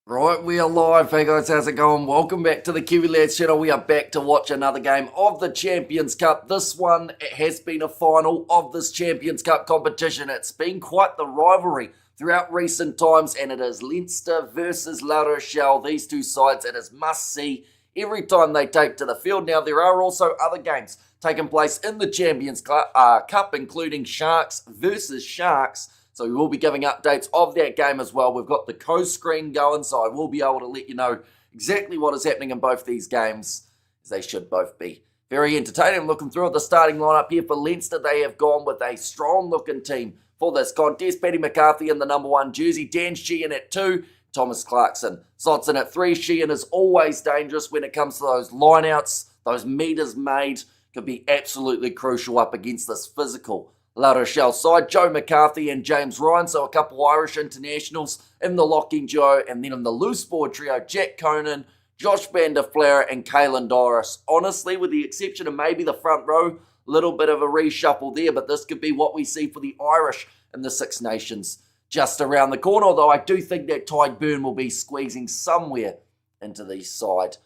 Right, we are live. Hey guys, how's it going? Welcome back to the Kiwi Lads channel. We are back to watch another game of the Champions Cup. This one has been a final of this Champions Cup competition. It's been quite the rivalry throughout recent times, and it is Leinster versus La Rochelle. These two sides, it is must-see every time they take to the field. Now, there are also other games taking place in the Champions Cup, including Sharks versus Sharks. So we will be giving updates of that game as well. We've got the co-screen going, so I will be able to let you know exactly what is happening in both these games, as they should both be very entertaining. I'm looking through at the starting lineup here for Leinster. They have gone with a strong-looking team for this contest. Paddy McCarthy in the number 1 jersey. Dan Sheehan at 2. Thomas Clarkson slots in at 3. Sheehan is always dangerous when it comes to those lineouts. Those meters made could be absolutely crucial up against this physical La Rochelle side. Joe McCarthy and James Ryan, so a couple Irish internationals in the locking duo, and then in the loose forward trio, Jack Conan, Josh Van der Flair, and Caelan Doris. Honestly, with the exception of maybe the front row, little bit of a reshuffle there, but this could be what we see for the Irish in the Six Nations just around the corner, although I do think that Tide Burn will be squeezing somewhere into the side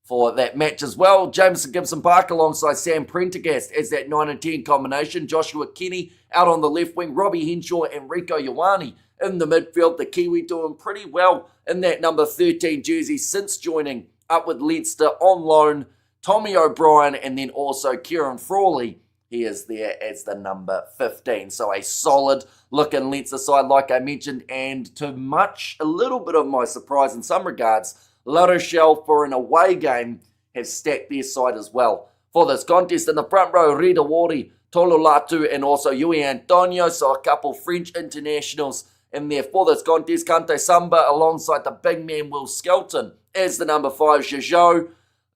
for that match as well. Jameson Gibson Park alongside Sam Prendergast as that 9 and 10 combination. Joshua Kenny out on the left wing. Robbie Henshaw and Rico Ioane in the midfield. The Kiwi doing pretty well in that number 13 jersey since joining up with Leinster on loan. Tommy O'Brien and then also Kieran Frawley. He is there as the number 15. So a solid looking Leinster side like I mentioned, and to a little bit of my surprise in some regards, La Rochelle, for an away game, have stacked their side as well for this contest. In the front row, Rida Wari, Tololatu, and also Yui Antonio, so a couple French internationals in there for this contest. Kante Samba alongside the big man Will Skelton as the number 5, Jojo,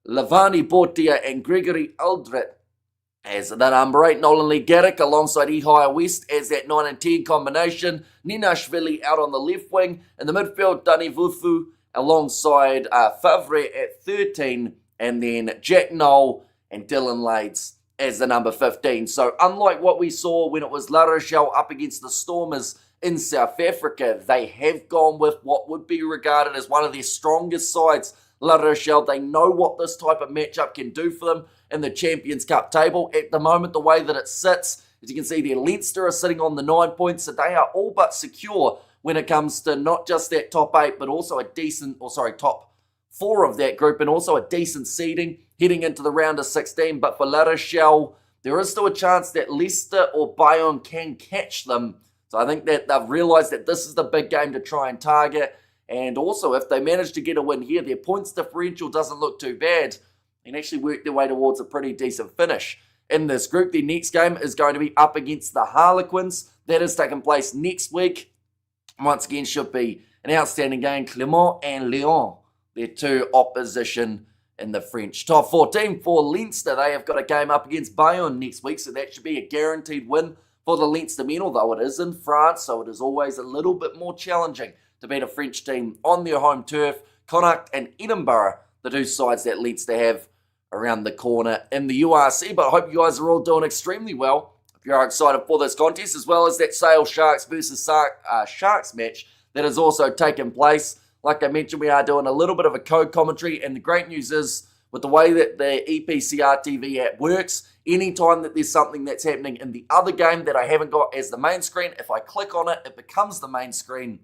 Lavani Bortia, and Gregory Aldred as the number 8. Nolan Lee Garrick alongside Ihaya West as that 9 and 10 combination. Ninashvili out on the left wing. In the midfield, Dani Vufu alongside Favre at 13, and then Jack Knoll and Dylan Lades as the number 15. So unlike what we saw when it was La Rochelle up against the Stormers in South Africa, they have gone with what would be regarded as one of their strongest sides, La Rochelle. They know what this type of matchup can do for them in the Champions Cup table. At the moment, the way that it sits, as you can see there, Leinster are sitting on the 9 points, so they are all but secure when it comes to not just that top 8, but also top 4 of that group, and also a decent seeding heading into the round of 16. But for La Rochelle, there is still a chance that Leicester or Bayonne can catch them. So I think that they've realised that this is the big game to try and target. And also, if they manage to get a win here, their points differential doesn't look too bad. They can actually work their way towards a pretty decent finish in this group. Their next game is going to be up against the Harlequins. That is taking place next week. Once again, should be an outstanding game. Clermont and Lyon, their two opposition in the French top 14. For Leinster, they have got a game up against Bayonne next week, so that should be a guaranteed win for the Leinster men, although it is in France, so it is always a little bit more challenging to beat a French team on their home turf. Connacht and Edinburgh, the two sides that Leinster have around the corner in the URC. But I hope you guys are all doing extremely well. If you are excited for this contest, as well as that Sale Sharks versus Sharks match that has also taken place. Like I mentioned, we are doing a little bit of a co-commentary, and the great news is, with the way that the EPCR TV app works, anytime that there's something that's happening in the other game that I haven't got as the main screen, if I click on it, it becomes the main screen,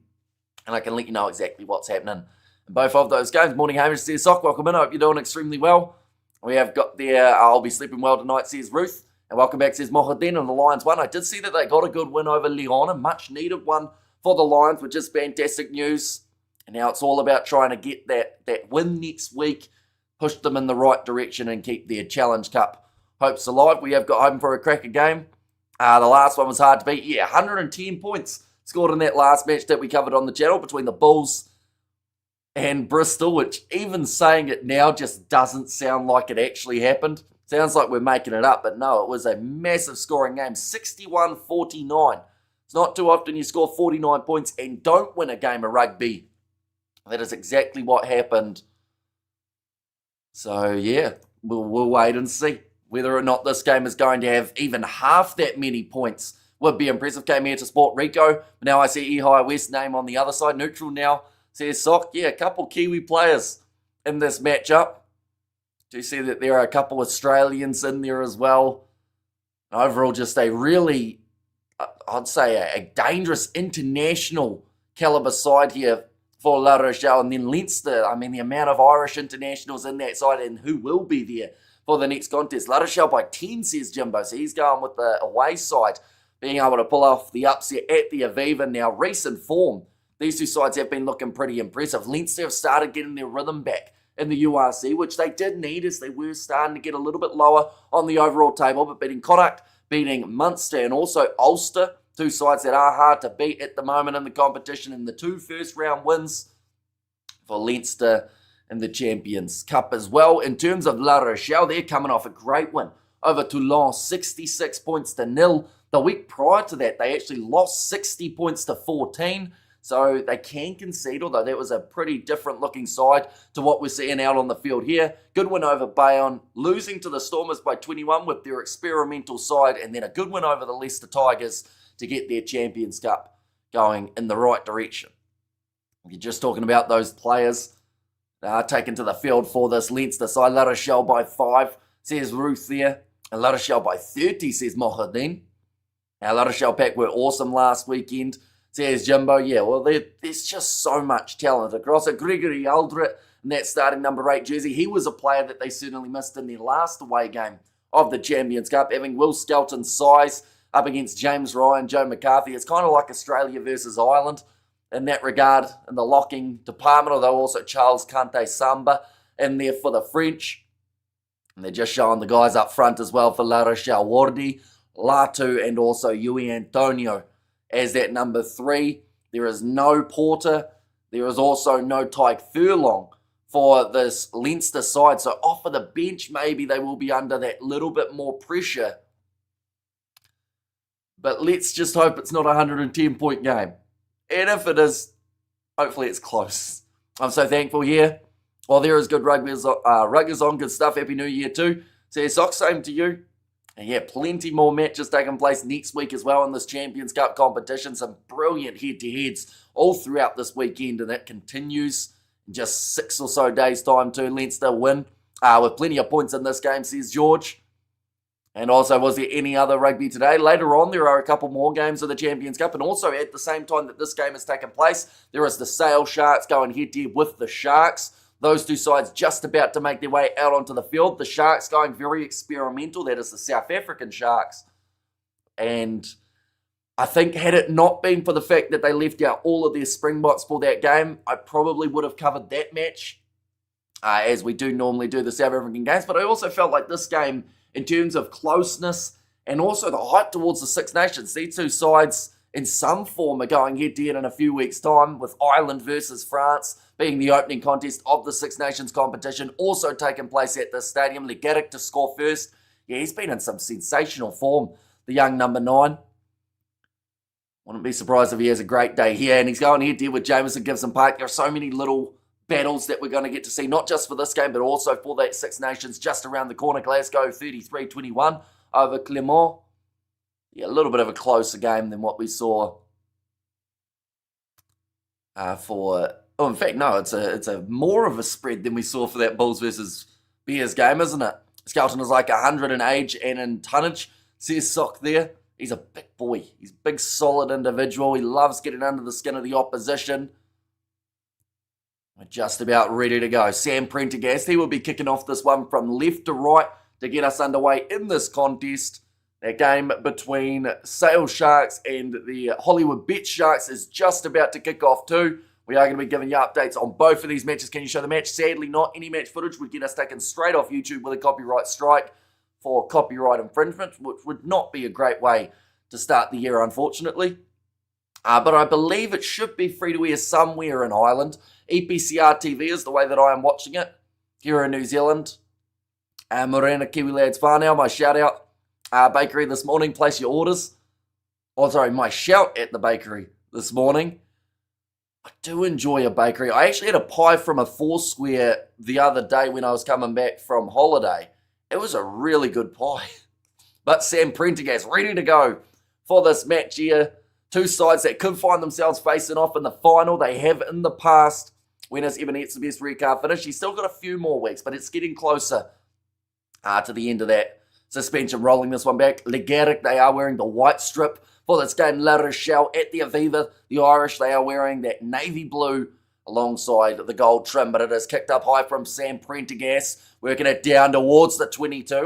and I can let you know exactly what's happening in both of those games. Morning, Hamish, says Sock. Welcome in. I hope you're doing extremely well. We have got there, I'll be sleeping well tonight, says Ruth. And welcome back, says Mohadin, and the Lions won. I did see that they got a good win over Lyon, a much needed one for the Lions, which is fantastic news. And now it's all about trying to get that win next week, push them in the right direction, and keep their Challenge Cup hopes alive. We have got home for a cracker game. The last one was hard to beat. Yeah, 110 points scored in that last match that we covered on the channel between the Bulls and Bristol, which even saying it now just doesn't sound like it actually happened. Sounds like we're making it up, but no, it was a massive scoring game, 61-49. It's not too often you score 49 points and don't win a game of rugby. That is exactly what happened. So, yeah, we'll wait and see whether or not this game is going to have even half that many points. Would be impressive. Came here to support Rico, but now I see Ihaya West name on the other side, neutral now. Says Sock, yeah, a couple Kiwi players in this matchup. Do you see that there are a couple Australians in there as well? Overall, just a really, I'd say, a dangerous international caliber side here for La Rochelle. And then Leinster, I mean, the amount of Irish internationals in that side and who will be there for the next contest. La Rochelle by 10, says Jimbo. So he's going with the away side, being able to pull off the upset at the Aviva. Now, recent form, these two sides have been looking pretty impressive. Leinster have started getting their rhythm back in the URC, which they did need as they were starting to get a little bit lower on the overall table, but beating Connacht, beating Munster, and also Ulster, two sides that are hard to beat at the moment in the competition, and the two first round wins for Leinster in the Champions Cup as well. In terms of La Rochelle, they're coming off a great win over Toulon, 66 points to 0. The week prior to that, they actually lost 60 points to 14. So they can concede, although that was a pretty different looking side to what we're seeing out on the field here. Good win over Bayonne, losing to the Stormers by 21 with their experimental side, and then a good win over the Leicester Tigers to get their Champions Cup going in the right direction. If you're just talking about those players taken to the field for this Leinster side, La Rochelle by 5, says Ruth there, and La Rochelle by 30, says Mohadin. Now, La Rochelle Pack were awesome last weekend, says Jimbo. Yeah, well, there's just so much talent across it. Gregory Aldred in that starting number 8 jersey, he was a player that they certainly missed in their last away game of the Champions Cup, having Will Skelton's size up against James Ryan, Joe McCarthy. It's kind of like Australia versus Ireland in that regard in the locking department, although also Charles Kante Samba in there for the French. And they're just showing the guys up front as well for La Rochelle: Wardy, Latu, and also Yui Antonio as that number 3. There is no Porter. There is also no Tyke Furlong for this Leinster side. So off of the bench, maybe they will be under that little bit more pressure. But let's just hope it's not a 110-point game. And if it is, hopefully it's close. I'm so thankful here. While there is good rugby's on, good stuff. Happy New Year too. So Sock, same to you. And yeah, plenty more matches taking place next week as well in this Champions Cup competition. Some brilliant head-to-heads all throughout this weekend, and that continues in just 6 or so days' time too. Leinster win with plenty of points in this game, says George. And also, was there any other rugby today? Later on, there are a couple more games of the Champions Cup, and also at the same time that this game has taken place, there is the Sale Sharks going head-to-head with the Sharks. Those two sides just about to make their way out onto the field. The Sharks going very experimental. That is the South African Sharks. And I think had it not been for the fact that they left out all of their Springboks for that game, I probably would have covered that match, as we do normally do the South African games. But I also felt like this game, in terms of closeness and also the height towards the Six Nations, these two sides in some form are going head-to-head in a few weeks' time, with Ireland versus France being the opening contest of the Six Nations competition, also taking place at this stadium. Legatic to score first. Yeah, he's been in some sensational form, the young number 9. Wouldn't be surprised if he has a great day here. And he's going head-to-head with Jameson Gibson Park. There are so many little battles that we're going to get to see, not just for this game, but also for that Six Nations just around the corner. Glasgow 33-21 over Clermont. Yeah, a little bit of a closer game than what we saw for... Oh, in fact, no, it's a more of a spread than we saw for that Bulls versus Bears game, isn't it? Skelton is like 100 in age and in tonnage. Says Sock there. He's a big boy. He's a big, solid individual. He loves getting under the skin of the opposition. We're just about ready to go. Sam Prendergast, he will be kicking off this one from left to right to get us underway in this contest. That game between Sale Sharks and the Hollywood Bet Sharks is just about to kick off too. We are going to be giving you updates on both of these matches. Can you show the match? Sadly not. Any match footage would get us taken straight off YouTube with a copyright strike for copyright infringement, which would not be a great way to start the year, unfortunately. But I believe it should be free to air somewhere in Ireland. EPCR TV is the way that I am watching it here in New Zealand. Morena Kiwi Lads Whānau, my shout out. Bakery this morning, place your orders. Oh, sorry, my shout at the bakery this morning. I do enjoy a bakery. I actually had a pie from a Foursquare the other day when I was coming back from holiday. It was a really good pie. But Sam Prendergast ready to go for this match here Two sides that could find themselves facing off in the final. They have in the past. Winners even gets the best red card finish. He's still got a few more weeks, but it's getting closer to the end of that suspension. Rolling this one back. Le Garrick, they are wearing the white strip for this game. La Rochelle at the Aviva. The Irish, they are wearing that navy blue alongside the gold trim, but it is kicked up high from Sam Prendergast, working it down towards the 22,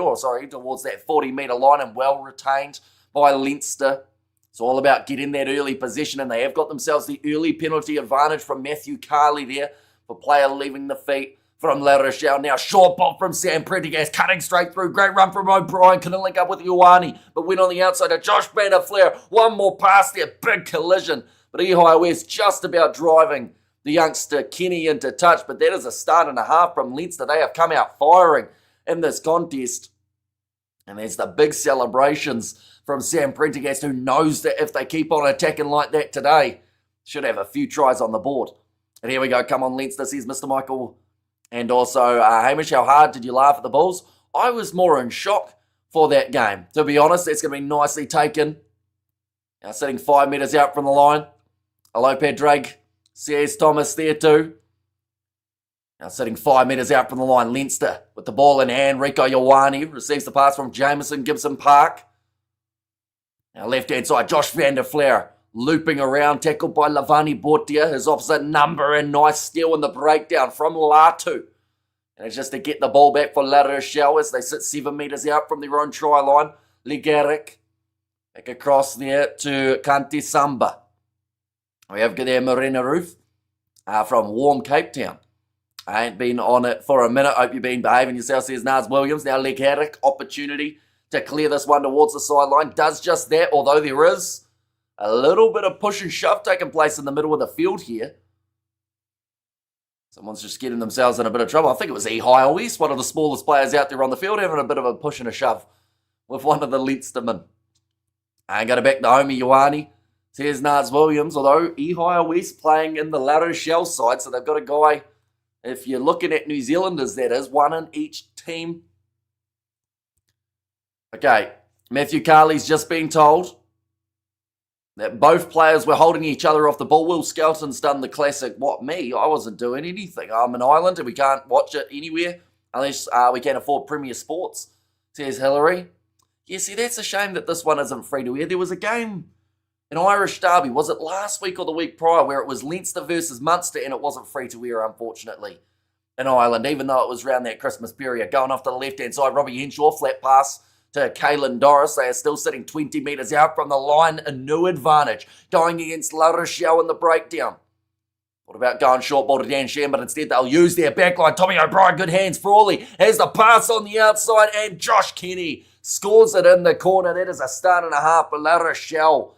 towards that 40-metre line, and well retained by Leinster. It's all about getting that early position, and they have got themselves the early penalty advantage from Matthew Carley there for player leaving the feet from La Rochelle. Now short ball from Sam Prendergast, cutting straight through. Great run from O'Brien, couldn't link up with Ioane, but went on the outside to Josh Banner-Flair. One more pass there, big collision, but Ehai West just about driving the youngster Kenny into touch, but that is a start and a half from Leinster. They have come out firing in this contest. And there's the big celebrations from Sam Prendergast, who knows that if they keep on attacking like that today, should have a few tries on the board. And here we go. Come on, Leinster, says Mr. Michael. And also, Hamish, how hard did you laugh at the Bulls? I was more in shock for that game. To be honest, that's going to be nicely taken. Now sitting 5 metres out from the line. Hello, Padraig. Says Thomas there too. Now sitting 5 metres out from the line. Leinster with the ball in hand. Rieko Ioane receives the pass from Jameson Gibson Park. Now left-hand side, Josh van der Flair looping around, tackled by Lavani Bortia, his opposite number, and nice steal in the breakdown from Latu. And it's just to get the ball back for La Rochelle as they sit 7 metres out from their own try line. Le Garrick back across there to Kante Samba. We have there Marina Roof from warm Cape Town. I ain't been on it for a minute. Hope you've been behaving yourself, says Nars Williams. Now Le Garrick, opportunity to clear this one towards the sideline. Does just that, although there is a little bit of push and shove taking place in the middle of the field here. Someone's just getting themselves in a bit of trouble. I think it was Ehai West, one of the smallest players out there on the field, having a bit of a push and a shove with one of the Leinstermen. And go to back to Naomi Ioane. Says Nars Williams, although Ehai West playing in the La Rochelle side, so they've got a guy, if you're looking at New Zealanders, that is, one in each team. Okay, Matthew Carley's just been told that both players were holding each other off the ball. Will Skelton's done the classic, what, me? I wasn't doing anything. I'm an island and we can't watch it anywhere unless we can afford Premier Sports, says Hillary. Yeah, see, that's a shame that this one isn't free to air. There was a game, an Irish derby, was it last week or the week prior, where it was Leinster versus Munster and it wasn't free to air, unfortunately, in Ireland, even though it was around that Christmas period. Going off to the left-hand side, Robbie Henshaw, flat pass to Caelan Doris. They are still sitting 20 metres out from the line, a new advantage, going against La Rochelle in the breakdown. What about going short ball to Dan Sham, but instead they'll use their backline. Tommy O'Brien, good hands. Frawley has the pass on the outside, and Josh Kenny scores it in the corner. That is a start and a half for La Rochelle.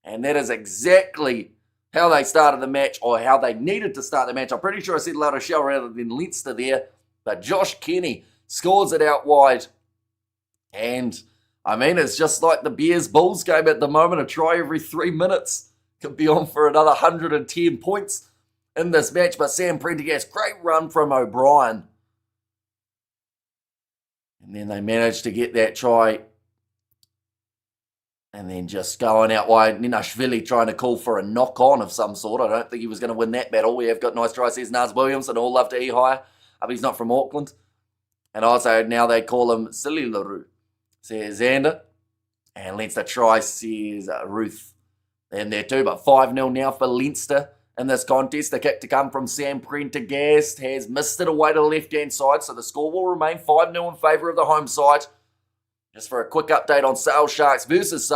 And that is exactly how they started the match, or how they needed to start the match. I'm pretty sure I said La Rochelle rather than Leinster there. But Josh Kenny scores it out wide. And, I mean, it's just like the Bears-Bulls game at the moment. A try every 3 minutes. Could be on for another 110 points in this match. But Sam Prendergast, great run from O'Brien. And then they managed to get that try. And then just going out wide, Ninashvili trying to call for a knock-on of some sort. I don't think he was going to win that battle. We have got nice tries, says Nars Williams, and all love to Ehai. But he's not from Auckland. And also now they call him Silly LaRue, says Xander. And Leinster try, says Ruth. And there too, but 5-0 now for Leinster in this contest. The kick to come from Sam Prendergast has missed it away to the left-hand side, so the score will remain 5-0 in favour of the home side. Just for a quick update on Sale Sharks versus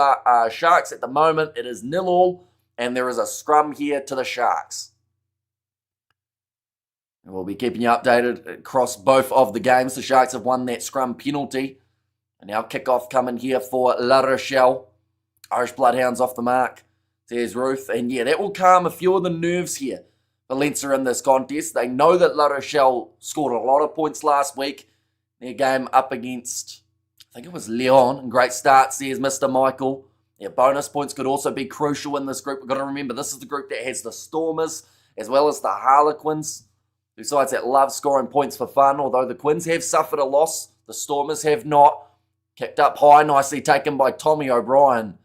Sharks at the moment, it is 0-0, and there is a scrum here to the Sharks. And we'll be keeping you updated across both of the games. The Sharks have won that scrum penalty. And now kickoff coming here for La Rochelle. Irish Bloodhounds off the mark, says Ruth. And yeah, that will calm a few of the nerves here for Leinster in this contest. They know that La Rochelle scored a lot of points last week. Their game up against, I think it was Leon. Great start, says Mr. Michael. Yeah, bonus points could also be crucial in this group. We've got to remember, this is the group that has the Stormers as well as the Harlequins. Besides that, love scoring points for fun. Although the Quins have suffered a loss, the Stormers have not. Kicked up high, nicely taken by Tommy O'Brien.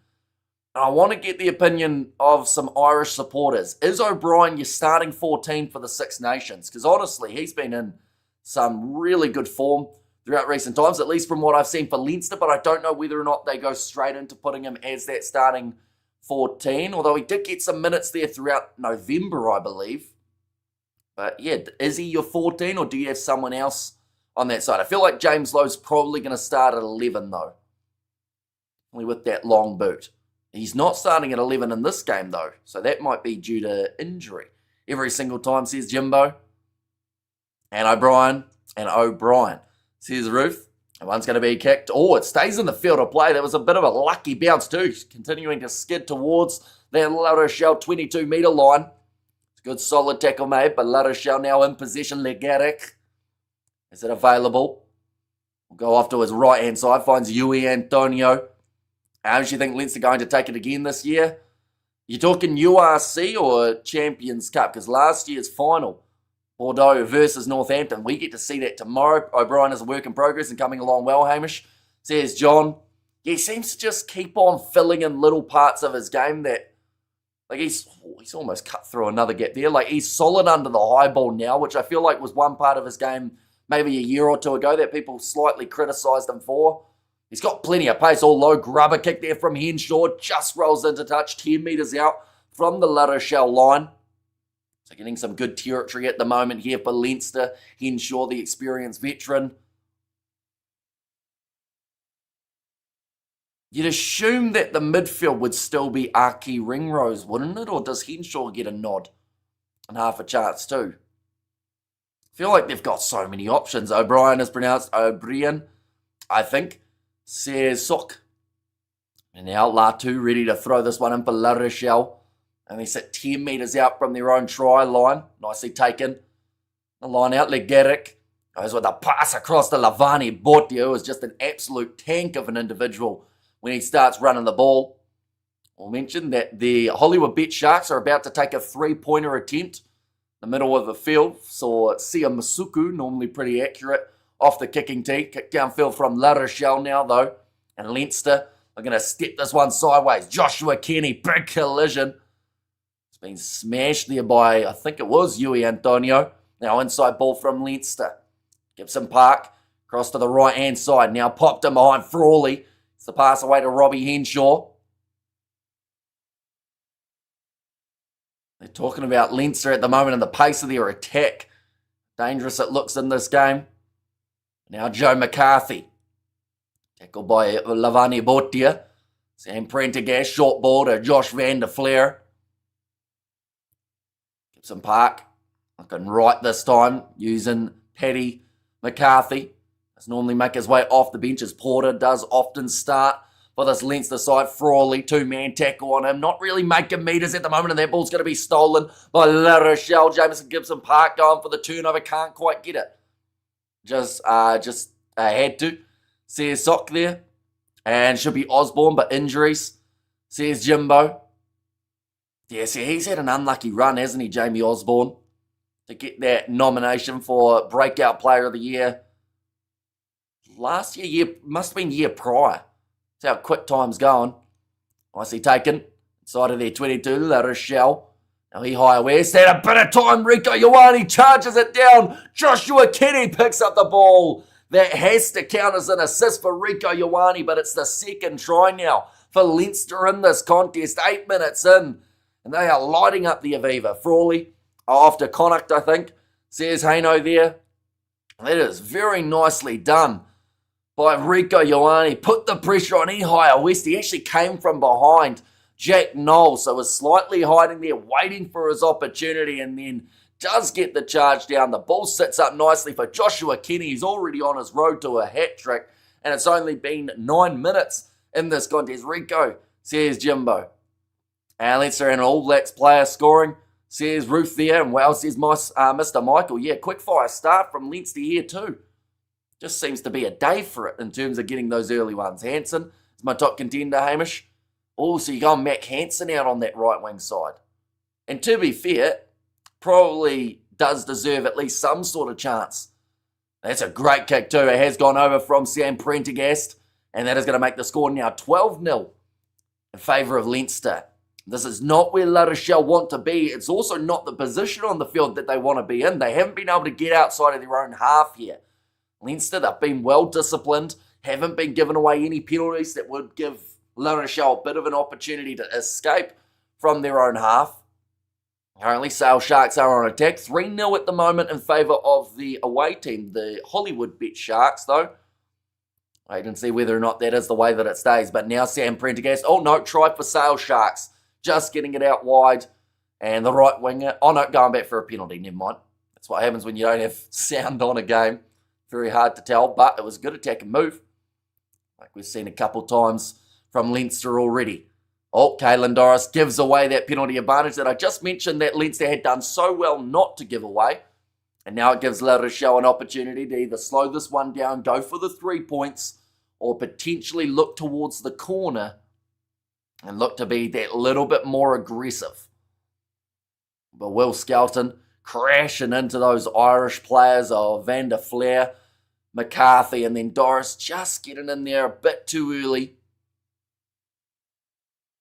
And I want to get the opinion of some Irish supporters. Is O'Brien your starting 14 for the Six Nations? Because honestly, he's been in some really good form throughout recent times, at least from what I've seen for Leinster, but I don't know whether or not they go straight into putting him as that starting 14, although he did get some minutes there throughout November, I believe. But yeah, is he your 14, or do you have someone else on that side? I feel like James Lowe's probably going to start at 11, though, only with that long boot. He's not starting at 11 in this game, though, so that might be due to injury. Every single time, says Jimbo. And O'Brien. Says Ruth. And one's going to be kicked. Oh, it stays in the field of play. That was a bit of a lucky bounce, too. Continuing to skid towards that La Rochelle 22-metre line. It's a good, solid tackle made, but La Rochelle now in possession. Legaric. Is it available? We'll go off to his right-hand side. Finds Yui Antonio. How do you think Leinster going to take it again this year? You're talking URC or Champions Cup? Because last year's final, Bordeaux versus Northampton, we get to see that tomorrow. O'Brien is a work in progress and coming along well, Hamish. Says John. Yeah, he seems to just keep on filling in little parts of his game that, like he's almost cut through another gap there. Like he's solid under the high ball now, which I feel like was one part of his game maybe a year or two ago that people slightly criticised him for. He's got plenty of pace, all low grubber kick there from Henshaw, just rolls into touch, 10 metres out from the La Rochelle line. So getting some good territory at the moment here for Leinster. Henshaw, the experienced veteran. You'd assume that the midfield would still be Aki Ringrose, wouldn't it? Or does Henshaw get a nod and half a chance too? I feel like they've got so many options. O'Brien is pronounced O'Brien, I think. Says Sok. And now Latu ready to throw this one in for La Rochelle. And they sit 10 metres out from their own try line. Nicely taken. The line out, Legaric. Goes with a pass across to Lavani Bortia, who is just an absolute tank of an individual when he starts running the ball. We'll mention that the Hollywood Bet Sharks are about to take a three-pointer attempt. In the middle of the field. Saw Sia Masuku, normally pretty accurate, off the kicking tee. Kick downfield from La Rochelle now, though. And Leinster are going to step this one sideways. Joshua Kenny, big collision. It's been smashed there by, I think it was Yui Antonio. Now inside ball from Leinster. Gibson Park, across to the right-hand side. Now popped him behind Frawley. It's the pass away to Robbie Henshaw. They're talking about Leinster at the moment and the pace of their attack. Dangerous it looks in this game. Now Joe McCarthy. Tackled by Lavani Bortia. Sam Prendergast, short ball to Josh Van der Flair. Gibson Park looking right this time, using Paddy McCarthy. Does normally make his way off the bench as Porter does often start for this Leinster side. Frawley, two-man tackle on him. Not really making metres at the moment, and that ball's going to be stolen by La Rochelle. Jameson Gibson Park going for the turnover. Can't quite get it. Just had to. Says Sock there. And should be Osborne, but injuries. Says Jimbo. Yeah, see, he's had an unlucky run, hasn't he, Jamie Osborne? To get that nomination for Breakout Player of the Year. Last year, must have been year prior. That's how quick time's going. Nicely taken. Inside of their 22, La Rochelle. Now he high west. Had a bit of time. Rico Ioane charges it down. Joshua Kenny picks up the ball. That has to count as an assist for Rico Ioane, but it's the second try now for Leinster in this contest. 8 minutes in, and they are lighting up the Aviva. Frawley, off to Connacht, I think. Says Haino there. That is very nicely done by Rico Ioane. Put the pressure on Ehire West. He actually came from behind Jack Knowles, so was slightly hiding there, waiting for his opportunity, and then does get the charge down. The ball sits up nicely for Joshua Kenny. He's already on his road to a hat-trick, and it's only been 9 minutes in this contest. Rico, says Jimbo. And Leinster and an All Blacks player scoring, says Ruth there, and well, says Mr. Michael. Yeah, quick fire start from Leinster here too. Just seems to be a day for it in terms of getting those early ones. Hansen is my top contender, Hamish. Oh, so you got Mac Hansen out on that right wing side. And to be fair, probably does deserve at least some sort of chance. That's a great kick too. It has gone over from Sam Prendergast, and that is going to make the score now 12-0 in favour of Leinster. This is not where La Rochelle want to be. It's also not the position on the field that they want to be in. They haven't been able to get outside of their own half here. Leinster, they've been well disciplined, haven't been given away any penalties that would give La Rochelle a bit of an opportunity to escape from their own half. Currently, Sale Sharks are on attack. 3-0 at the moment in favour of the away team, the Hollywood Bet Sharks, though. Wait and see whether or not that is the way that it stays. But now Sam Prendergast, oh no, try for Sale Sharks. Just getting it out wide. And the right winger, oh no, going back for a penalty, never mind. That's what happens when you don't have sound on a game. Very hard to tell, but it was a good attack and move. Like we've seen a couple times from Leinster already. Oh, Caelan Doris gives away that penalty advantage that I just mentioned that Leinster had done so well not to give away. And now it gives La Rochelle an opportunity to either slow this one down, go for the 3 points, or potentially look towards the corner and look to be that little bit more aggressive. But Will Skelton crashing into those Irish players of Van der Flair, McCarthy, and then Doris just getting in there a bit too early.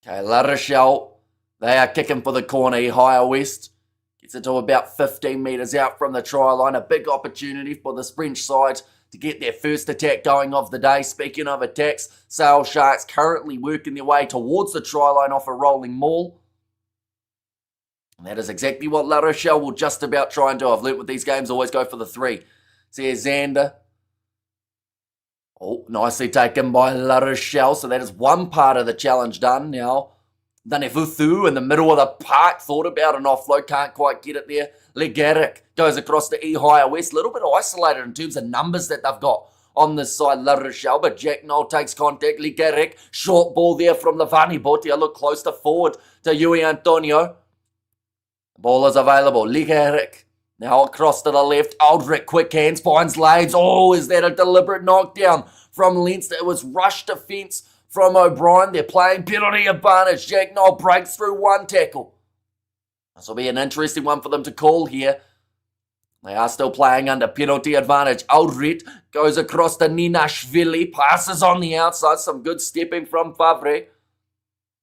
Okay, La Rochelle, they are kicking for the corner. Higher West gets it to about 15 metres out from the try line. A big opportunity for the French side to get their first attack going of the day. Speaking of attacks, Sale Sharks currently working their way towards the try line off a rolling maul. And that is exactly what La Rochelle will just about try and do. I've learnt with these games, always go for the 3. See here's Xander. Oh, nicely taken by La Rochelle. So that is one part of the challenge done. Now, Danefuthu in the middle of the park. Thought about an offload. Can't quite get it there. Legaric goes across to Higher West. A little bit isolated in terms of numbers that they've got on this side, La Rochelle. But Jack Noel takes contact. Legaric, short ball there from Levani Botia. Look close to forward to Yui Antonio. Ball is available. Legaric. Now across to the left. Aldrich, quick hands, finds Lades. Oh, is that a deliberate knockdown from Leinster? It was rush defence from O'Brien. They're playing penalty advantage. Jack Noel breaks through one tackle. This will be an interesting one for them to call here. They are still playing under penalty advantage. Aldrich goes across to Ninashvili. Passes on the outside. Some good stepping from Favre.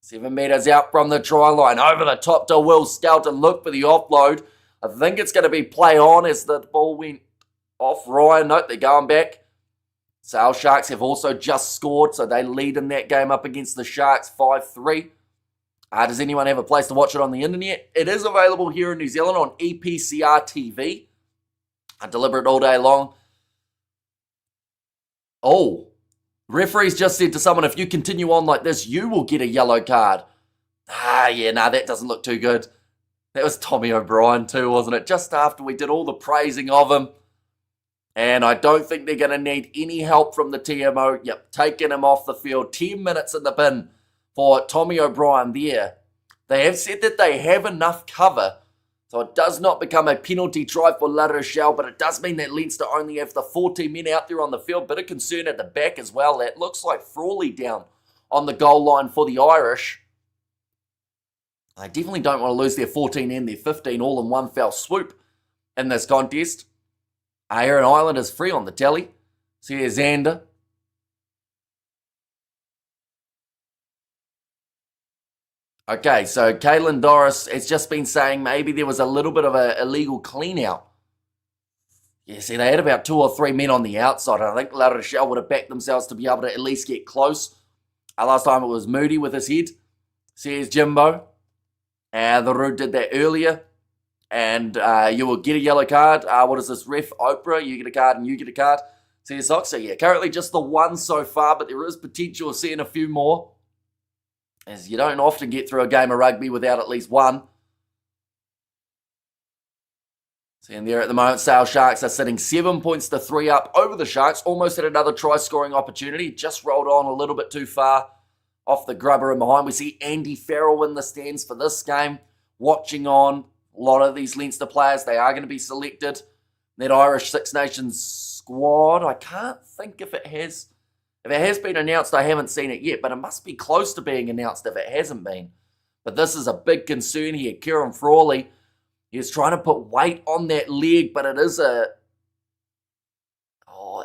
7 metres out from the try line. Over the top to Will Skelton. Look for the offload. I think it's going to be play on as the ball went off Ryan. Note they're going back. Sale Sharks have also just scored, so they lead in that game up against the Sharks 5-3. Does anyone have a place to watch it on the internet? It is available here in New Zealand on EPCR TV. I deliver it all day long. Oh, referees just said to someone, if you continue on like this, you will get a yellow card. That doesn't look too good. That was Tommy O'Brien too, wasn't it? Just after we did all the praising of him. And I don't think they're going to need any help from the TMO. Yep, taking him off the field. 10 minutes in the bin for Tommy O'Brien there. They have said that they have enough cover, so it does not become a penalty try for La Rochelle, but it does mean that Leinster only have the 14 men out there on the field. Bit of concern at the back as well. That looks like Frawley down on the goal line for the Irish. They definitely don't want to lose their 14 and their 15 all in one fell swoop in this contest. Aaron Island is free on the tally. See here's Xander. Okay, so Caelan Doris has just been saying maybe there was a little bit of an illegal clean out. Yeah, see, they had about 2 or 3 men on the outside, and I think La Rochelle would have backed themselves to be able to at least get close. Last time it was Moody with his head. See here's Jimbo. The Root did that earlier. And you will get a yellow card. What is this, ref? Oprah, you get a card and you get a card. See your socks? So yeah, currently just the one so far, but there is potential of seeing a few more. As you don't often get through a game of rugby without at least one. Seeing there at the moment, Sale Sharks are sitting 7 points to 3 up over the Sharks. Almost had another try-scoring opportunity. Just rolled on a little bit too far off the grubber in behind. We see Andy Farrell in the stands for this game. Watching on. A lot of these Leinster players, they are going to be selected. That Irish Six Nations squad, I can't think if it has been announced. I haven't seen it yet, but it must be close to being announced if it hasn't been. But this is a big concern here. Kieran Frawley, he's trying to put weight on that leg, but it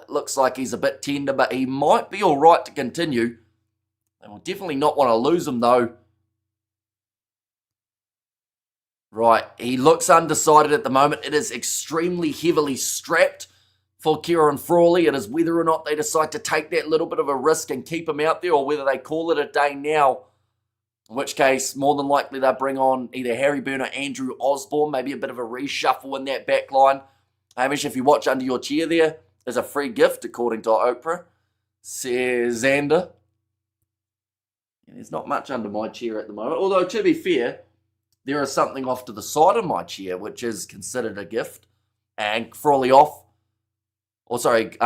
looks like he's a bit tender, but he might be all right to continue. They will definitely not want to lose him, though. Right, he looks undecided at the moment. It is extremely heavily strapped for Kieran Frawley. It is whether or not they decide to take that little bit of a risk and keep him out there, or whether they call it a day now. In which case, more than likely they'll bring on either Harry Byrne or Andrew Osborne, maybe a bit of a reshuffle in that back line. Hamish, if you watch under your chair there's a free gift, according to Oprah, says Xander. There's not much under my chair at the moment, although to be fair, there is something off to the side of my chair, which is considered a gift. And Frawley off. Frawley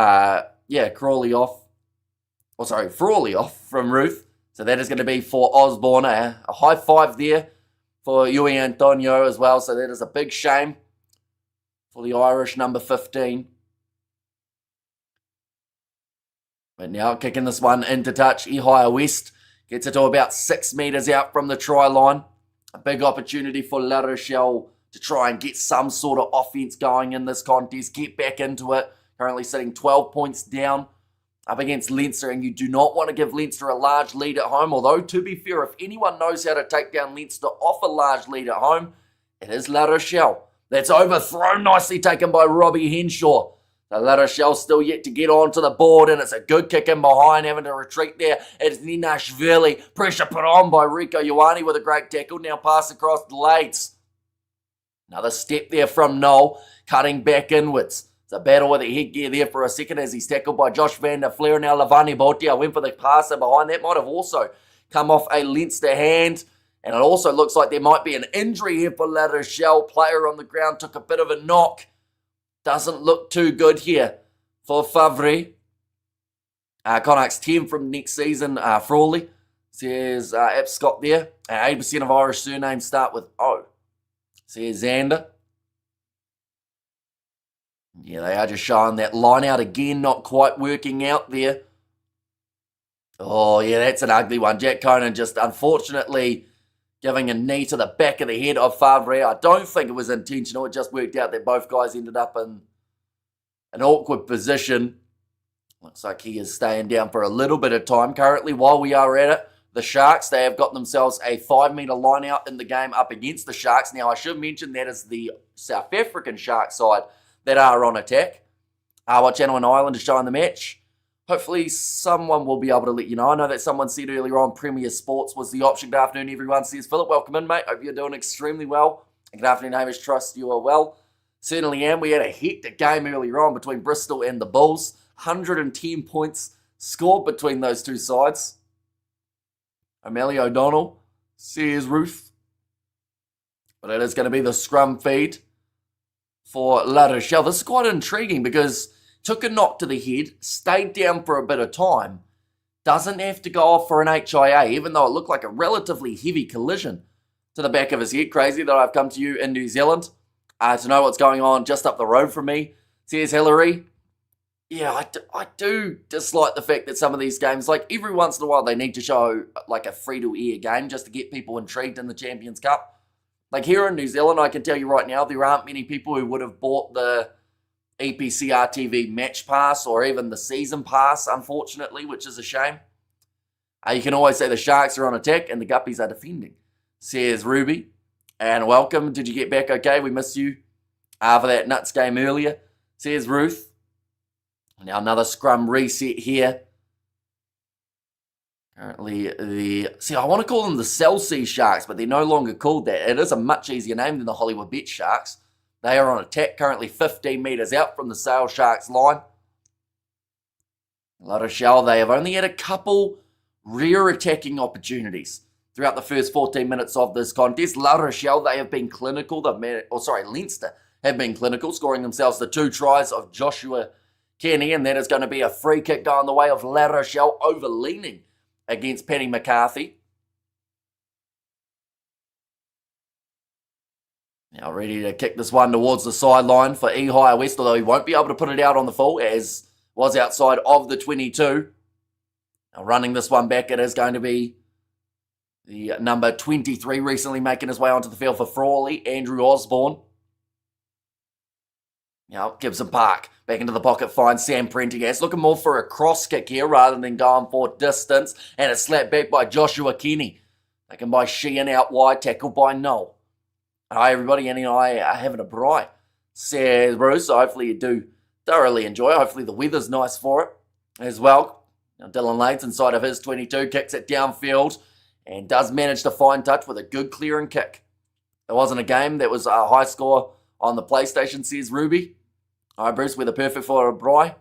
off from Ruth. So that is going to be for Osborne. A high five there for Yui Antonio as well. So that is a big shame for the Irish number 15. But now kicking this one into touch. Ihaya West gets it to about 6 metres out from the try line. A big opportunity for La Rochelle to try and get some sort of offence going in this contest. Get back into it. Currently sitting 12 points down up against Leinster, and you do not want to give Leinster a large lead at home. Although, to be fair, if anyone knows how to take down Leinster off a large lead at home, it is La Rochelle. That's overthrown, nicely taken by Robbie Henshaw. So La Rochelle still yet to get onto the board, and it's a good kick in behind, having to retreat there. It's Ninashvili. Pressure put on by Rieko Ioane with a great tackle. Now pass across the Lades. Another step there from Noel, cutting back inwards. It's a battle with the headgear there for a second as he's tackled by Josh van der Flair. Now Lavani Botia went for the pass in behind. That might have also come off a Leinster hand. And it also looks like there might be an injury here for La Rochelle. Player on the ground took a bit of a knock. Doesn't look too good here for Favre. Connacht's 10 from next season. Frawley says Scott there. 80% of Irish surnames start with O. Says Xander. Yeah, they are just showing that line out again, not quite working out there. Oh, yeah, that's an ugly one. Jack Conan just unfortunately giving a knee to the back of the head of Favre. I don't think it was intentional. It just worked out that both guys ended up in an awkward position. Looks like he is staying down for a little bit of time. Currently, while we are at it, the Sharks, they have got themselves a 5-metre line out in the game up against the Sharks. Now, I should mention that is the South African Sharks side that are on attack. What Channel and Ireland is showing the match. Hopefully someone will be able to let you know. I know that someone said earlier on Premier Sports was the option. Good afternoon, everyone. Says Philip, welcome in, mate. Hope you're doing extremely well. And good afternoon, Hamish. Trust you are well. Certainly am. We had a hectic game earlier on between Bristol and the Bulls. 110 points scored between those two sides. O'Malley O'Donnell says Ruth. But it is going to be the scrum feed for La Rochelle. This is quite intriguing because took a knock to the head, stayed down for a bit of time, doesn't have to go off for an HIA, even though it looked like a relatively heavy collision to the back of his head. Crazy that I've come to you in New Zealand to know what's going on just up the road from me. Says Hillary. Yeah, I do dislike the fact that some of these games, like every once in a while, they need to show like a free-to-air game just to get people intrigued in the Champions Cup. Like here in New Zealand, I can tell you right now, there aren't many people who would have bought the EPCR TV match pass or even the season pass, unfortunately, which is a shame. You can always say the Sharks are on attack and the Guppies are defending, says Ruby. And welcome. Did you get back okay? We missed you for that nuts game earlier, says Ruth. Now another scrum reset here. Currently I want to call them the Celsea Sharks, but they're no longer called that. It is a much easier name than the Hollywood Bet Sharks. They are on attack, currently 15 metres out from the Sale Sharks line. La Rochelle, they have only had a couple rear attacking opportunities throughout the first 14 minutes of this contest. La Rochelle, they have been clinical. Leinster have been clinical, scoring themselves the 2 tries of Joshua Kenny, and that is going to be a free kick going the way of La Rochelle, overleaning against Paddy McCarthy. Now ready to kick this one towards the sideline for Ihaya West, although he won't be able to put it out on the full, as was outside of the 22. Now running this one back, it is going to be the number 23 recently making his way onto the field for Frawley, Andrew Osborne. Gibson Park back into the pocket, finds Sam Prendergast, looking more for a cross kick here rather than going for distance, and it's slapped back by Joshua Kenny. Taken by Sheehan out wide, tackled by Noel. Hi everybody, Annie and I are having a braai, says Bruce. So hopefully you do thoroughly enjoy it. Hopefully the weather's nice for it as well. Now Dylan Lane's inside of his 22, kicks it downfield and does manage to find touch with a good clearing kick. It wasn't a game that was a high score on the PlayStation, says Ruby. All right, Bruce, we're the perfect for a braai.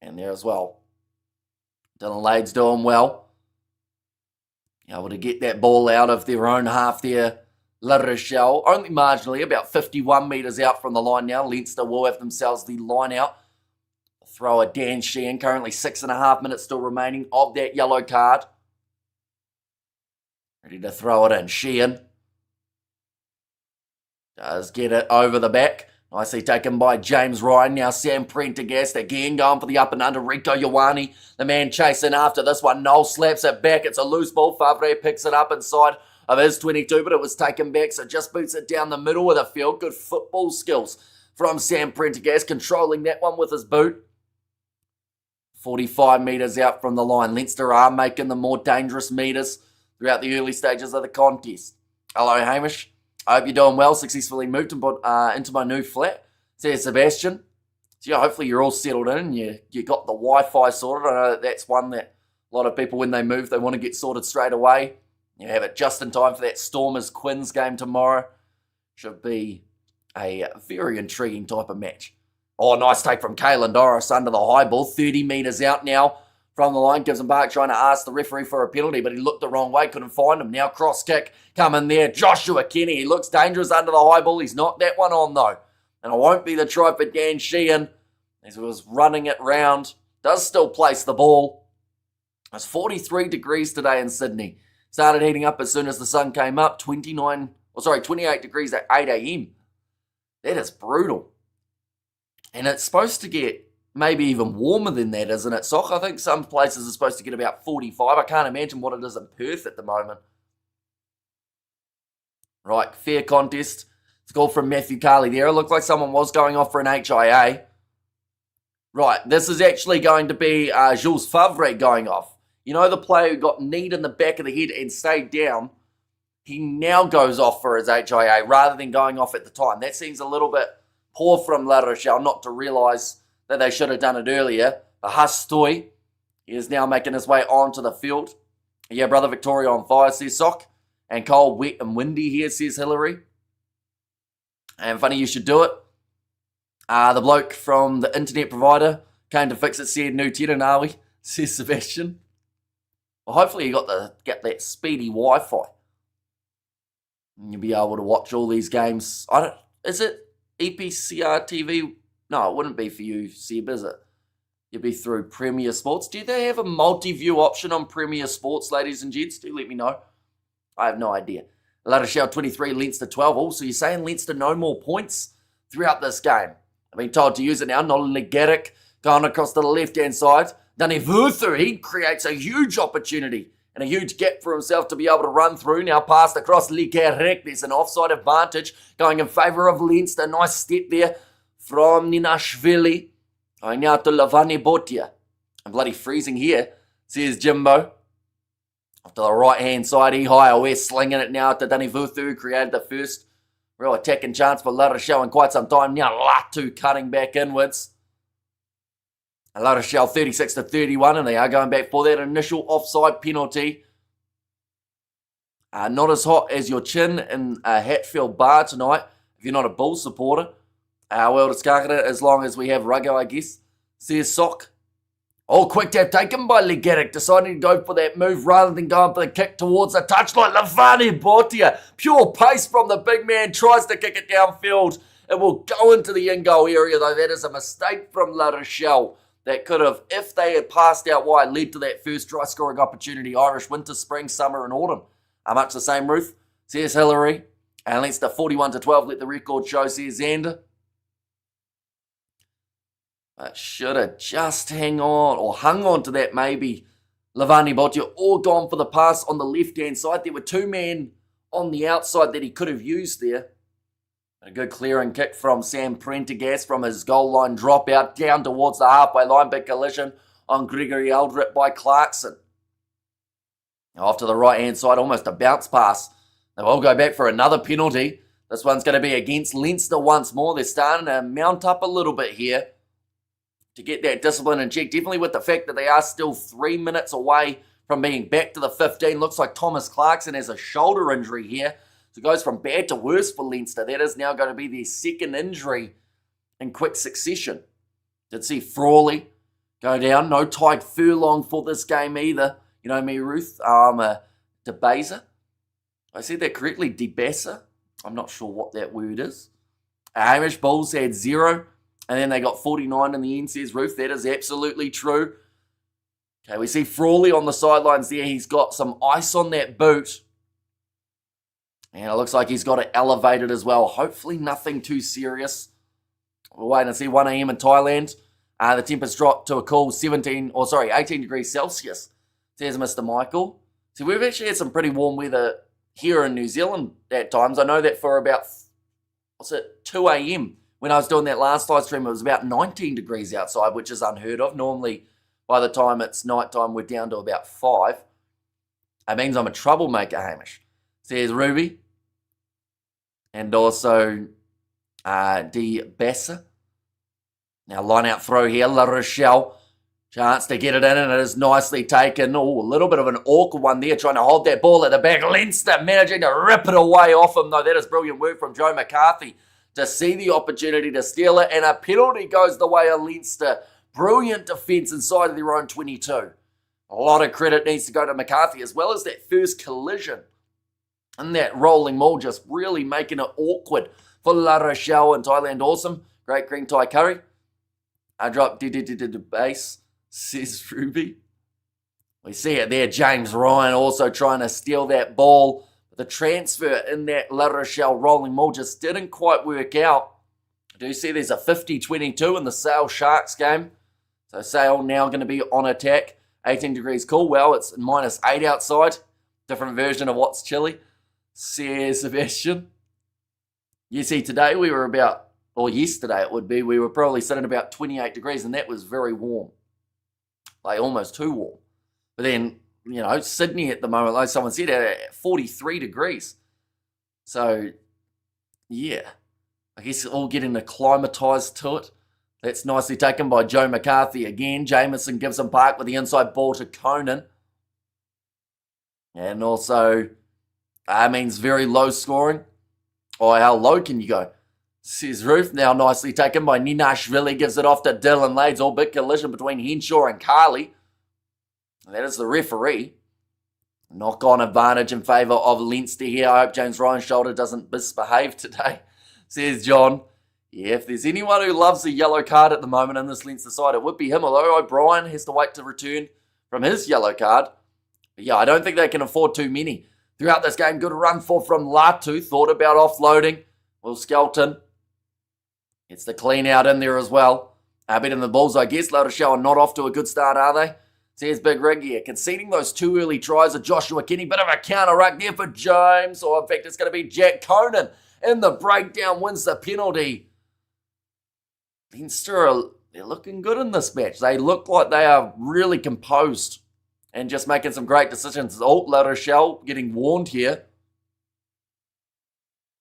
And there as well. Dylan Lane's doing well. Able to get that ball out of their own half there. La Rochelle, only marginally, about 51 metres out from the line now. Leinster will have themselves the line out. Thrower Dan Sheehan, currently 6.5 minutes still remaining of that yellow card. Ready to throw it in. Sheehan does get it over the back. Nicely taken by James Ryan. Now Sam Prendergast again going for the up and under. Rico Ioane, the man chasing after this one. Noel slaps it back. It's a loose ball. Favre picks it up inside of his 22, but it was taken back, so just boots it down the middle of the field. Good football skills from Sam Prendergast, controlling that one with his boot. 45 metres out from the line. Leinster are making the more dangerous metres throughout the early stages of the contest. Hello, Hamish. I hope you're doing well. Successfully moved into my new flat, says Sebastian. So yeah, hopefully you're all settled in and you got the Wi-Fi sorted. I know that's one that a lot of people, when they move, they want to get sorted straight away. You have it just in time for that Stormers Quins game tomorrow. Should be a very intriguing type of match. Oh, nice take from Caelan Doris under the high ball. 30 metres out now from the line. Gibson Park trying to ask the referee for a penalty, but he looked the wrong way, couldn't find him. Now cross kick coming there. Joshua Kenny, he looks dangerous under the high ball. He's not that one on though. And it won't be the try for Dan Sheehan as he was running it round. Does still place the ball. It's 43 degrees today in Sydney. Started heating up as soon as the sun came up. 28 degrees at 8 a.m. That is brutal. And it's supposed to get maybe even warmer than that, isn't it, Sock? I think some places are supposed to get about 45. I can't imagine what it is in Perth at the moment. Right, fair contest. It's a goal from Matthew Carley there. It looked like someone was going off for an HIA. Right, this is actually going to be Jules Favre going off. You know, the player who got kneed in the back of the head and stayed down, he now goes off for his HIA rather than going off at the time. That seems a little bit poor from La Rochelle not to realise that they should have done it earlier. Hastoy is now making his way onto the field. Yeah, brother Victoria on fire, says Sock. And cold, wet and windy here, says Hillary. And funny you should do it. The bloke from the internet provider came to fix it, said new tenant, are we? Says Sebastian. Well, hopefully you get that speedy Wi-Fi. And you'll be able to watch all these games. Is it EPCR TV? No, it wouldn't be for you, Seb, is it? You'd be through Premier Sports. Do they have a multi-view option on Premier Sports, ladies and gents? Do let me know. I have no idea. La Rochelle 23, Leinster 12. Also, you're saying Leinster no more points throughout this game. I've been told to use it now. Nolan Legeric going across to the left-hand side. Danny Vurthu, he creates a huge opportunity and a huge gap for himself to be able to run through. Now passed across Legeric. There's an offside advantage going in favour of Leinster. Nice step there from Ninashvili. Going now to Lavani Botia. I'm bloody freezing here, says Jimbo. Off to the right-hand side, Ehio West slinging it now to Danny Vurthu, who created the first real attacking chance for La Rochelle in quite some time. Now Latu cutting back inwards. And La Rochelle 36-31, and they are going back for that initial offside penalty. Not as hot as your chin in a Hatfield bar tonight, if you're not a Bulls supporter. Well, discard it as long as we have Ruggo, I guess, says Sock. Oh, quick tap taken by Legeric, deciding to go for that move rather than going for the kick towards the touchline. Lavani Botia, pure pace from the big man, tries to kick it downfield. It will go into the in-goal area, though. That is a mistake from La Rochelle. That could have, if they had passed out wide, led to that first try scoring opportunity. Irish winter, spring, summer and autumn are much the same, Ruth, says Hillary. And Leinster 41-12, let the record show, says Xander. But should have just hung on to that maybe. Lavani Botia all gone for the pass on the left-hand side. There were two men on the outside that he could have used there. A good clearing kick from Sam Prendergast from his goal line dropout down towards the halfway line. Big collision on Gregory Eldred by Clarkson. Off to the right-hand side, almost a bounce pass. They will go back for another penalty. This one's going to be against Leinster once more. They're starting to mount up a little bit here to get that discipline in check. Definitely with the fact that they are still 3 minutes away from being back to the 15. Looks like Thomas Clarkson has a shoulder injury here. So it goes from bad to worse for Leinster. That is now going to be their second injury in quick succession. Did see Frawley go down. No Tyke Furlong for this game either. You know me, Ruth. DeBaza. I said that correctly. DeBassa. I'm not sure what that word is. Hamish Bulls had 0. And then they got 49 in the end, says Ruth. That is absolutely true. Okay, we see Frawley on the sidelines there. He's got some ice on that boot. And it looks like he's got it elevated as well. Hopefully nothing too serious. We'll wait and see. 1 a.m. in Thailand. The temperature's dropped to a cool 18 degrees Celsius, says Mr. Michael. See, we've actually had some pretty warm weather here in New Zealand at times. I know that for about, 2 a.m. when I was doing that last live stream, it was about 19 degrees outside, which is unheard of. Normally, by the time it's nighttime, we're down to about 5. That means I'm a troublemaker, Hamish, says Ruby. And also D. Bassa. Now line out throw here. La Rochelle. Chance to get it in, and it is nicely taken. Oh, a little bit of an awkward one there, trying to hold that ball at the back. Leinster managing to rip it away off him, though. That is brilliant work from Joe McCarthy to see the opportunity to steal it. And a penalty goes the way of Leinster. Brilliant defence inside of their own 22. A lot of credit needs to go to McCarthy, as well as that first collision. And that rolling maul just really making it awkward for La Rochelle and Thailand. Awesome. Great green Thai curry. I dropped the base, says Ruby. We see it there. James Ryan also trying to steal that ball. The transfer in that La Rochelle rolling maul just didn't quite work out. I do see there's a 50-22 in the Sale Sharks game. So Sale now going to be on attack. 18 degrees cool. Well, it's -8 outside. Different version of what's chilly, says Sebastian. You see, today we were about, or yesterday it would be, we were probably sitting about 28 degrees, and that was very warm. Like almost too warm. But then, you know, Sydney at the moment, like someone said, at 43 degrees. So, yeah. I guess all getting acclimatised to it. That's nicely taken by Joe McCarthy again. Jamieson gives him Park with the inside ball to Conan. And also, means very low scoring. Oh, how low can you go? Says Ruth. Now nicely taken by Ninashvili. Gives it off to Dylan Lades. All big collision between Henshaw and Carly. And that is the referee. Knock-on advantage in favour of Leinster here. I hope James Ryan's shoulder doesn't misbehave today, says John. Yeah, if there's anyone who loves a yellow card at the moment in this Leinster side, it would be him. Although O'Brien has to wait to return from his yellow card. But yeah, I don't think they can afford too many. Throughout this game, good run from Latu. Thought about offloading. Will Skelton. It's the clean out in there as well. Beating the Bulls, I guess. La Rochelle are not off to a good start, are they? Says Big Rig here. Conceding those 2 early tries of Joshua Kenny. Bit of a counter ruck there for James. Or in fact, it's going to be Jack Conan in the breakdown. Wins the penalty. Leinster, they're looking good in this match. They look like they are really composed and just making some great decisions. Oh, La Rochelle getting warned here.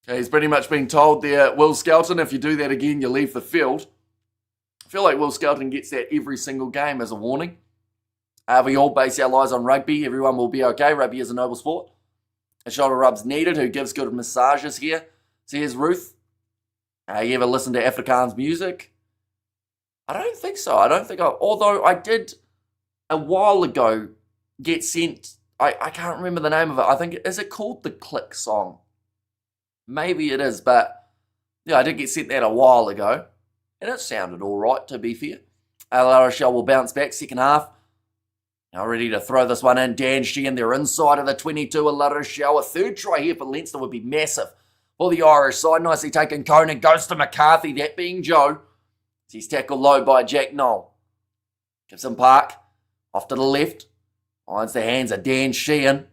Okay, he's pretty much being told there, Will Skelton, if you do that again, you leave the field. I feel like Will Skelton gets that every single game as a warning. We all base our lives on rugby. Everyone will be okay. Rugby is a noble sport. A shoulder rub's needed. Who gives good massages here? So here's Ruth. You ever listen to Afrikaans music? I don't think so. Although I did a while ago get sent, I can't remember the name of it. I think, is it called the Click song? Maybe it is, but yeah, I did get sent that a while ago. And it sounded all right, to be fair. La Rochelle will bounce back, second half. Now ready to throw this one in. Dan Sheehan, they're inside of the 22 of La Rochelle. A third try here for Leinster would be massive for the Irish side. Nicely taken. Conan goes to McCarthy, that being Joe. He's tackled low by Jack Knoll. Gives him Park. Off to the left. Finds the hands of Dan Sheehan.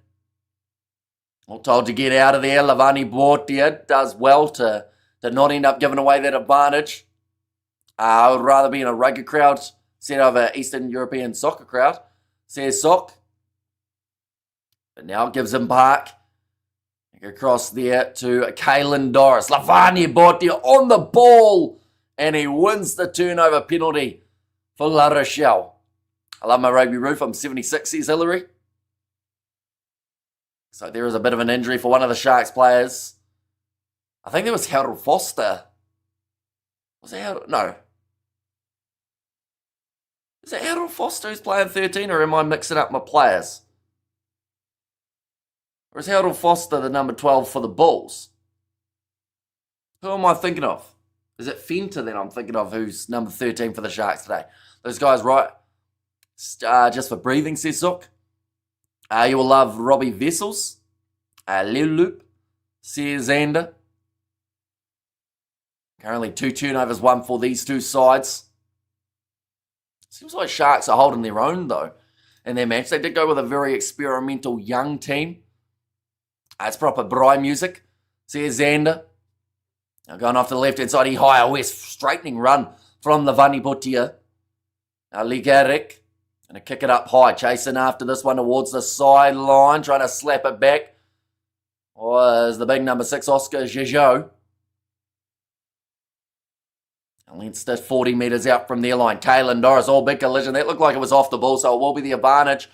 All told to get out of there. Lavani Bortia does well to did not end up giving away that advantage. I would rather be in a rugby crowd instead of an Eastern European soccer crowd, says Sock. But now it gives him Park. Across there to Caelan Doris. Lavani Botia on the ball. And he wins the turnover penalty for La Rochelle. I love my rugby roof. I'm 76, says Hillary. So there is a bit of an injury for one of the Sharks players. I think there was Harold Foster. Was it Harold? No. Is it Harold Foster who's playing 13, or am I mixing up my players? Or is Harold Foster the number 12 for the Bulls? Who am I thinking of? Is it Fenter then I'm thinking of who's number 13 for the Sharks today? Those guys, right? Just for breathing, says Sook. You will love Robbie Vessels. Lilup, says Xander. Currently 2 turnovers, 1 for these two sides. Seems like Sharks are holding their own, though, in their match. They did go with a very experimental young team. It's proper Bry music, says Xander. Now going off to the left-hand side, higher west, straightening run from the Vani Botia. Now Ligarik, going to kick it up high, chasing after this one towards the sideline, trying to slap it back. Was the big number 6, Oscar Gigot. Leinster 40 metres out from their line. Caelan Doris, all big collision. That looked like it was off the ball, so it will be the advantage.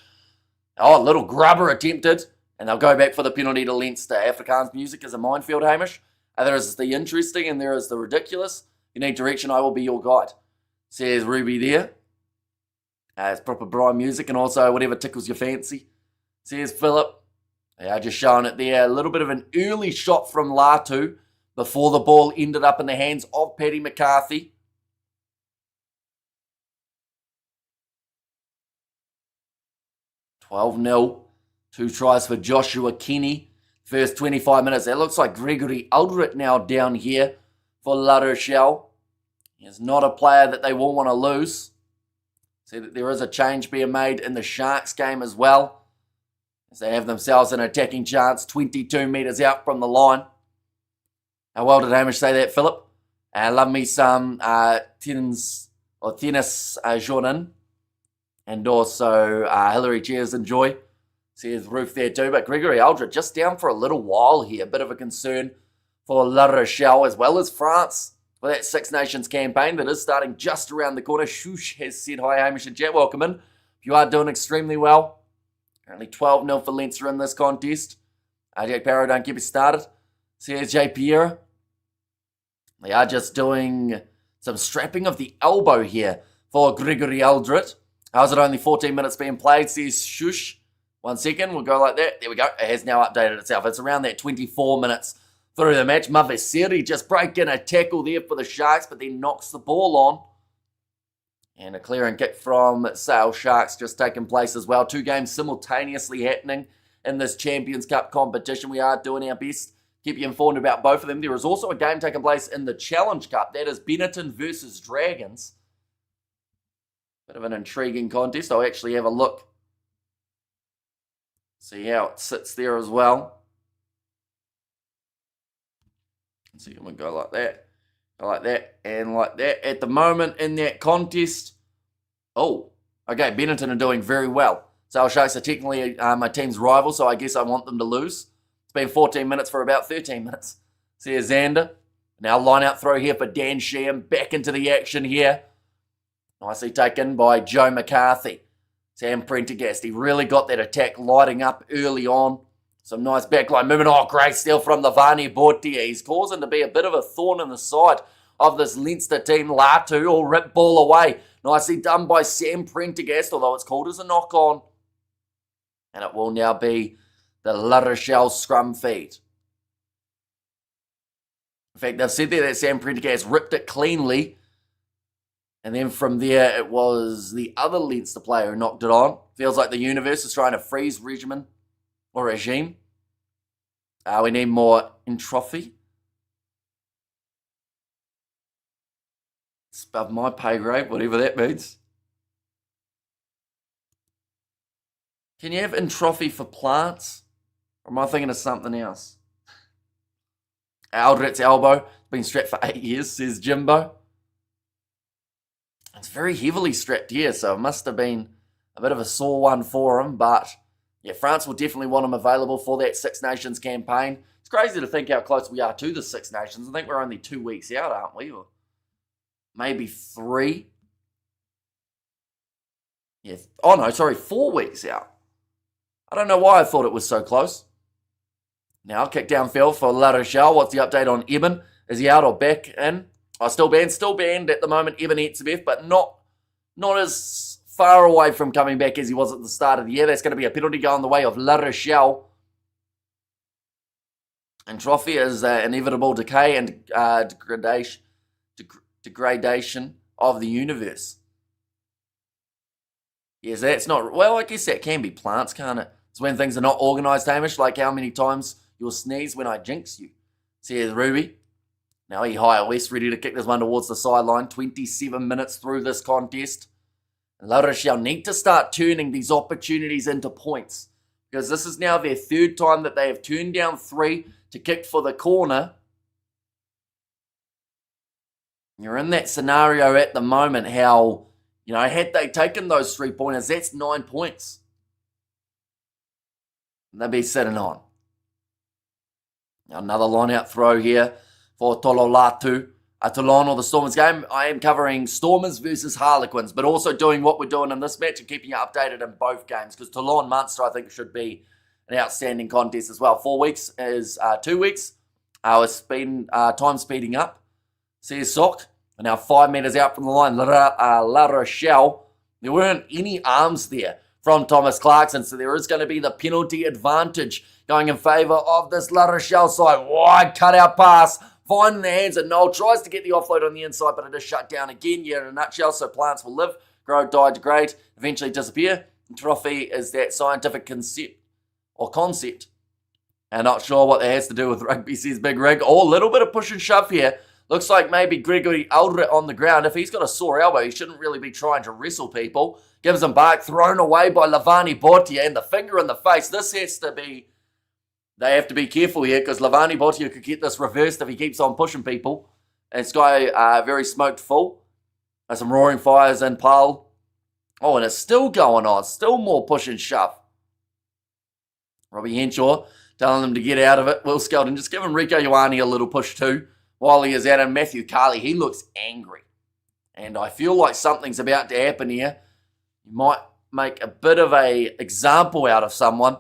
Oh, a little grubber attempted. And they'll go back for the penalty to Leinster. Afrikaans music is a minefield, Hamish. There is the interesting and there is the ridiculous. If you need direction, I will be your guide, says Ruby there. It's proper Brian music and also whatever tickles your fancy, says Philip. They are just showing it there. A little bit of an early shot from Latu before the ball ended up in the hands of Paddy McCarthy. $12-0. 2 tries for Joshua Kenny. First 25 minutes. It looks like Gregory Aldrich now down here for La Rochelle. He's not a player that they will want to lose. See that there is a change being made in the Sharks game as well, as they have themselves an attacking chance 22 metres out from the line. How well did Hamish say that, Philip? Love me some Tennis Jordan. And also Hillary, cheers, enjoy. Says Roof there too, but Gregory Aldrich just down for a little while here. Bit of a concern for La Rochelle as well as France for that Six Nations campaign that is starting just around the corner. Shush has said hi, Hamish and Jet. Welcome in. You are doing extremely well. Currently 12-0 for Leinster in this contest. Jack Barrow, don't get me started. Says J. Pierre. They are just doing some strapping of the elbow here for Gregory Aldrich. How's it only 14 minutes being played? Says Shush. 1 second, we'll go like that. There we go. It has now updated itself. It's around that 24 minutes through the match. Mavesiri just breaking a tackle there for the Sharks, but then knocks the ball on. And a clearing kick from Sale Sharks just taking place as well. 2 games simultaneously happening in this Champions Cup competition. We are doing our best. Keep you informed about both of them. There is also a game taking place in the Challenge Cup. That is Benetton versus Dragons. Bit of an intriguing contest. I'll actually have a look. See how it sits there as well. So you can go like that, and like that. At the moment in that contest, oh, okay, Benetton are doing very well. So Sharks are technically my team's rival, so I guess I want them to lose. It's been 14 minutes for about 13 minutes. See you, Xander. Now line out throw here for Dan Sheehan. Back into the action here. Nicely taken by Joe McCarthy. Sam Prendergast, he really got that attack lighting up early on. Some nice backline movement. Oh, great steal from the Vani Botia. He's causing to be a bit of a thorn in the side of this Leinster team. Latu, all rip ball away. Nicely done by Sam Prendergast, although it's called as a knock-on. And it will now be the La Rochelle scrum feed. In fact, they've said there that Sam Prendergast ripped it cleanly. And then from there, it was the other Leinster player who knocked it on. Feels like the universe is trying to freeze regime. We need more entropy. It's above my pay grade, whatever that means. Can you have entropy for plants? Or am I thinking of something else? Aldrit's elbow. Been strapped for 8 years, says Jimbo. It's very heavily strapped here, so it must have been a bit of a sore one for him. But yeah, France will definitely want him available for that Six Nations campaign. It's crazy to think how close we are to the Six Nations. I think we're only 2 weeks out, aren't we? Or maybe 3. Yeah. Oh, no, sorry, 4 weeks out. I don't know why I thought it was so close. Now, kick downfield for La Rochelle. What's the update on Eben? Is he out or back in? Oh, still banned at the moment, Eben Etzebeth, but not as far away from coming back as he was at the start of the year. That's going to be a penalty going the way of La Rochelle. And trophy is inevitable decay and degradation of the universe. Yes, that's not... Well, I guess that can be plants, can't it? It's when things are not organised, Hamish, like how many times you'll sneeze when I jinx you. See, here's Ruby. Now he higher west, ready to kick this one towards the sideline. 27 minutes through this contest. And La Rochelle need to start turning these opportunities into points. Because this is now their 3rd time that they have turned down 3 to kick for the corner. You're in that scenario at the moment how, had they taken those 3-pointers, that's 9 points. And they'd be sitting on. Another line-out throw here for Tololatu. Toulon or the Stormers game. I am covering Stormers versus Harlequins, but also doing what we're doing in this match and keeping you updated in both games, because Toulon Munster, I think, should be an outstanding contest as well. 4 weeks is 2 weeks. Time speeding up. Says Sock. And now 5 metres out from the line, La Rochelle. There weren't any arms there from Thomas Clarkson, so there is going to be the penalty advantage going in favour of this La Rochelle side. Wide cut-out pass, finding the hands of Noel, tries to get the offload on the inside, but it is shut down again. Yeah, in a nutshell, so plants will live, grow, die, degrade, eventually disappear. And trophy is that scientific concept. And not sure what that has to do with rugby, says Big Rig. Oh, a little bit of push and shove here. Looks like maybe Gregory Aldrit on the ground. If he's got a sore elbow, he shouldn't really be trying to wrestle people. Gives him back, thrown away by Lavani Bortia, and the finger in the face. This has to be... They have to be careful here, because Lavani Bortia could get this reversed if he keeps on pushing people. And this guy very smoked full. There's some roaring fires in Pal. Oh, and it's still going on. Still more push and shove. Robbie Henshaw telling him to get out of it. Will Skelton just giving Rico Ioane a little push too. While he is at him, Matthew Carley, he looks angry. And I feel like something's about to happen here. You might make a bit of a example out of someone.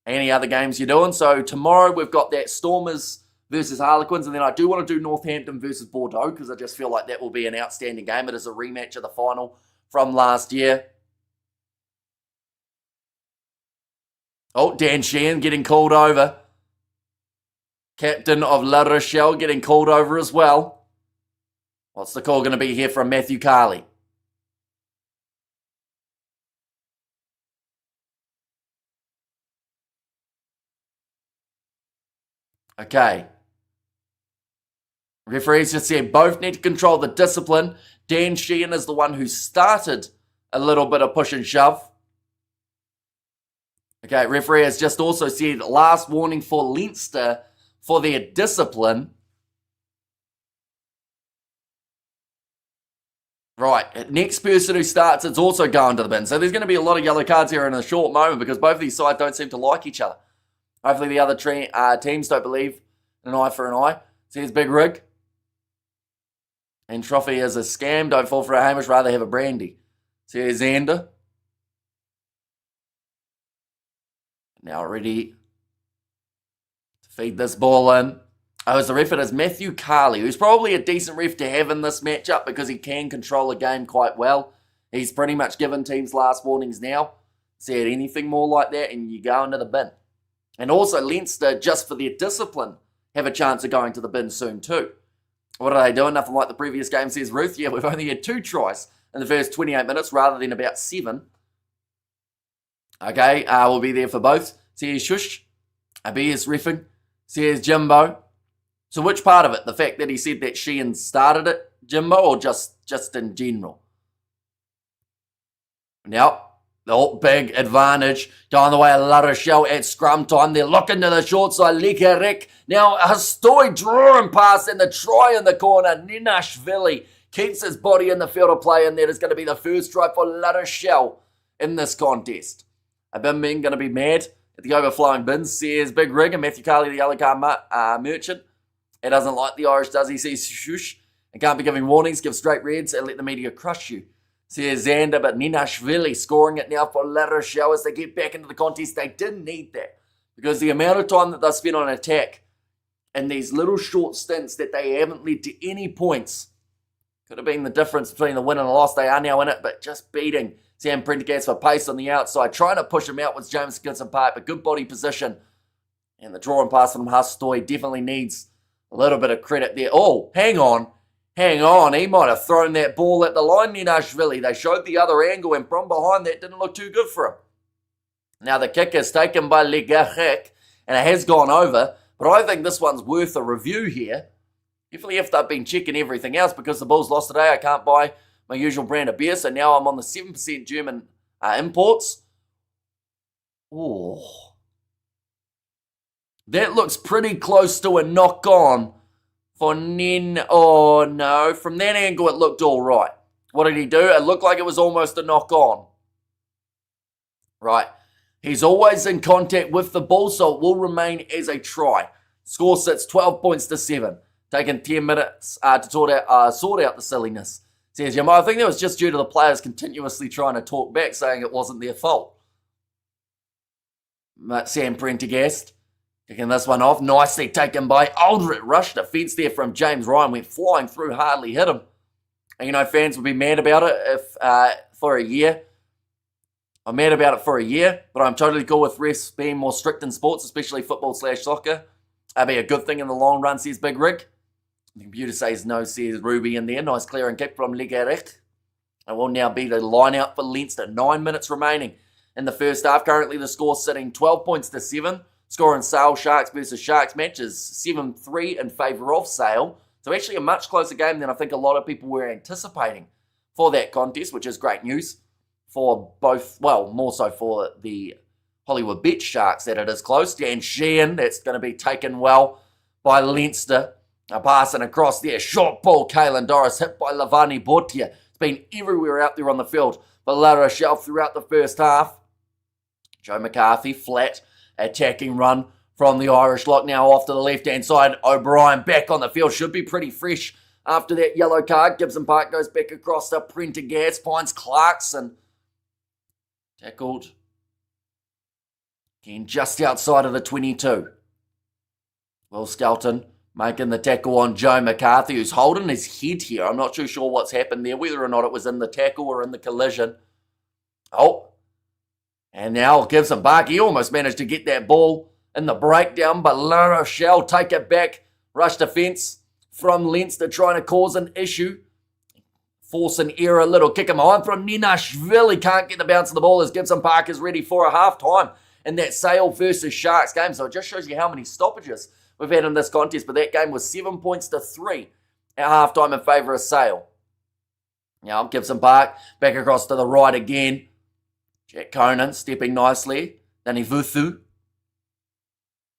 Any other games you're doing. So tomorrow we've got that Stormers versus Harlequins. And then I do want to do Northampton versus Bordeaux, because I just feel like that will be an outstanding game. It is a rematch of the final from last year. Oh, Dan Sheehan getting called over. Captain of La Rochelle getting called over as well. What's the call going to be here from Matthew Carley? Okay. Referees just said both need to control the discipline. Dan Sheehan is the one who started a little bit of push and shove. Okay, referee has just also said last warning for Leinster for their discipline. Right, next person who starts, it's also going to the bin. So there's going to be a lot of yellow cards here in a short moment, because both of these sides don't seem to like each other. Hopefully the other teams don't believe in an eye for an eye. So here's Big Rig. And Trophy is a scam. Don't fall for a Hamish, rather have a brandy. So here's Xander. Now ready to feed this ball in. As the ref, it is Matthew Carley, who's probably a decent ref to have in this matchup, because he can control a game quite well. He's pretty much given teams last warnings now. Said anything more like that and you go into the bin. And also Leinster, just for their discipline, have a chance of going to the bin soon too. What are they doing? Nothing like the previous game, says Ruth. Yeah, we've only had 2 tries in the first 28 minutes rather than about 7. Okay, we'll be there for both. See here's Shush. B is riffing. See here's Jimbo. So which part of it? The fact that he said that Sheehan started it, Jimbo, or just in general? Now, Oh, big advantage going the way of La Rochelle at scrum time. They're looking to the short side. Ligerek. Now, a Stoy drawing pass and the try in the corner. Ninashvili keeps his body in the field of play, and that is going to be the first try for La Rochelle in this contest. A bin men going to be mad at the overflowing bins, says Big Rig, and Matthew Carley, the yellow card merchant. He doesn't like the Irish, does he? Says shush, and can't be giving warnings, give straight reds, and let the media crush you. Says Xander, but Ninashvili scoring it now for La Rochelle as they get back into the contest. They didn't need that, because the amount of time that they spent on attack and these little short stints that they haven't led to any points could have been the difference between the win and the loss. They are now in it, but just beating Sam Prendergast for pace on the outside. Trying to push him out with James Gibson Park, but good body position. And the drawing pass from Hastoy definitely needs a little bit of credit there. Oh, hang on. He might have thrown that ball at the line, Ninashvili. They showed the other angle, and from behind that didn't look too good for him. Now the kick is taken by Ligerek, and it has gone over, but I think this one's worth a review here. Definitely if they've been checking everything else, because the Bulls lost today, I can't buy my usual brand of beer, so now I'm on the 7% German imports. Oh, that looks pretty close to a knock-on for Nin. Oh, no. From that angle, it looked all right. What did he do? It looked like it was almost a knock-on. Right. He's always in contact with the ball, so it will remain as a try. Score sits 12 points to 7. Taking 10 minutes to sort out the silliness. Says, I think that was just due to the players continuously trying to talk back, saying it wasn't their fault. But Sam Prendergast kicking this one off. Nicely taken by Aldrich. Rush defence there from James Ryan. Went flying through, hardly hit him. And fans would be mad about it if for a year. I'm mad about it for a year, but I'm totally cool with refs being more strict in sports, especially football/soccer. That'd be a good thing in the long run, says Big Rig. The computer says no, says Ruby in there. Nice clearing kick from Ligerek. It will now be the line out for Leinster. 9 minutes remaining in the first half. Currently the score sitting 12 points to 7. Score in Sale Sharks versus Sharks match is 7-3 in favour of Sale. So actually a much closer game than I think a lot of people were anticipating for that contest, which is great news for both, well, more so for the Hollywood Bet Sharks that it is close. Dan Sheehan, that's going to be taken well by Leinster. Passing across there. Short ball, Kalen Doris, hit by Lavani Bortia. It's been everywhere out there on the field for La Rochelle throughout the first half. Joe McCarthy, flat, attacking run from the Irish lock. Now off to the left-hand side. O'Brien back on the field. Should be pretty fresh after that yellow card. Gibson Park goes back across to Prendergast. Finds Clarkson. Tackled. Again, just outside of the 22. Will Skelton making the tackle on Joe McCarthy, who's holding his head here. I'm not too sure what's happened there, whether or not it was in the tackle or in the collision. Oh, and now Gibson Park, he almost managed to get that ball in the breakdown, but La Rochelle take it back. Rush defence from Leinster trying to cause an issue. Force an error, little kick him behind from Ninashvili. Can't get the bounce of the ball as Gibson Park is ready for a half-time in that Sale versus Sharks game. So it just shows you how many stoppages we've had in this contest, but that game was 7 points to 3 at halftime in favour of Sale. Now Gibson Park back across to the right again. Jack Conan stepping nicely. Danny Vuthu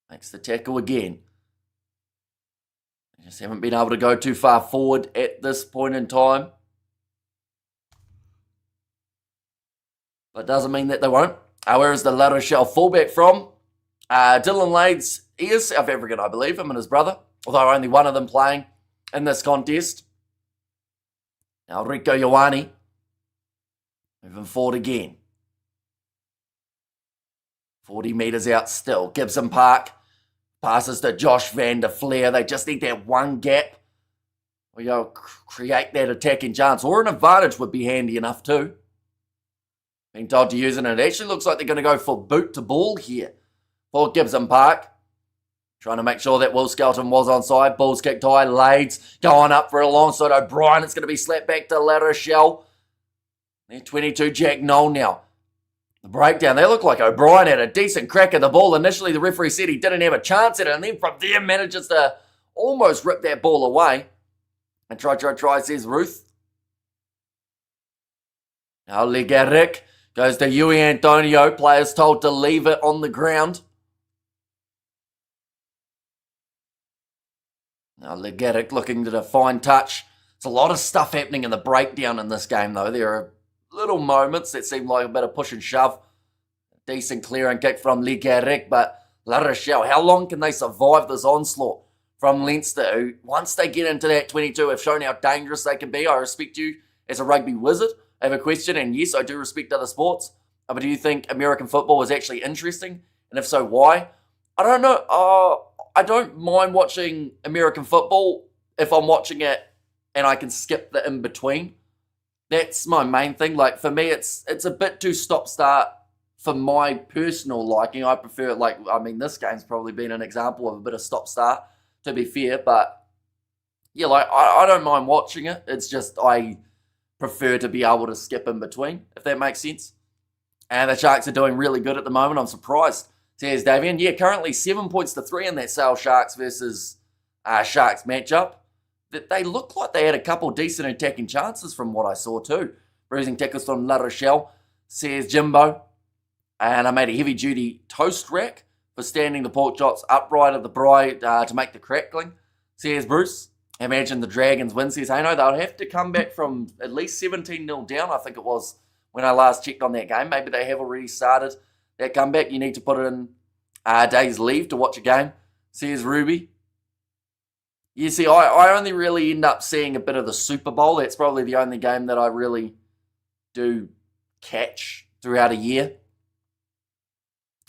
makes the tackle again. They just haven't been able to go too far forward at this point in time. But doesn't mean that they won't. Where is the La Rochelle fullback from? Dylan Lades. He is South African, I believe, him and his brother, although only one of them playing in this contest. Now Rico Ioane moving forward again. 40 metres out still. Gibson Park passes to Josh van der Fleer. They just need that one gap where you create that attacking chance, or an advantage would be handy enough too. Being told to use it, and it actually looks like they're going to go for boot to ball here for Gibson Park. Trying to make sure that Will Skelton was onside. Ball's kicked high. Lades going up for a alongside O'Brien. It's going to be slapped back to La Rochelle. They're 22, Jack Knoll now. The breakdown. They look like O'Brien had a decent crack at the ball. Initially, the referee said he didn't have a chance at it. And then from there, manages to almost rip that ball away. And try, says Ruth. Now Ligerek Goes to Yui Antonio. Players told to leave it on the ground. Now Legatic looking to the fine touch. There's a lot of stuff happening in the breakdown in this game, though. There are little moments that seem like a bit of push and shove. Decent clear and kick from Legatic, but La Rochelle, how long can they survive this onslaught from Leinster, who, once they get into that 22, have shown how dangerous they can be? I respect you as a rugby wizard. I have a question, and yes, I do respect other sports. But do you think American football is actually interesting? And if so, why? I don't know. I don't mind watching American football if I'm watching it and I can skip the in-between. That's my main thing. Like, for me, it's a bit too stop-start for my personal liking. I prefer it this game's probably been an example of a bit of stop-start, to be fair. But, yeah, I don't mind watching it. It's just I prefer to be able to skip in between, if that makes sense. And the Sharks are doing really good at the moment. I'm surprised. Says Davian. Yeah, currently 7 points to 3 in that Sale Sharks versus Sharks matchup. They look like they had a couple decent attacking chances from what I saw too. Bruising tackles from La Rochelle, says Jimbo. And I made a heavy-duty toast rack for standing the pork chops upright at the braai to make the crackling, says Bruce. Imagine the Dragons win, says Hano. They'll have to come back from at least 17-0 down, I think it was, when I last checked on that game. Maybe they have already started that comeback. You need to put in days leave to watch a game, says Ruby. You see, I only really end up seeing a bit of the Super Bowl. That's probably the only game that I really do catch throughout a year.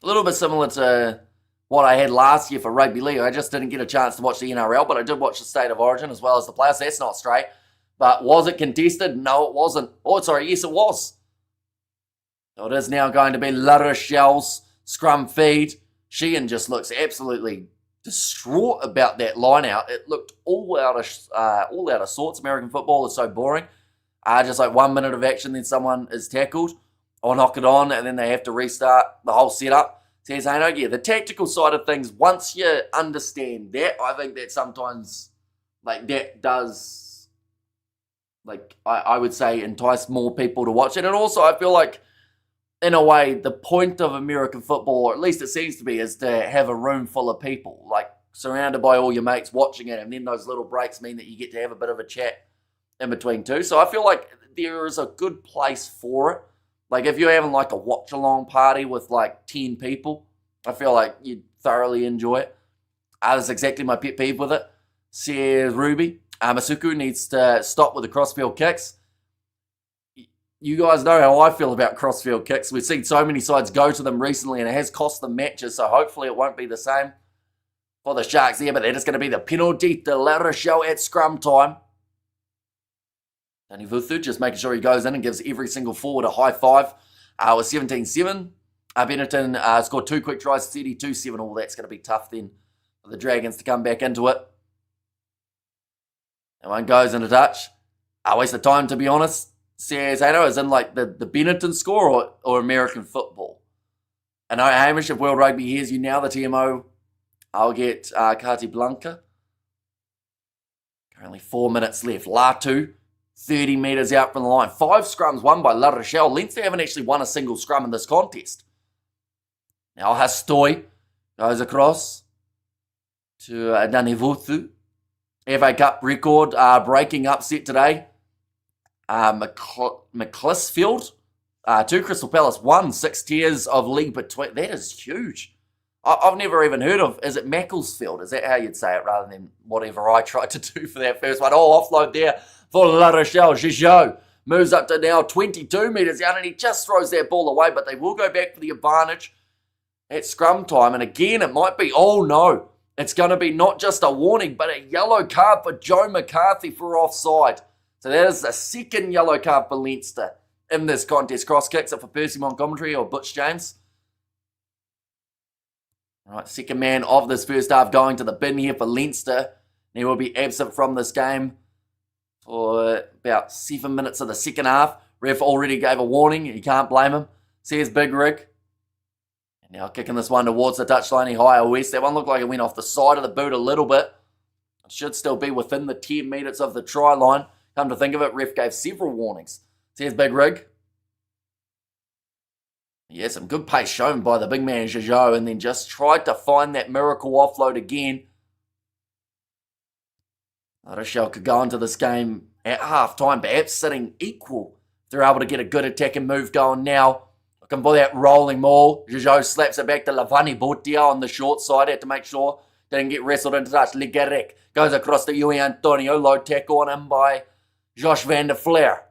A little bit similar to what I had last year for Rugby League. I just didn't get a chance to watch the NRL, but I did watch the State of Origin as well as the playoffs. That's not straight. But was it contested? No, it wasn't. Oh, sorry, yes, it was. So it is now going to be La Rochelle's scrum feed. Sheehan just looks absolutely distraught about that line out. It looked all out of sorts. American football is so boring. Just like 1 minute of action, then someone is tackled or knock it on, and then they have to restart the whole setup. Says, hey, no, yeah, the tactical side of things, once you understand that, I think that sometimes, that does, I would say, entice more people to watch it. And also, I feel like, in a way, the point of American football, or at least it seems to be, is to have a room full of people, surrounded by all your mates watching it, and then those little breaks mean that you get to have a bit of a chat in between too. So I feel like there is a good place for it. If you're having a watch-along party with 10 people, I feel like you'd thoroughly enjoy it. That's exactly my pet peeve with it. Says Ruby. Masuku needs to stop with the crossfield kicks. You guys know how I feel about crossfield kicks. We've seen so many sides go to them recently, and it has cost them matches, so hopefully it won't be the same for the Sharks here, but that is going to be the penalty to La Rochelle at scrum time. Tony Vuthu just making sure he goes in and gives every single forward a high five. With 17-7. Benetton scored 2 quick tries, 32-7. Oh, that's going to be tough then for the Dragons to come back into it. And one goes into touch. Waste of time, to be honest. Says, I know, is in the Benetton score or American football. I know, Hamish, if World Rugby hears you now, the TMO, I'll get Kati Blanca. Currently 4 minutes left. Latu, 30 metres out from the line. 5 scrums won by La Rochelle. Leinster haven't actually won a single scrum in this contest. Now Hastoy goes across to Danivuthu. FA Cup record breaking upset today. McClisfield, 2 Crystal Palace, 1, 6 tiers of league between. That is huge. I've never even heard of, is it Macclesfield? Is that how you'd say it rather than whatever I tried to do for that first one? Oh, offload there for La Rochelle. Gigot moves up to now 22 metres out, and he just throws that ball away, but they will go back for the advantage at scrum time. And again, it might be, oh no, it's going to be not just a warning, but a yellow card for Joe McCarthy for offside. So that is the second yellow card for Leinster in this contest. Cross kicks it for Percy Montgomery or Butch James. All right, second man of this first half going to the bin here for Leinster. He will be absent from this game for about 7 minutes of the second half. Ref already gave a warning. You can't blame him. Says Big Rig. And now kicking this one towards the touchline higher west. That one looked like it went off the side of the boot a little bit. It should still be within the 10 metres of the try line. Come to think of it, ref gave several warnings. Says Big Rig. Yeah, some good pace shown by the big man Jojo, and then just tried to find that miracle offload again. Rochelle could go into this game at half-time, perhaps sitting equal. They're able to get a good attacking move going now. Looking for that rolling maul. Jojo slaps it back to Lavani Botia on the short side. Had to make sure didn't get wrestled into touch. Ligerek goes across to Yui Antonio. Low tackle on him by Josh van der Flair.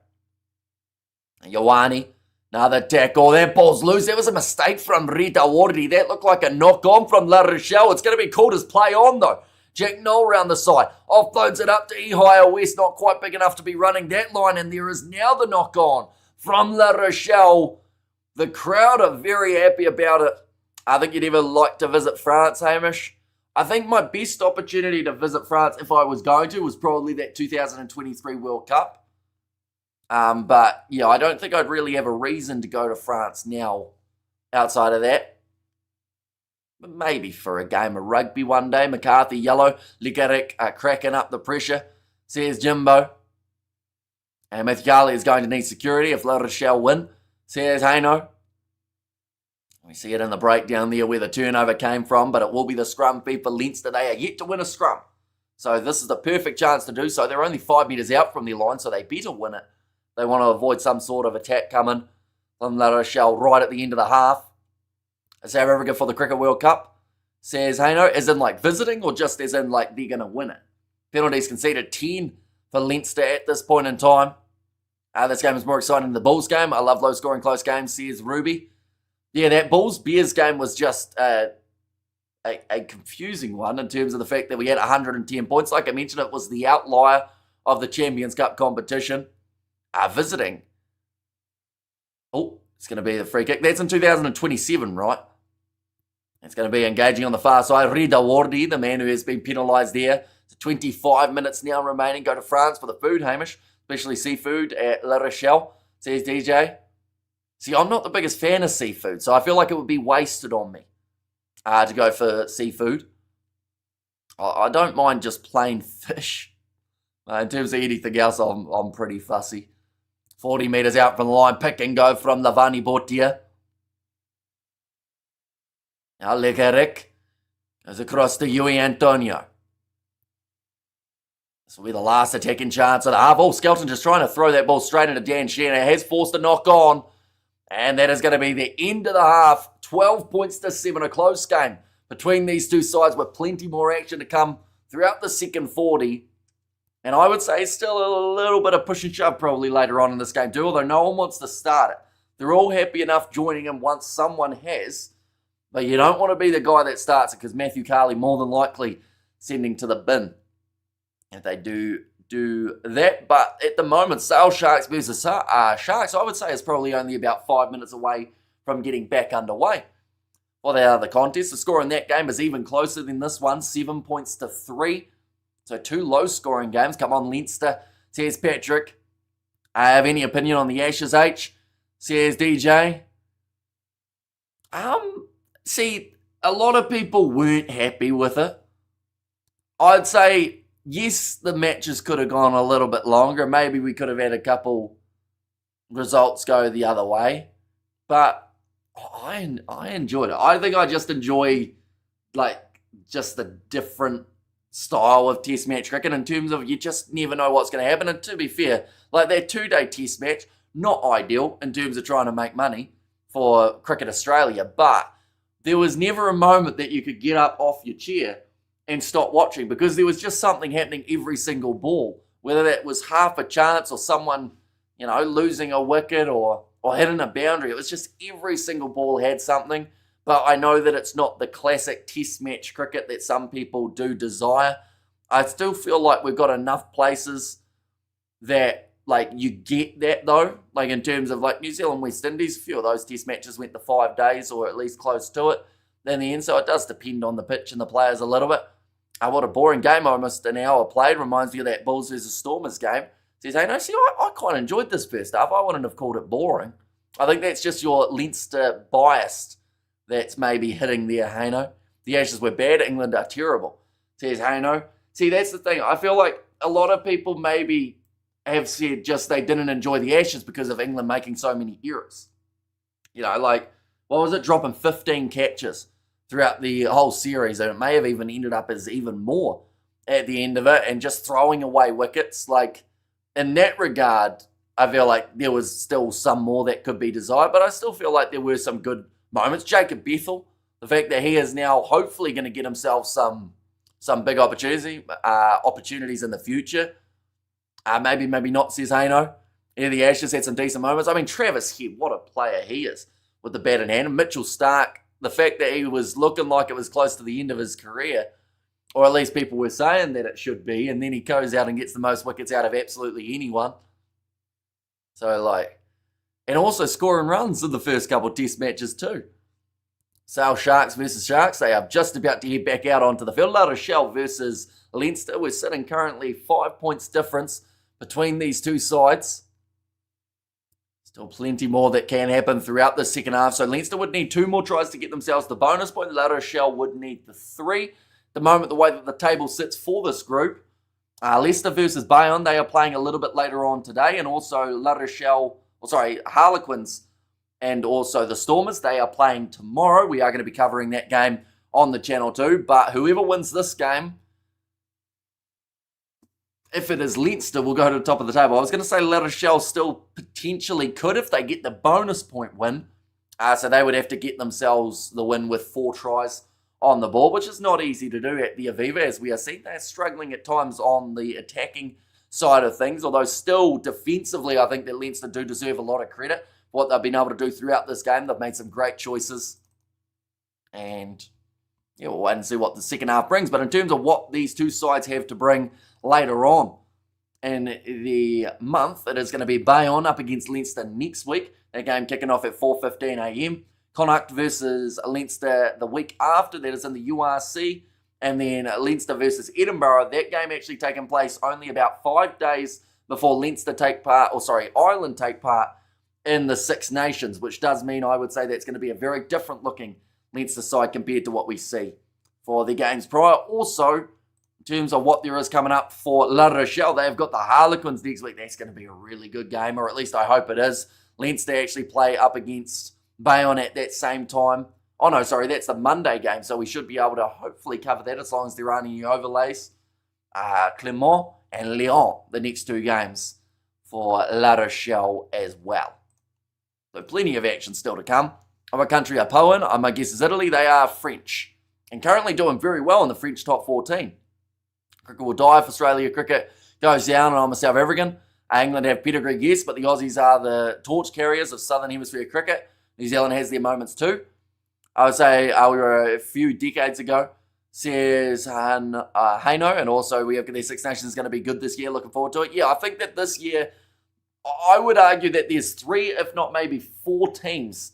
Ioane, another tackle. That ball's loose. That was a mistake from Rita Wardi. That looked like a knock-on from La Rochelle. It's going to be called as play on, though. Jack Knoll round the side. Offloads it up to Ehire West. Not quite big enough to be running that line. And there is now the knock-on from La Rochelle. The crowd are very happy about it. I think you'd ever like to visit France, Hamish. I think my best opportunity to visit France, if I was going to, was probably that 2023 World Cup. But, yeah, I don't think I'd really have a reason to go to France now outside of that. But maybe for a game of rugby one day. McCarthy yellow. Ligerek cracking up the pressure. Says Jimbo. And Mathiali is going to need security if La Rochelle win. Says Haino. We see it in the breakdown there where the turnover came from, but it will be the scrum fee for Leinster. They are yet to win a scrum. So this is the perfect chance to do so. They're only 5 metres out from their line, so they better win it. They want to avoid some sort of attack coming from La Rochelle right at the end of the half. South Africa for the Cricket World Cup, says Haino, as in like visiting or just as in like they're going to win it? Penalties conceded 10 for Leinster at this point in time. This game is more exciting than the Bulls game. I love low scoring close games, says Ruby. Yeah, that Bulls-Bears game was just a confusing one in terms of the fact that we had 110 points. Like I mentioned, it was the outlier of the Champions Cup competition. Visiting. Oh, it's going to be the free kick. That's in 2027, right? It's going to be engaging on the far side. Rida Wardi, the man who has been penalised there. 25 minutes now remaining. Go to France for the food, Hamish. Especially seafood at La Rochelle, says DJ. See, I'm not the biggest fan of seafood, so I feel like it would be wasted on me to go for seafood. I don't mind just plain fish. In terms of anything else, I'm pretty fussy. 40 metres out from the line. Pick and go from Lavani Botia. Now Legarek goes across to Yui Antonio. This will be the last attacking chance of the half. Oh, Skelton just trying to throw that ball straight into Dan Shannon. It has forced a knock on. And that is going to be the end of the half. 12 points to 7. A close game between these two sides with plenty more action to come throughout the second 40. And I would say still a little bit of push and shove probably later on in this game too, although no one wants to start it. They're all happy enough joining in once someone has, but you don't want to be the guy that starts it because Matthew Carley more than likely sending to the bin if they do that. But at the moment, Sale Sharks versus Sharks, I would say is probably only about 5 minutes away from getting back underway. For the other contest, the score in that game is even closer than this one, 7 points to 3. So 2 low-scoring games. Come on, Leinster, says Patrick. I have any opinion on the Ashes, H, says DJ. See, a lot of people weren't happy with it. I'd say, yes, the matches could have gone a little bit longer. Maybe we could have had a couple results go the other way. But I enjoyed it. I think I just enjoy, just the different style of test match cricket in terms of you just never know what's going to happen. And to be fair, that 2-day test match, not ideal in terms of trying to make money for Cricket Australia, but there was never a moment that you could get up off your chair and stop watching because there was just something happening every single ball, whether that was half a chance or someone, losing a wicket or hitting a boundary. It was just every single ball had something. But I know that it's not the classic test match cricket that some people do desire. I still feel like we've got enough places that, you get that, though. In terms of, New Zealand, West Indies, a few of those test matches went to 5 days or at least close to it in the end. So it does depend on the pitch and the players a little bit. What a boring game, almost an hour played. Reminds me of that Bulls versus Stormers game. Says, hey, no, see, I quite enjoyed this first half. I wouldn't have called it boring. I think that's just your Leinster bias that's maybe hitting there, Haino. The Ashes were bad, England are terrible, says Haino. See, that's the thing. I feel like a lot of people maybe have said just they didn't enjoy the Ashes because of England making so many errors. what was it, dropping 15 catches throughout the whole series, and it may have even ended up as even more at the end of it, and just throwing away wickets. Like, in that regard, I feel like there was still some more that could be desired, but I still feel like there were some good moments. Jacob Bethel, the fact that he is now hopefully going to get himself some big opportunities in the future. Maybe not, says Haino. Yeah, the Ashes had some decent moments. I mean, Travis Head, what a player he is with the bat in hand. And Mitchell Starc, the fact that he was looking like it was close to the end of his career, or at least people were saying that it should be, and then he goes out and gets the most wickets out of absolutely anyone. So, like, and also scoring runs in the first couple of test matches too. Sale Sharks versus Sharks. They are just about to head back out onto the field. La Rochelle versus Leinster. We're sitting currently 5 points difference between these two sides. Still plenty more that can happen throughout the second half. So Leinster would need 2 more tries to get themselves the bonus point. La Rochelle would need the 3. At the moment, the way that the table sits for this group, Leicester versus Bayonne, they are playing a little bit later on today. And also Harlequins and also the Stormers, they are playing tomorrow. We are going to be covering that game on the channel too. But whoever wins this game, if it is Leinster, will go to the top of the table. I was going to say La Rochelle still potentially could if they get the bonus point win. So they would have to get themselves the win with 4 tries on the board, which is not easy to do at the Aviva, as we are seeing. They're struggling at times on the attacking side of things, although still defensively, I think that Leinster do deserve a lot of credit for what they've been able to do throughout this game. They've made some great choices. And yeah, we'll wait and see what the second half brings. But in terms of what these two sides have to bring later on in the month, it is going to be Bayonne up against Leinster next week. That game kicking off at 4:15 a.m. Connacht versus Leinster the week after. That is in the URC. And then Leinster versus Edinburgh. That game actually taking place only about 5 days before Ireland take part in the Six Nations, which does mean I would say that's going to be a very different looking Leinster side compared to what we see for the games prior. Also, in terms of what there is coming up for La Rochelle, they've got the Harlequins next week. That's going to be a really good game, or at least I hope it is. Leinster actually play up against Bayonne at that same time. Oh no, sorry, that's the Monday game, so we should be able to hopefully cover that as long as there aren't any overlays. Clermont and Lyon, the next 2 games for La Rochelle as well. So plenty of action still to come. Our country are Poland, my guess is Italy. They are French and currently doing very well in the French top 14. Cricket will die if Australia cricket goes down, and I'm a South African. England have pedigree, yes, but the Aussies are the torch carriers of Southern Hemisphere cricket. New Zealand has their moments too. I would say we were a few decades ago, says Haino, and also we have the Six Nations going to be good this year. Looking forward to it. Yeah, I think that this year, I would argue that there's 3, if not maybe 4 teams,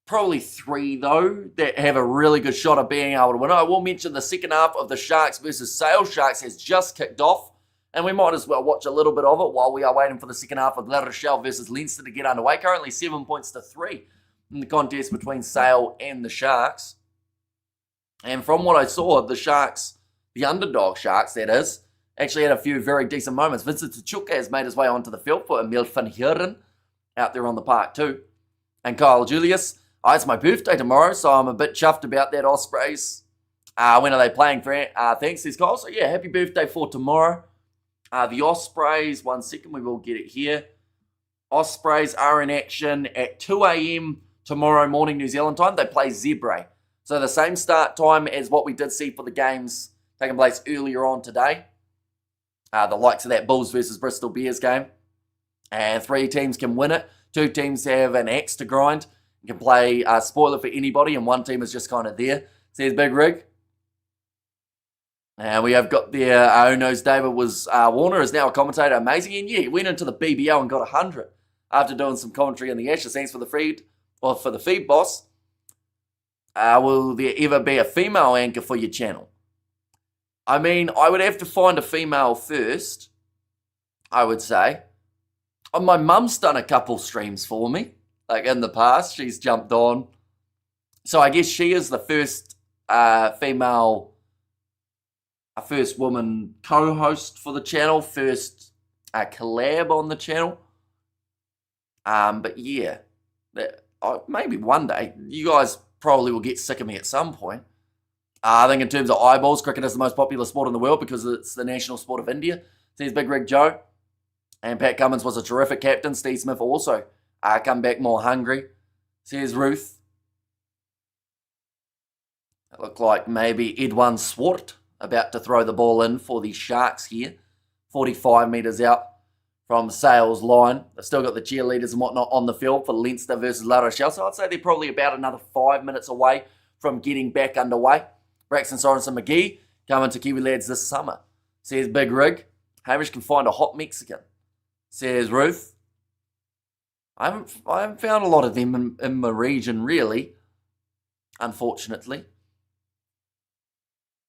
probably 3 though, that have a really good shot of being able to win. I will mention the second half of the Sharks versus Sale Sharks has just kicked off, and we might as well watch a little bit of it while we are waiting for the second half of La Rochelle versus Leinster to get underway. Currently 7 points to 3 in the contest between Sale and the Sharks. And from what I saw, the Sharks, the underdog Sharks that is, actually had a few very decent moments. Vincent Tchuka has made his way onto the field for Emil van Heeren out there on the park too. And Kyle Julius. It's my birthday tomorrow, so I'm a bit chuffed about that. Ospreys. When are they playing? Thanks, says Kyle. So yeah, happy birthday for tomorrow. The Ospreys, 1 second, we will get it here. Ospreys are in action at 2 a.m. tomorrow morning New Zealand time. They play Zebre. So the same start time as what we did see for the games taking place earlier on today. The likes of that Bulls versus Bristol Bears game. And 3 teams can win it. 2 teams have an axe to grind. You can play spoiler for anybody, and 1 team is just kind of there. Says Big Rig. And we have got there, who knows David Warner is now a commentator. Amazing. And yeah, he went into the BBL and got 100 after doing some commentary on the Ashes. Thanks for the feed, boss. Will there ever be a female anchor for your channel? I mean, I would have to find a female first, I would say. My mum's done a couple streams for me. Like in the past, she's jumped on. So I guess she is the first first woman co-host for the channel, first collab on the channel. But yeah, maybe one day. You guys probably will get sick of me at some point. I think in terms of eyeballs, cricket is the most popular sport in the world because it's the national sport of India. Says Big Rig Joe. And Pat Cummins was a terrific captain. Steve Smith also come back more hungry. Says Ruth. It looked like maybe Edwin Swart about to throw the ball in for the Sharks here. 45 metres out from Sales line. They've still got the cheerleaders and whatnot on the field for Leinster versus La Rochelle. So I'd say they're probably about another 5 minutes away from getting back underway. Braxton Sorensen McGee coming to Kiwi Lads this summer. Says Big Rig. Hamish can find a hot Mexican. Says Ruth. I haven't found a lot of them in my region, really. Unfortunately.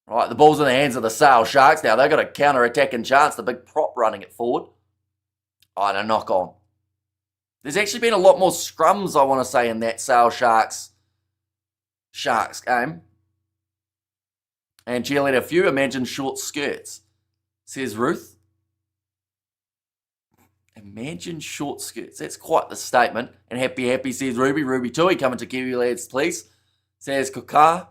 Right, the ball's in the hands of the Sale Sharks now. They've got a counter-attacking chance. The big prop running it forward. Oh, and a knock-on. There's actually been a lot more scrums, I want to say, in that Sale Sharks game. And cheerleader, a few imagine short skirts. Says Ruth. Imagine short skirts. That's quite the statement. And happy says Ruby. Ruby Tui coming to Kiwi Lads, please. Says Kukar.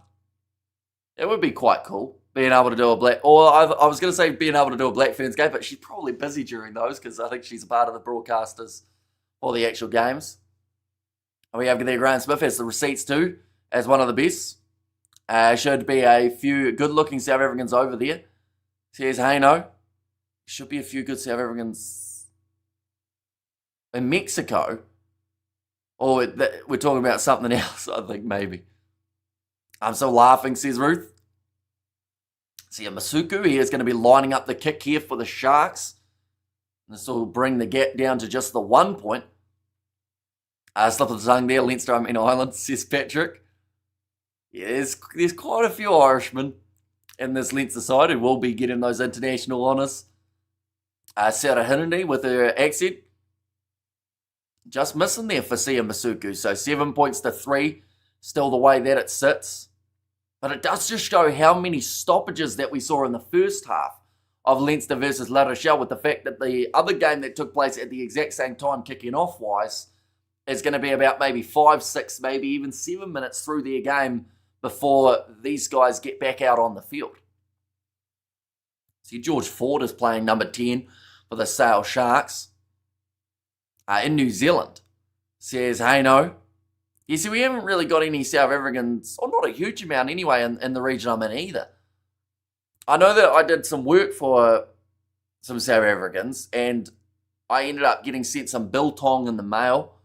It would be quite cool being able to do a black, or I was going to say being able to do a Black Ferns game, but she's probably busy during those because I think she's a part of the broadcasters for the actual games. And we have there Graham Smith has the receipts too as one of the best. Should be a few good-looking South Africans over there. Says Haino. Should be a few good South Africans in Mexico. Or we're talking about something else, I think, maybe. I'm still laughing, says Ruth. See, Masuku here is going to be lining up the kick here for the Sharks. This will bring the gap down to just the 1 point. Slip of the tongue there, Leinster, Ireland, says Patrick. Yeah, there's quite a few Irishmen in this Leinster side who will be getting those international honours. Sarah Hindendy with her accent. Just missing there for Sia Masuku. So 7 points to 3. Still the way that it sits. But it does just show how many stoppages that we saw in the first half of Leinster versus La Rochelle, with the fact that the other game that took place at the exact same time kicking off wise is going to be about maybe 5, 6, maybe even 7 minutes through their game before these guys get back out on the field. See, George Ford is playing number 10 for the Sale Sharks in New Zealand. Says, hey, no. You see, we haven't really got any South Africans, or not a huge amount anyway, in the region I'm in either. I know that I did some work for some South Africans, and I ended up getting sent some biltong in the mail,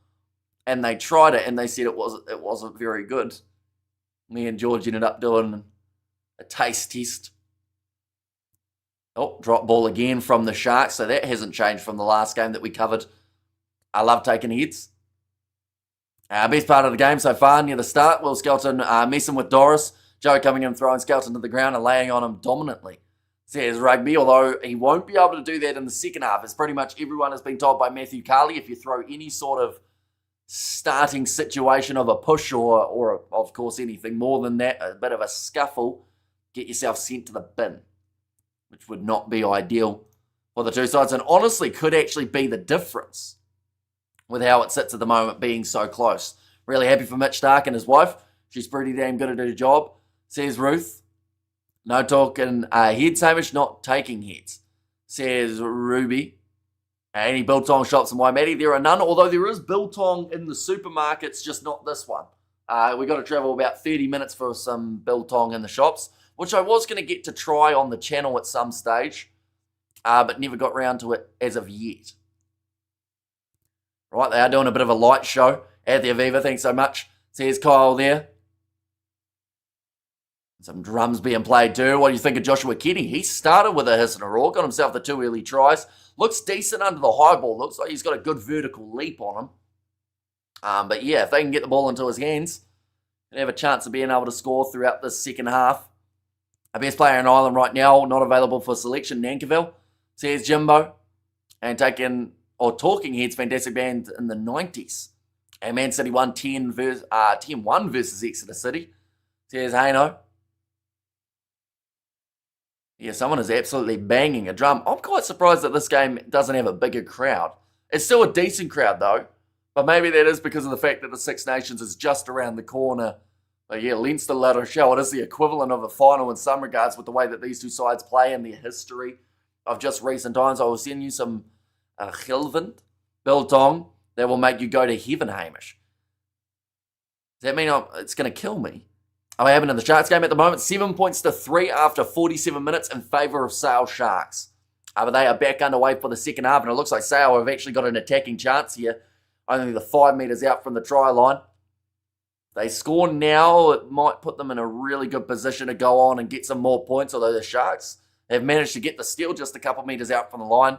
and they tried it, and they said it wasn't very good. Me and George ended up doing a taste test. Oh, drop ball again from the Sharks, so that hasn't changed from the last game that we covered. I love taking heads. Best part of the game so far near the start, Will Skelton messing with Doris. Joe coming in, throwing Skelton to the ground and laying on him dominantly. Says Rugby, although he won't be able to do that in the second half, as pretty much everyone has been told by Matthew Carley, if you throw any sort of starting situation of a push or of course anything more than that, a bit of a scuffle, get yourself sent to the bin, which would not be ideal for the two sides and honestly could actually be the difference with how it sits at the moment being so close. Really happy for Mitch Stark and his wife. She's pretty damn good at her job, says Ruth. No talking heads, Hamish, not taking heads, says Ruby. Any biltong shops in Waimate? There are none, although there is biltong in the supermarkets, just not this one. We got to travel about 30 minutes for some biltong in the shops, which I was going to get to try on the channel at some stage, but never got round to it as of yet. Right, they are doing a bit of a light show at the Aviva. Thanks so much. Says Kyle there. Some drums being played too. What do you think of Joshua Kenny? He started with a hiss and a roar. Got himself the 2 early tries. Looks decent under the high ball. Looks like he's got a good vertical leap on him. But yeah, if they can get the ball into his hands, they have a chance of being able to score throughout the second half. Our best player in Ireland right now, not available for selection, Nankivell, says Jimbo. And Talking Heads, fantastic band in the 90s. And Man City won 10-1 versus Exeter City. Says Haino. Yeah, someone is absolutely banging a drum. I'm quite surprised that this game doesn't have a bigger crowd. It's still a decent crowd though. But maybe that is because of the fact that the Six Nations is just around the corner. But yeah, Leinster La Rochelle, it is the equivalent of a final in some regards with the way that these two sides play and their history of just recent times. I will send you some Gilvin Biltong that will make you go to heaven, Hamish. Does that mean it's going to kill me? Oh, I haven't in the Sharks game at the moment. 7 points to 3 after 47 minutes in favour of Sale Sharks. But they are back underway for the second half, and it looks like Sale have actually got an attacking chance here. Only the 5 metres out from the try line. If they score now, it might put them in a really good position to go on and get some more points, although the Sharks have managed to get the steal just a couple metres out from the line.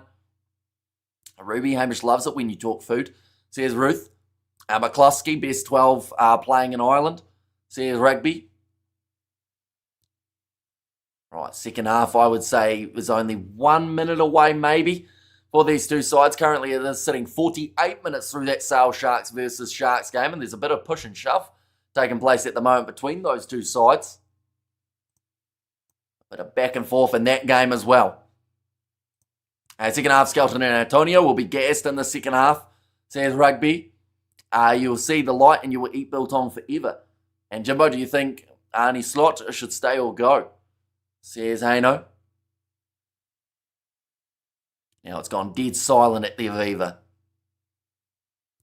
Ruby, Hamish loves it when you talk food, says Ruth. McCluskey, best 12 playing in Ireland, says Rugby. Right, second half, I would say, is only 1 minute away, maybe, for these two sides. Currently, it is sitting 48 minutes through that Sale Sharks versus Sharks game, and there's a bit of push and shove taking place at the moment between those two sides. A bit of back and forth in that game as well. Second half, Skelton and Antonio will be gassed in the second half, says Rugby. You will see the light and you will eat biltong forever. And Jimbo, do you think Arnie Slot should stay or go? Says Haino. Now it's gone dead silent at the Aviva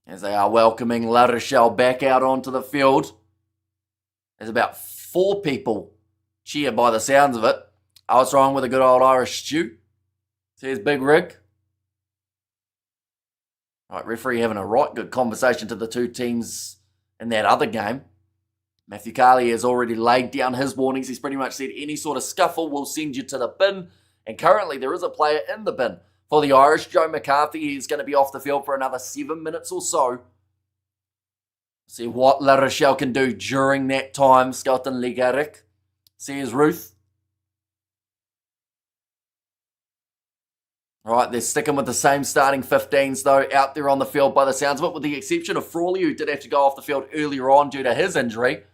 as they are welcoming La Rochelle back out onto the field. There's about 4 people cheer by the sounds of it. Oh, what's wrong with a good old Irish stew? Says Big Rig. Right, referee having a right good conversation to the two teams in that other game. Matthew Carley has already laid down his warnings. He's pretty much said any sort of scuffle will send you to the bin. And currently there is a player in the bin for the Irish. Joe McCarthy, he's going to be off the field for another 7 minutes or so. See what La Rochelle can do during that time. Skelton Ligaric, says Ruth. Right, they're sticking with the same starting 15s, though, out there on the field by the sounds of it, with the exception of Frawley, who did have to go off the field earlier on due to his injury.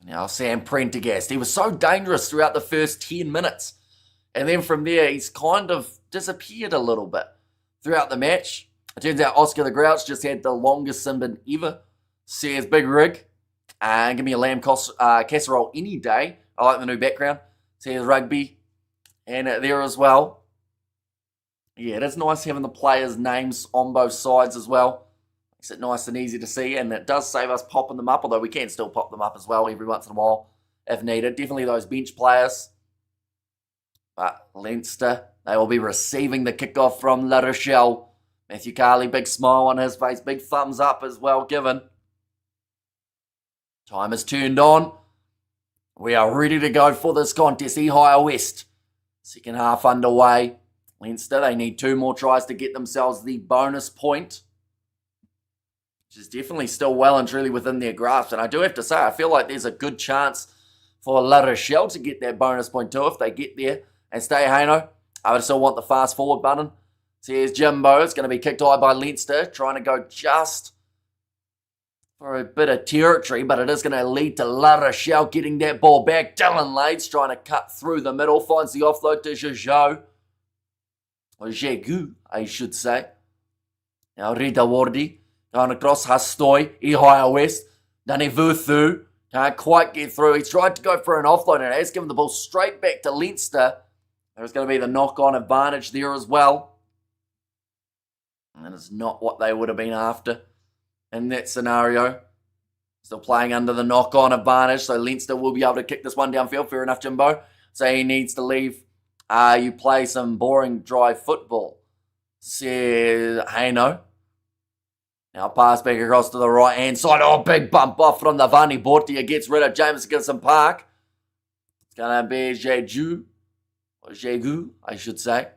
Now, Sam Prendergast, he was so dangerous throughout the first 10 minutes. And then from there, he's kind of disappeared a little bit throughout the match. It turns out Oscar the Grouch just had the longest sin bin ever, says Big Rig. Give me a lamb casserole any day. I like the new background. Says Rugby. And there as well. Yeah, it is nice having the players' names on both sides as well. Makes it nice and easy to see. And it does save us popping them up, although we can still pop them up as well every once in a while if needed. Definitely those bench players. But Leinster, they will be receiving the kickoff from La Rochelle. Matthew Carley, big smile on his face. Big thumbs up as well given. Time is turned on. We are ready to go for this contest. Ehire West. Second half underway. Leinster, they need 2 more tries to get themselves the bonus point, which is definitely still well and truly within their grasp. And I do have to say, I feel like there's a good chance for La Rochelle to get that bonus point too if they get there and stay Haino. I would still want the fast forward button. Says Jimbo. It's going to be kicked high by Leinster, trying to go just for a bit of territory, but it is going to lead to La Rochelle getting that ball back. Dylan Lades trying to cut through the middle, finds the offload to Jojo. Or Jegu, I should say. Now Rita Wardy going across Hastoy, Ehire West. Danny Vuthu can't quite get through. He's tried to go for an offload and has given the ball straight back to Leinster. There's going to be the knock-on advantage there as well. And it's not what they would have been after in that scenario. Still playing under the knock-on advantage, so Leinster will be able to kick this one downfield. Fair enough, Jimbo. So he needs to leave. You play some boring, dry football, says Haino. Now pass back across to the right-hand side. Oh, big bump off from the Vani Bortia. Gets rid of James Gibson Park. It's going to be Jeju. Or Jegu, I should say.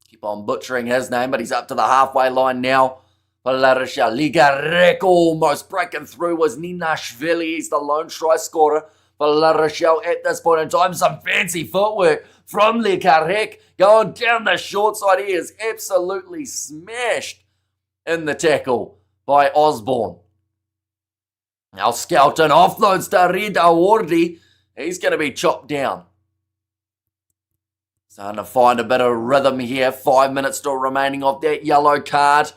Keep on butchering his name, but he's up to the halfway line now. For La Rochelle. Ligarek almost breaking through was Ninashvili. He's the lone try scorer for La Rochelle at this point in time. Some fancy footwork from Ligarek. Going down the short side. He is absolutely smashed in the tackle by Osborne. Now Skelton offloads to Rida Wardy. He's going to be chopped down. Starting to find a bit of rhythm here. 5 minutes still remaining of that yellow card.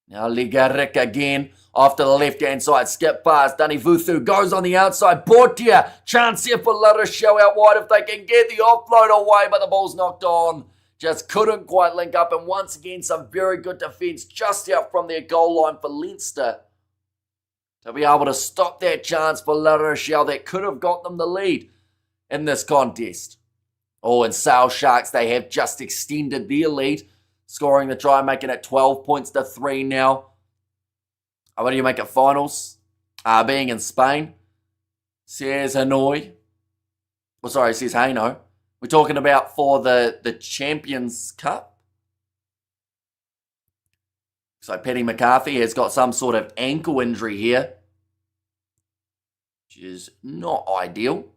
Now Ligarik again off to the left-hand side. Skip pass. Danivuthu goes on the outside. Bortia. Chance here for La Rochelle out wide if they can get the offload away, but the ball's knocked on. Just couldn't quite link up. And once again, some very good defence just out from their goal line for Leinster to be able to stop that chance for La Rochelle that could have got them the lead in this contest. Oh, and Sale Sharks, they have just extended their lead, scoring the try, making it 12 points to 3 now. What do you make it finals? Being in Spain, says Hanoi. Well, sorry, says Haino. We're talking about for the Champions Cup. So Paddy McCarthy has got some sort of ankle injury here, which is not ideal.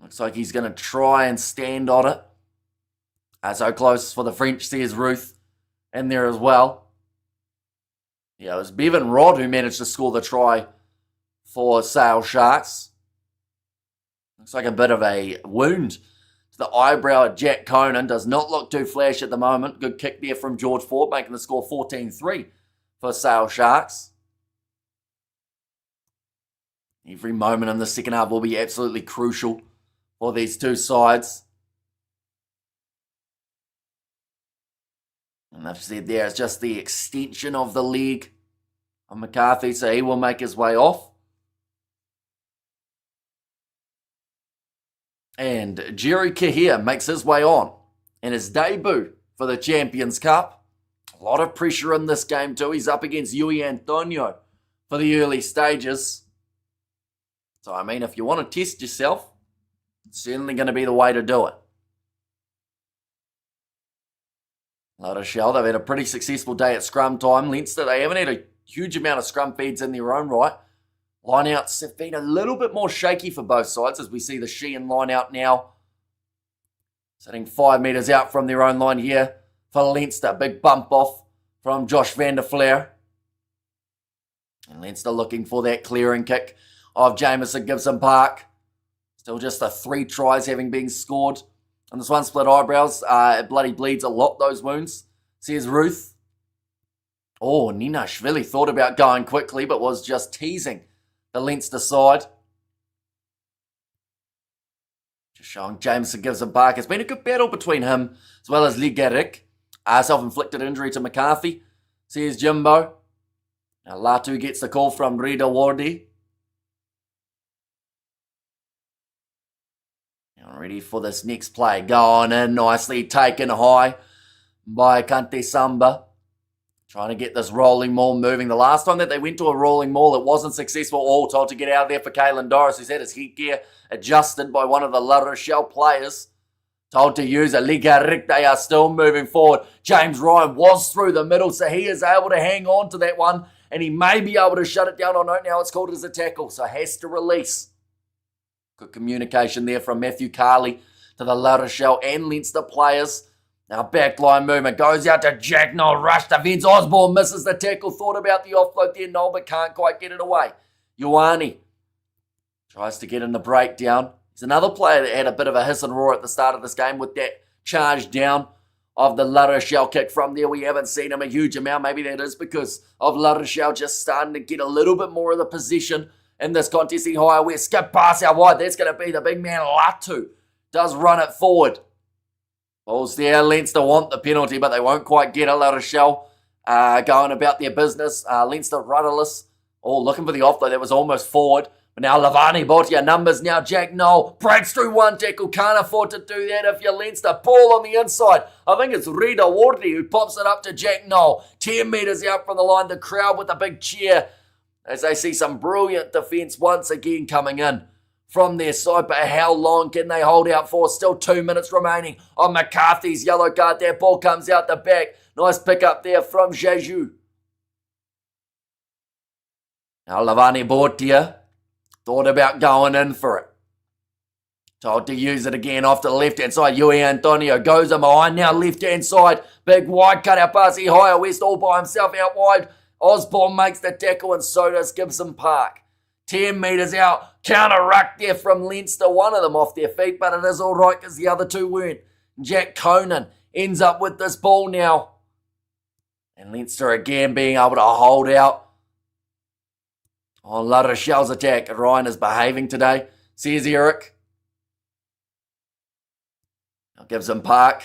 Looks like he's going to try and stand on it. So close for the French, says Ruth, in there as well. Yeah, it was Bevan Rod who managed to score the try for Sale Sharks. Looks like a bit of a wound to the eyebrow at Jack Conan. Does not look too flash at the moment. Good kick there from George Ford, making the score 14-3 for Sale Sharks. Every moment in the second half will be absolutely crucial for these two sides. And I've said there, it's just the extension of the league of McCarthy, so he will make his way off. And Jerry Kahir makes his way on in his debut for the Champions Cup. A lot of pressure in this game too. He's up against Yui Antonio for the early stages. So, I mean, if you want to test yourself, it's certainly going to be the way to do it. La Rochelle, they've had a pretty successful day at scrum time. Leinster, they haven't had a huge amount of scrum feeds in their own right. Lineouts have been a little bit more shaky for both sides as we see the Sheehan line out now. Sitting 5 metres out from their own line here for Leinster. Big bump off from Josh van der Flair. And Leinster looking for that clearing kick of Jamison Gibson Park. Still just the 3 tries having been scored. And this one split eyebrows. It bloody bleeds a lot, those wounds, says Ruth. Oh, Ninashvili thought about going quickly but was just teasing the Leinster side. Just showing Jamison Gibson Park. It's been a good battle between him as well as Ligarik. Self-inflicted injury to McCarthy, says Jimbo. Now Latu gets the call from Rida Wardi. Ready for this next play. Going in nicely, taken high by Kante Samba. Trying to get this rolling maul moving. The last time that they went to a rolling maul, it wasn't successful. All told to get out of there for Caelan Doris, who's had his headgear adjusted by one of the La Rochelle players. Told to use a Ligarik. They are still moving forward. James Ryan was through the middle, so he is able to hang on to that one, and he may be able to shut it down. Oh no, now it's called as a tackle, so has to release. Good communication there from Matthew Carley to the La Rochelle and Leinster players. Now backline movement goes out to Jack Noel. Rush defence. Osborne misses the tackle. Thought about the offload there, Noel, but can't quite get it away. Ioane tries to get in the breakdown. He's another player that had a bit of a hiss and roar at the start of this game with that charge down of the La Rochelle kick from there. We haven't seen him a huge amount. Maybe that is because of La Rochelle just starting to get a little bit more of the possession in this contest. Higher west, skip pass out wide. That's going to be the big man Latu. Does run it forward. Balls there. Leinster want the penalty, but they won't quite get it. La Rochelle going about their business. Leinster rudderless. Oh, looking for the offload. That was almost forward. But now Lavani Botia numbers now. Jack Noel breaks through one tackle. Can't afford to do that if you're Leinster. Ball on the inside. I think it's Rida Wardi who pops it up to Jack Noel. 10 metres out from the line. The crowd with a big cheer as they see some brilliant defence once again coming in from their side. But how long can they hold out for? Still 2 minutes remaining on McCarthy's yellow card. That ball comes out the back. Nice pick up there from Jeju. Now Lavani Bortia thought about going in for it. Told to use it again off to the left-hand side. Yui Antonio goes in behind now, left-hand side. Big wide cut-out pass. He higher west all by himself out wide. Osborne makes the tackle and so does Gibson Park. 10 metres out. Counter ruck there from Leinster. One of them off their feet, but it is all right because the other two weren't. Jack Conan ends up with this ball now. And Leinster again being able to hold out on La Rochelle's attack. Ryan is behaving today, says Eric. Now gives him Park.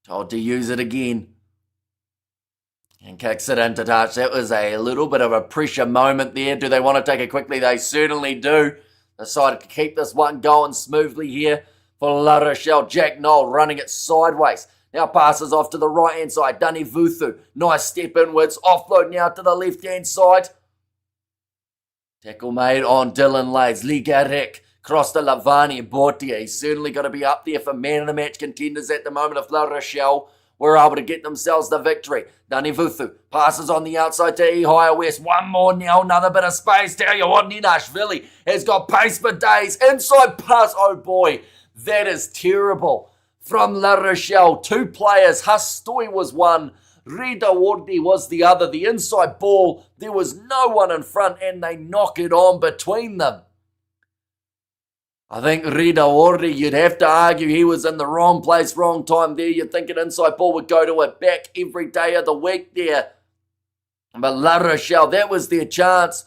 Told to use it again. And kicks it into touch. That was a little bit of a pressure moment there. Do they want to take it quickly? They certainly do. Decided to keep this one going smoothly here for La Rochelle. Jack Knoll running it sideways. Now passes off to the right-hand side. Dani Vuthu. Nice step inwards. Offload now to the left-hand side. Tackle made on Dylan Lays. Ligarek. Cross to Lavani Bortia. He's certainly got to be up there for man of the match contenders at the moment if La Rochelle were able to get themselves the victory. Dani Vuthu passes on the outside to Ehire West. One more now, another bit of space. Tell you what, Ninashvili has got pace for days. Inside pass, oh boy, that is terrible. From La Rochelle, two players. Hastoi was one. Rida Wardi was the other. The inside ball, there was no one in front and they knock it on between them. I think Rida Wardi, you'd have to argue he was in the wrong place, wrong time there. You'd think an inside ball would go to a back every day of the week there. But La Rochelle, that was their chance.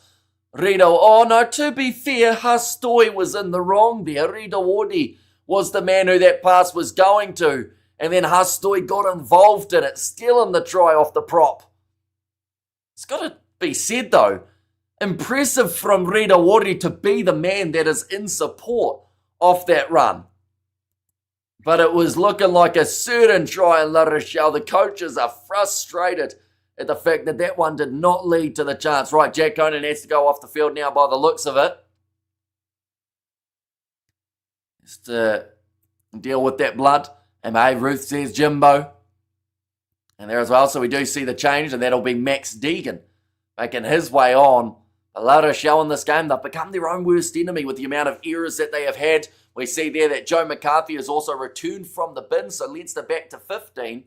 Rida, oh no, to be fair, Hastoi was in the wrong there. Rida Wardi was the man who that pass was going to. And then Hastoi got involved in it, stealing the try off the prop. It's got to be said though, impressive from Rida Wardi to be the man that is in support of that run. But it was looking like a certain try in La Rochelle. The coaches are frustrated at the fact that that one did not lead to the chance. Right, Jack Conan has to go off the field now by the looks of it. Just to deal with that blood. And Maeve Ruth says Jimbo. And there as well, so we do see the change, and that'll be Max Deegan making his way on. La Rochelle in this game, they've become their own worst enemy with the amount of errors that they have had. We see there that Joe McCarthy has also returned from the bin, so Leinster back to 15.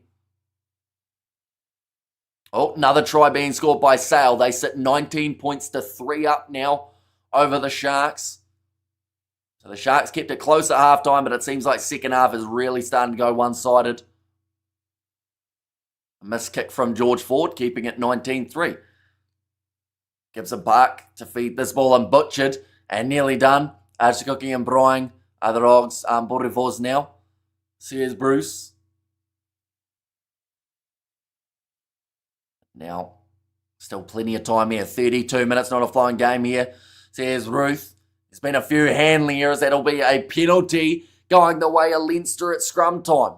Oh, another try being scored by Sale. They sit 19 points to 3 up now over the Sharks. So the Sharks kept it close at halftime, but it seems like second half is really starting to go one-sided. A missed kick from George Ford, keeping it 19-3. Gives a Park to feed this ball and butchered, and nearly done. Cooking and Brying are the Rogs Borivos now. Here's Bruce. Now, still plenty of time here. 32 minutes, not a flying game here. Here's Ruth. There's been a few handling errors. That'll be a penalty going the way of Leinster at scrum time.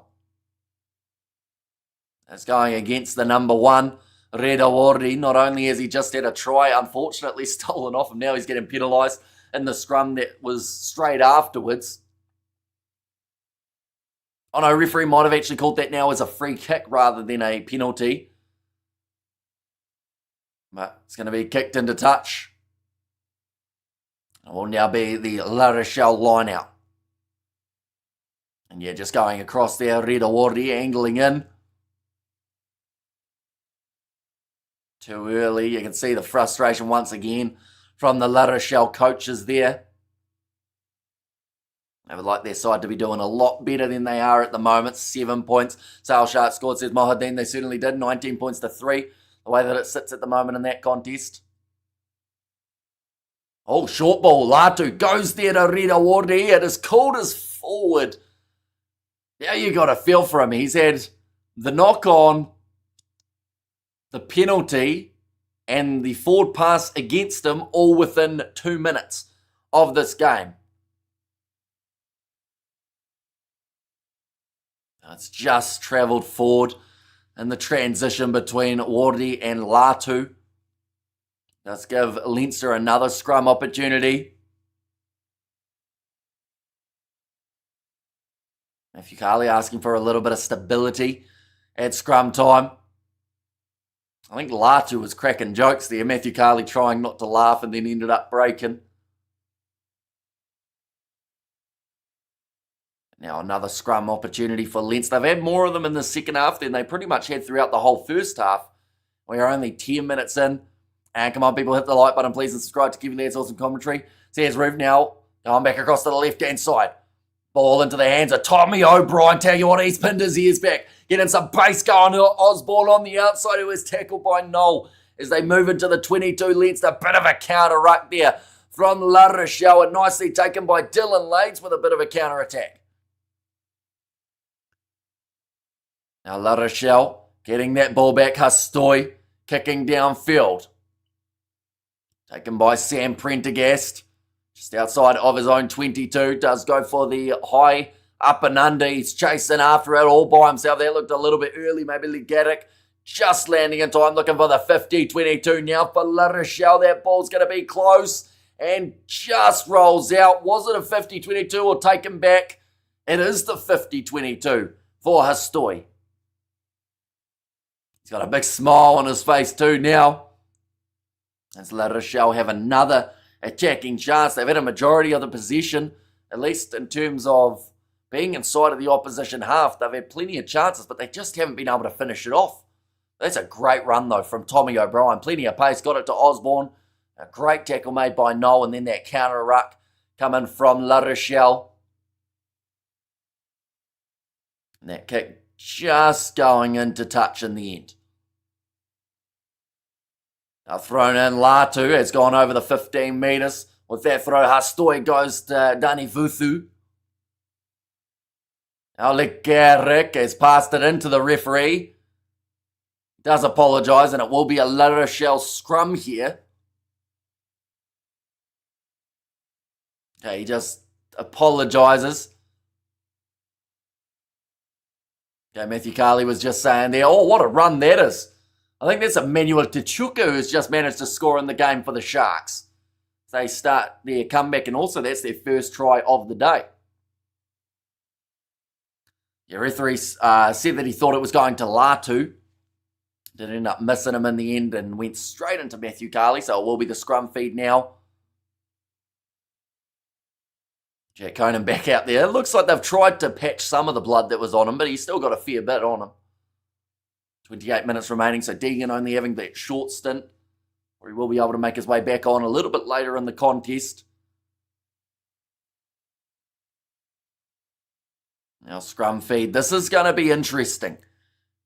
That's going against the number one, Rida Wardi. Not only has he just had a try, unfortunately stolen off him, now he's getting penalised in the scrum that was straight afterwards. Oh no, referee might have actually called that now as a free kick rather than a penalty. But it's going to be kicked into touch. It will now be the La Rochelle line out. And yeah, just going across there, Rida Wardi angling in. Too early. You can see the frustration once again from the La Rochelle coaches there. They would like their side to be doing a lot better than they are at the moment. 7 points. Sale Shark scored, says Mohadeen. They certainly did. 19 points to 3. The way that it sits at the moment in that contest. Oh, short ball. Latu goes there to Rida Wardi. It is called as forward. Now you got a feel for him. He's had the knock on, the penalty, and the forward pass against him all within 2 minutes of this game. It's just travelled forward in the transition between Wardi and Latu. Let's give Leinster another scrum opportunity. Matthew Carley asking for a little bit of stability at scrum time. I think Latu was cracking jokes there. Matthew Carley trying not to laugh and then ended up breaking. Now another scrum opportunity for Leinster. They've had more of them in the second half than they pretty much had throughout the whole first half. We are only 10 minutes in And come on, people, hit the like button, please, and subscribe to Kiwi Live Awesome Commentary. So here's Roof now, going back across to the left-hand side. Ball into the hands of Tommy O'Brien. Tell you what, he's pinned his ears back. Getting some pace going to Osborne on the outside, who is tackled by Noel as they move into the 22 Leinster. Bit of a counter ruck there from La Rochelle, and nicely taken by Dylan Lades with a bit of a counter attack. Now La Rochelle getting that ball back. Hastoy kicking downfield. Taken by Sam Prendergast. Just outside of his own 22. Does go for the high up and under. He's chasing after it all by himself. That looked a little bit early. Maybe Legatic just landing in time. Looking for the 50-22 now for La Rochelle. That ball's going to be close. And just rolls out. Was it a 50-22 or taken back? It is the 50-22 for Hastoy. He's got a big smile on his face too now. As La Rochelle have another attacking chance. They've had a majority of the possession, at least in terms of being inside of the opposition half. They've had plenty of chances, but they just haven't been able to finish it off. That's a great run, though, from Tommy O'Brien. Plenty of pace. Got it to Osborne. A great tackle made by Noel, and then that counter ruck coming from La Rochelle. And that kick just going into touch in the end. Now thrown in, Latu has gone over the 15 metres. With that throw, Hastoy goes to Dani Vuthu. Now Legatic has passed it into the referee. Does apologise, and it will be a La Rochelle scrum here. Okay, he just apologises. Okay, Matthew Carley was just saying there, oh, what a run that is. I think that's Emmanuel Tichuka who's just managed to score in the game for the Sharks. They start their comeback, and also that's their first try of the day. The referee said that he thought it was going to Latu. Did end up missing him in the end and went straight into Matthew Carley, so it will be the scrum feed now. Jack Conan back out there. It looks like they've tried to patch some of the blood that was on him, but he's still got a fair bit on him. 28 minutes remaining, so Deegan only having that short stint, or he will be able to make his way back on a little bit later in the contest. Now scrum feed. This is going to be interesting,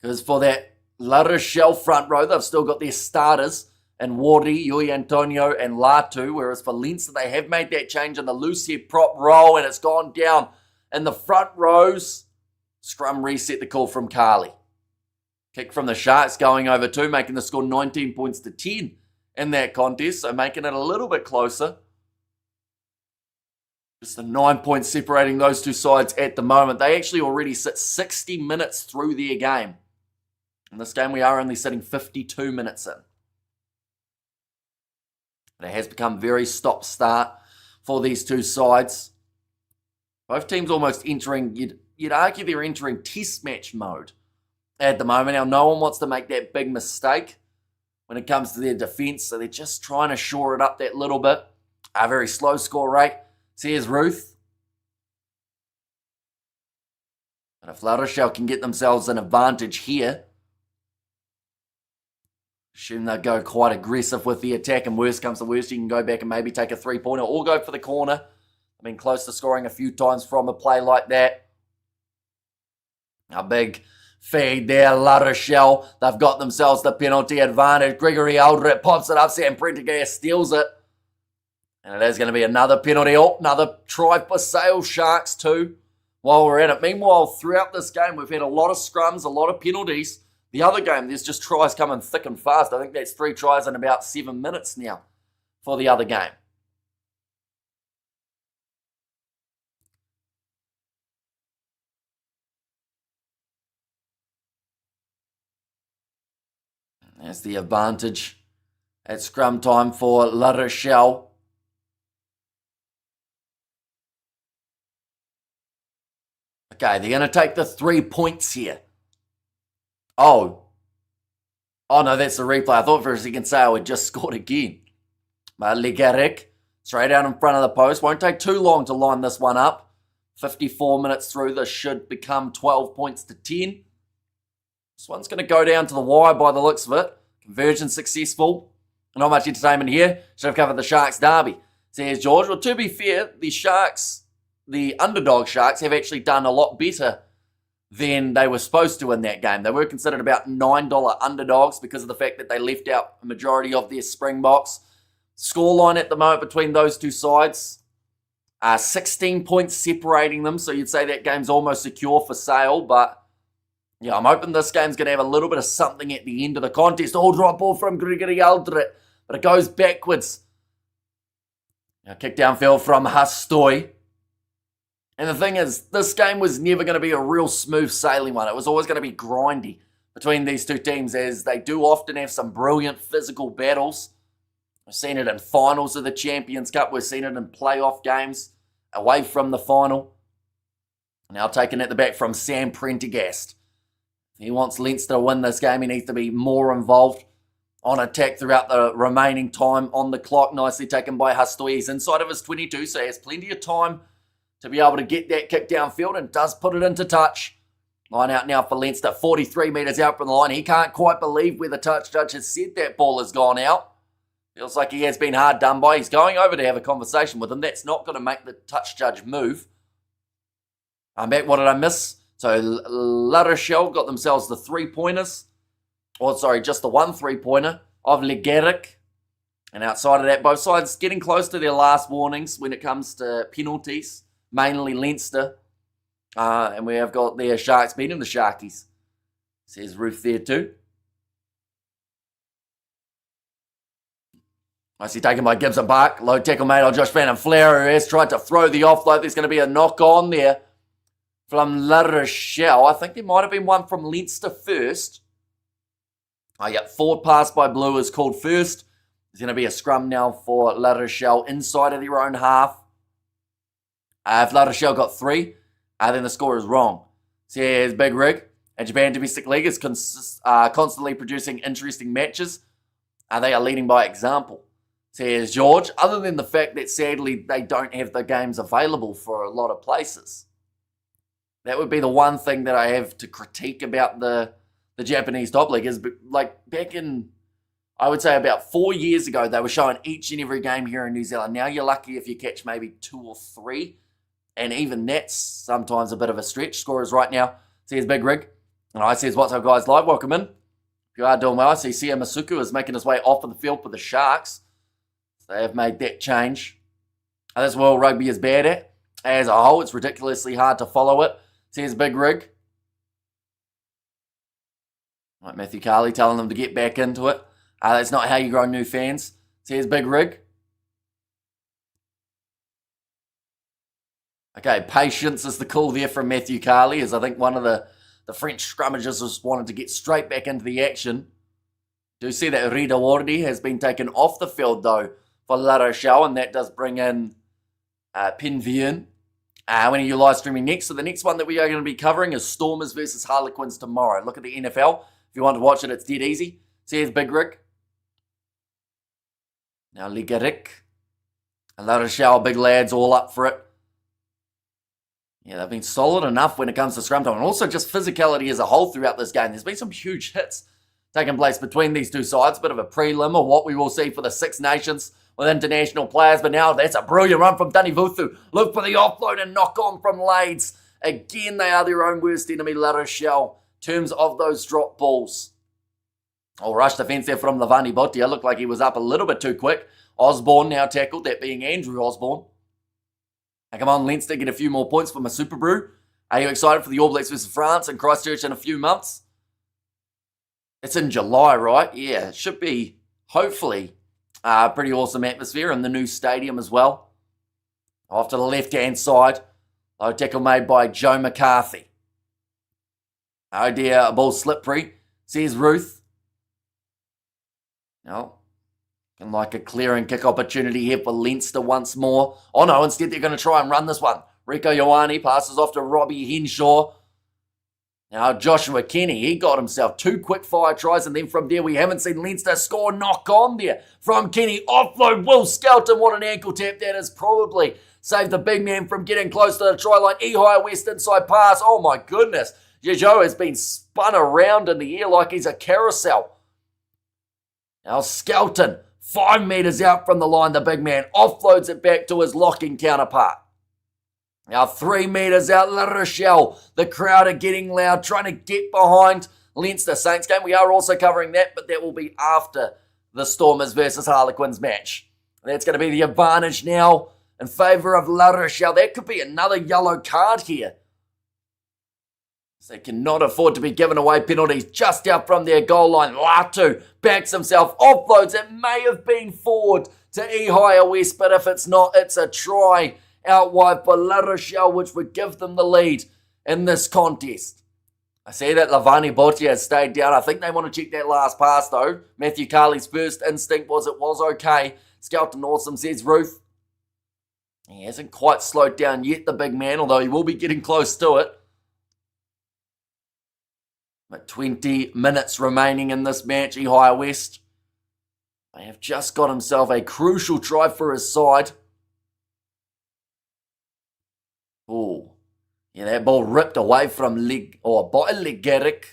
because for that La Rochelle front row, they've still got their starters in Wardy, Yui Antonio, and Latu, whereas for Leinster, they have made that change in the loose head prop role, and it's gone down in the front rows. Scrum reset the call from Carley. Kick from the Sharks going over 2, making the score 19 points to 10 in that contest, so making it a little bit closer. Just the 9 points separating those two sides at the moment. They actually already sit 60 minutes through their game. In this game, we are only sitting 52 minutes in. But it has become very stop-start for these two sides. Both teams almost entering, you'd argue they're entering test match mode at the moment. Now, no one wants to make that big mistake when it comes to their defence, so they're just trying to shore it up that little bit. A very slow score rate. So here's Ruth. And if La Rochelle can get themselves an advantage here, assume they'll go quite aggressive with the attack, and worst comes to worst, you can go back and maybe take a 3-pointer or go for the corner. I've been close to scoring a few times from a play like that. A big feed there, La Rochelle. They've got themselves the penalty advantage. Gregory Aldred pops it up, Sam Prendergast steals it. And it is going to be another penalty. Oh, another try for Sale Sharks too, while we're at it. Meanwhile, throughout this game, we've had a lot of scrums, a lot of penalties. The other game, there's just tries coming thick and fast. I think that's 3 tries in about 7 minutes now for the other game. There's the advantage at scrum time for La Rochelle. Okay, they're going to take the 3 points here. Oh no, that's the replay. I thought for a second Sale had just scored again. But Legatic, straight out in front of the post. Won't take too long to line this one up. 54 minutes through, this should become 12 points to 10. This one's going to go down to the wire by the looks of it. Conversion successful. Not much entertainment here. Should have covered the Sharks derby, says George. Well, to be fair, the Sharks, the underdog Sharks, have actually done a lot better than they were supposed to in that game. They were considered about $9 underdogs because of the fact that they left out a majority of their Springboks. Scoreline at the moment between those two sides, 16 points separating them, so you'd say that game's almost secure for sale, but yeah, I'm hoping this game's going to have a little bit of something at the end of the contest. All drop ball from Gregory Aldred, but it goes backwards. Now, kick downfield from Hastoy. And the thing is, this game was never going to be a real smooth sailing one. It was always going to be grindy between these two teams, as they do often have some brilliant physical battles. We've seen it in finals of the Champions Cup. We've seen it in playoff games away from the final. Now taken at the back from Sam Prendergast. If he wants Leinster to win this game, he needs to be more involved on attack throughout the remaining time on the clock. Nicely taken by Hastoy. He's inside of his 22, so he has plenty of time to be able to get that kick downfield and does put it into touch. Line out now for Leinster, 43 metres out from the line. He can't quite believe where the touch judge has said that ball has gone out. Feels like he has been hard done by. He's going over to have a conversation with him. That's not going to make the touch judge move. I'm back. What did I miss? So La Rochelle got themselves the 3-pointers. Or sorry, just the 1 3-pointer of Legeric. And outside of that, both sides getting close to their last warnings when it comes to penalties. Mainly Leinster. And we have got their Sharks beating the Sharkies. Says Ruth there too. Nicely taken by Gibson Park. Low tackle made on Josh Van Flair, who has tried to throw the offload. There's going to be a knock on there from La Rochelle. I think there might have been one from Leinster first. Forward pass by Blue is called first. There's going to be a scrum now for La Rochelle inside of their own half. If La Rochelle got 3, then the score is wrong. Says Big Rig. And Japan Domestic League is constantly producing interesting matches. They are leading by example. Says George, other than the fact that sadly they don't have the games available for a lot of places. That would be the one thing that I have to critique about the Japanese top league is, like, back in, I would say about 4 years ago, they were showing each and every game here in New Zealand. Now you're lucky if you catch maybe 2 or 3, and even that's sometimes a bit of a stretch. Scorers right now, says Big Rig. And I says, what's up guys, live, welcome in. If you are doing well, I see Sia Masuku is making his way off of the field for the Sharks. They have made that change. And that's what rugby is bad at. As a whole, it's ridiculously hard to follow it. Says Big Rig. Right, Matthew Carley telling them to get back into it. That's not how you grow new fans. Says Big Rig. Okay, patience is the call there from Matthew Carley, as I think one of the French scrummagers just wanted to get straight back into the action. Do see that Rida Wardi has been taken off the field, though, for La Rochelle, and that does bring in Pinvian. When are you live streaming next? So the next one that we are going to be covering is Stormers versus Harlequins tomorrow. Look at the NFL. If you want to watch it, it's dead easy. Says Big Rick. Now Legeric. And La Rochelle, big lads, all up for it. Yeah, they've been solid enough when it comes to scrum time. And also just physicality as a whole throughout this game. There's been some huge hits taking place between these two sides. Bit of a prelim of what we will see for the Six Nations with international players. But now that's a brilliant run from Danny Vuthu. Look for the offload and knock on from Lades. Again, they are their own worst enemy, La Rochelle, in terms of those drop balls. Oh, rush defence there from Lavani Botia. Looked like he was up a little bit too quick. Osborne now tackled, that being Andrew Osborne. Now come on, Leinster, get a few more points from a Super Brew. Are you excited for the All Blacks versus France and Christchurch in a few months? It's in July, right? Yeah, it should be, hopefully, a pretty awesome atmosphere in the new stadium as well. Off to the left-hand side. Low tackle made by Joe McCarthy. Oh dear, a ball slippery, says Ruth. No. And like a clearing kick opportunity here for Leinster once more. Oh no, instead they're going to try and run this one. Rico Ioane passes off to Robbie Henshaw. Now Joshua Kenny, he got himself 2 quick fire tries, and then from there we haven't seen Leinster score. Knock on there from Kenny. Offload, Will Skelton. What an ankle tap that is. Probably saved the big man from getting close to the try line. Ehire West inside pass. Oh my goodness. Joe has been spun around in the air like he's a carousel. Now Skelton 5 metres out from the line, the big man offloads it back to his locking counterpart. Now 3 metres out, La Rochelle. The crowd are getting loud, trying to get behind Leinster Saints game. We are also covering that, but that will be after the Stormers versus Harlequins match. That's going to be the advantage now in favour of La Rochelle. That could be another yellow card here. They cannot afford to be giving away penalties just out from their goal line. Latu backs himself, offloads. It may have been forward to Ehire West, but if it's not, it's a try out wide for La Rochelle, which would give them the lead in this contest. I see that Lavani Botia has stayed down. I think they want to check that last pass, though. Matthew Carley's first instinct was it was okay. Skelton Awesome says Ruth. He hasn't quite slowed down yet, the big man, although he will be getting close to it. But 20 minutes remaining in this match, Ehire West may have just got himself a crucial try for his side. Oh, yeah, that ball ripped away from by Legeric.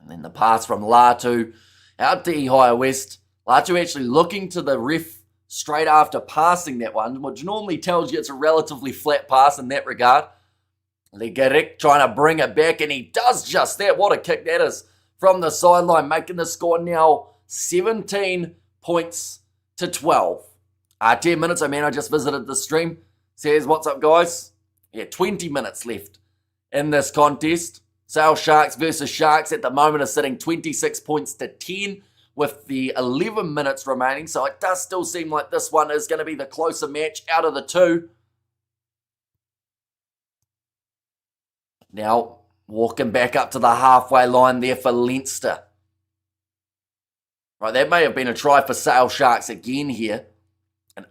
And then the pass from Latu out to Ehire West. Latu actually looking to the ref straight after passing that one, which normally tells you it's a relatively flat pass in that regard. Legeric trying to bring it back, and he does just that. What a kick that is from the sideline, making the score now 17 points to 12. 10 minutes, I just visited the stream. Says, what's up, guys? Yeah, 20 minutes left in this contest. Sale Sharks versus Sharks at the moment are sitting 26 points to 10 with the 11 minutes remaining. So it does still seem like this one is going to be the closer match out of the two. Now, walking back up to the halfway line there for Leinster. Right, that may have been a try for Sale Sharks again here. And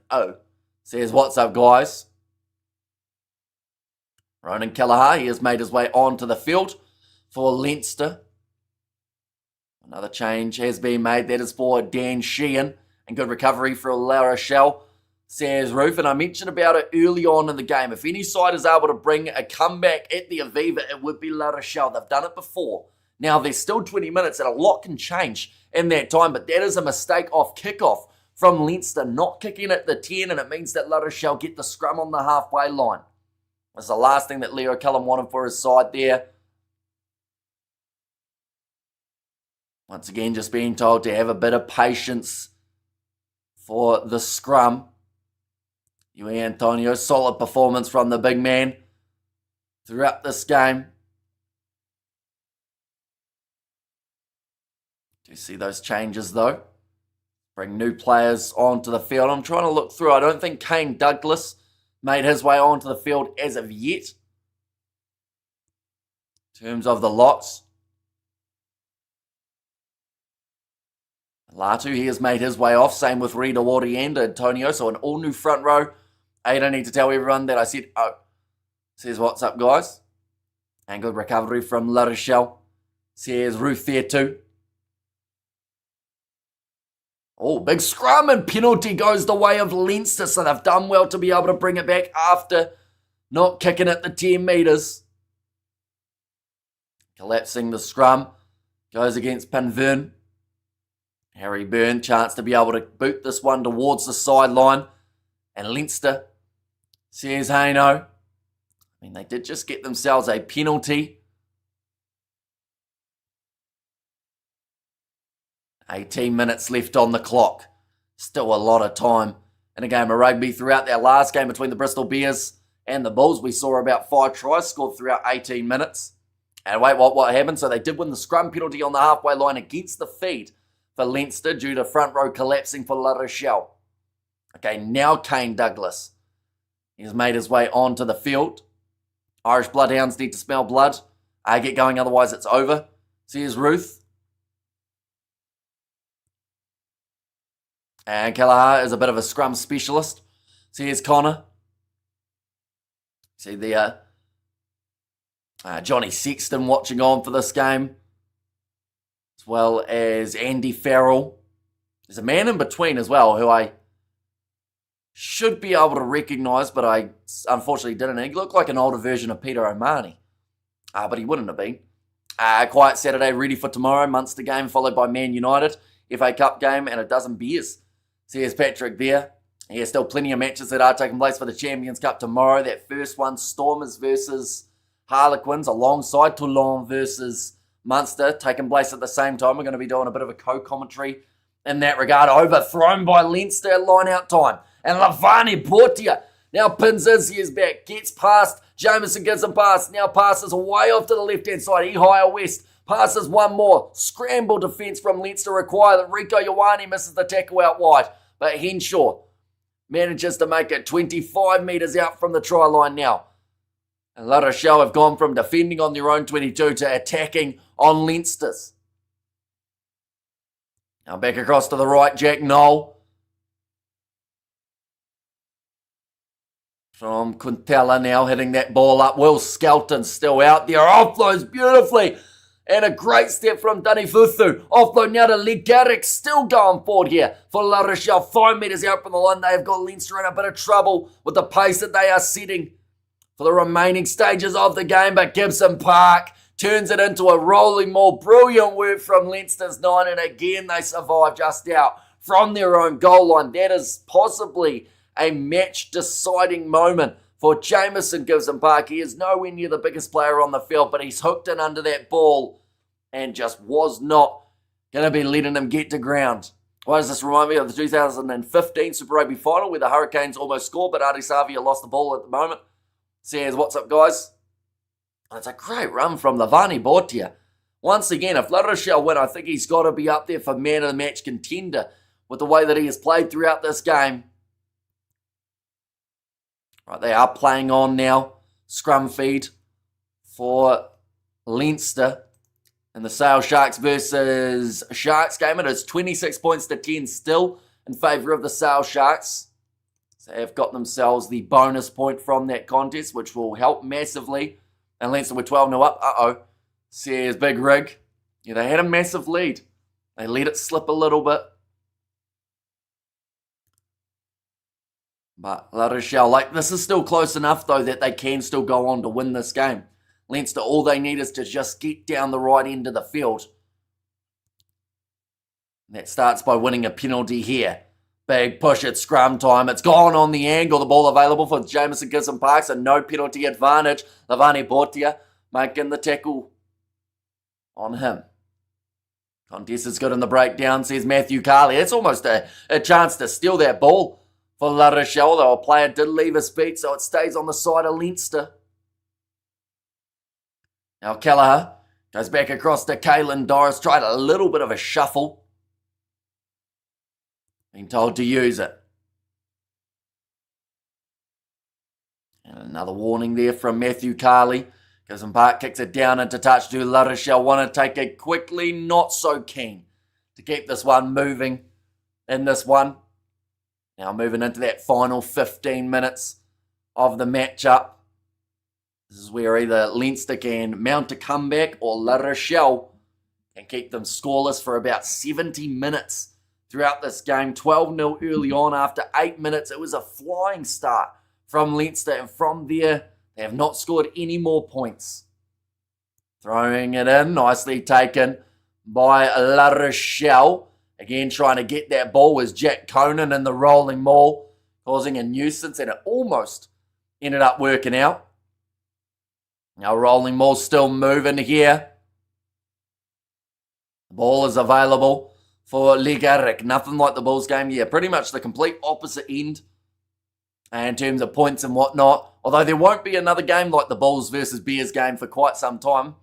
says, what's up, guys? Ronan Kelleher, he has made his way onto the field for Leinster. Another change has been made. That is for Dan Sheehan. And good recovery for La Rochelle, says Ruth. And I mentioned about it early on in the game. If any side is able to bring a comeback at the Aviva, it would be La Rochelle. They've done it before. Now, there's still 20 minutes and a lot can change in that time. But that is a mistake off kickoff from Leinster, not kicking at the 10. And it means that La Rochelle get the scrum on the halfway line. That's the last thing that Leo Cullen wanted for his side there. Once again, just being told to have a bit of patience for the scrum. Yui Antonio, solid performance from the big man throughout this game. Do you see those changes, though? Bring new players onto the field. I'm trying to look through. I don't think Kane Douglas made his way onto the field as of yet. In terms of the lots. Latu, he has made his way off. Same with Rita Wardy and Antonio. So an all new front row. I don't need to tell everyone that I said, says, what's up, guys? And good recovery from La Rochelle. Says Ruth there too. Oh, big scrum and penalty goes the way of Leinster. So they've done well to be able to bring it back after not kicking at the 10 metres. Collapsing the scrum. Goes against Pinvern. Harry Byrne, chance to be able to boot this one towards the sideline. And Leinster says, hey, no. They did just get themselves a penalty. 18 minutes left on the clock. Still a lot of time in a game of rugby. Throughout their last game between the Bristol Bears and the Bulls, we saw about 5 tries scored throughout 18 minutes. And wait, what happened? So they did win the scrum penalty on the halfway line against the feed for Leinster due to front row collapsing for La Rochelle. Okay, now Kane Douglas. He's made his way onto the field. Irish Bloodhounds need to smell blood. Get going, otherwise it's over. So here's Ruth. And Kelleher is a bit of a scrum specialist. So here's Connor. See the Johnny Sexton watching on for this game. As well as Andy Farrell. There's a man in between as well who I should be able to recognise, but I unfortunately didn't. He looked like an older version of Peter O'Mahony. But he wouldn't have been. Quiet Saturday, ready for tomorrow. Munster game followed by Man United. FA Cup game and a dozen beers. So here's Patrick there. There's still plenty of matches that are taking place for the Champions Cup tomorrow. That first one, Stormers versus Harlequins, alongside Toulon versus Munster, taking place at the same time. We're going to be doing a bit of a co-commentary in that regard. Overthrown by Leinster at line-out time. And Lavani Portia now pins Izzy's back, gets past. Jameson gives him pass, now passes way off to the left-hand side. Ehire West passes one more. Scramble defence from Leinster required. Rico Ioane misses the tackle out wide. But Henshaw manages to make it 25 metres out from the try line now. And La Rochelle have gone from defending on their own 22 to attacking on Leinster's. Now back across to the right, Jack Knoll. From Quintella now hitting that ball up. Will Skelton still out there. Offloads beautifully. And a great step from Danifuthu. Offload now to Legaric. Still going forward here for La Rochelle. 5 metres out from the line. They have got Leinster in a bit of trouble with the pace that they are setting for the remaining stages of the game. But Gibson Park turns it into a rolling maul. Brilliant work from Leinster's 9. And again, they survive just out from their own goal line. That is possibly a match-deciding moment for Jameson Gibson Park. He is nowhere near the biggest player on the field, but he's hooked in under that ball and just was not going to be letting him get to ground. Why does this remind me of the 2015 Super Rugby final where the Hurricanes almost scored, but Adi Savia lost the ball at the moment? Says, what's up, guys? It's a great run from Lavani Bortia. Once again, if La Rochelle win, I think he's got to be up there for man of the match contender with the way that he has played throughout this game. Right, they are playing on now. Scrum feed for Leinster in the Sale Sharks versus Sharks game. It is 26 points to 10 still in favour of the Sale Sharks. So they have got themselves the bonus point from that contest, which will help massively. And Leinster were 12-0 up. Says Big Rig. Yeah, they had a massive lead. They let it slip a little bit. But La Rochelle, this is still close enough, though, that they can still go on to win this game. Leinster, all they need is to just get down the right end of the field. That starts by winning a penalty here. Big push at scrum time. It's gone on the angle. The ball available for Jameson Gibson Park, so no penalty advantage. Lavani Bortia making the tackle on him. Contest is good in the breakdown, says Matthew Carley. It's almost a chance to steal that ball for La Rochelle, though a player did leave his feet, so it stays on the side of Leinster. Now Kelleher goes back across to Caelan Doris, tried a little bit of a shuffle. Being told to use it. And another warning there from Matthew Carley. Gibson Park kicks it down into touch to La Rochelle. Want to take it quickly, not so keen to keep this one moving in this one. Now moving into that final 15 minutes of the matchup. This is where either Leinster can mount a comeback or La Rochelle can keep them scoreless for about 70 minutes throughout this game. 12-0 early on. After 8 minutes, it was a flying start from Leinster. And from there, they have not scored any more points. Throwing it in, nicely taken by La Rochelle. Again, trying to get that ball was Jack Conan in the rolling maul, causing a nuisance, and it almost ended up working out. Now rolling maul still moving here. The ball is available for Legaric. Nothing like the Bulls game. Yeah, pretty much the complete opposite end in terms of points and whatnot. Although there won't be another game like the Bulls versus Bears game for quite some time.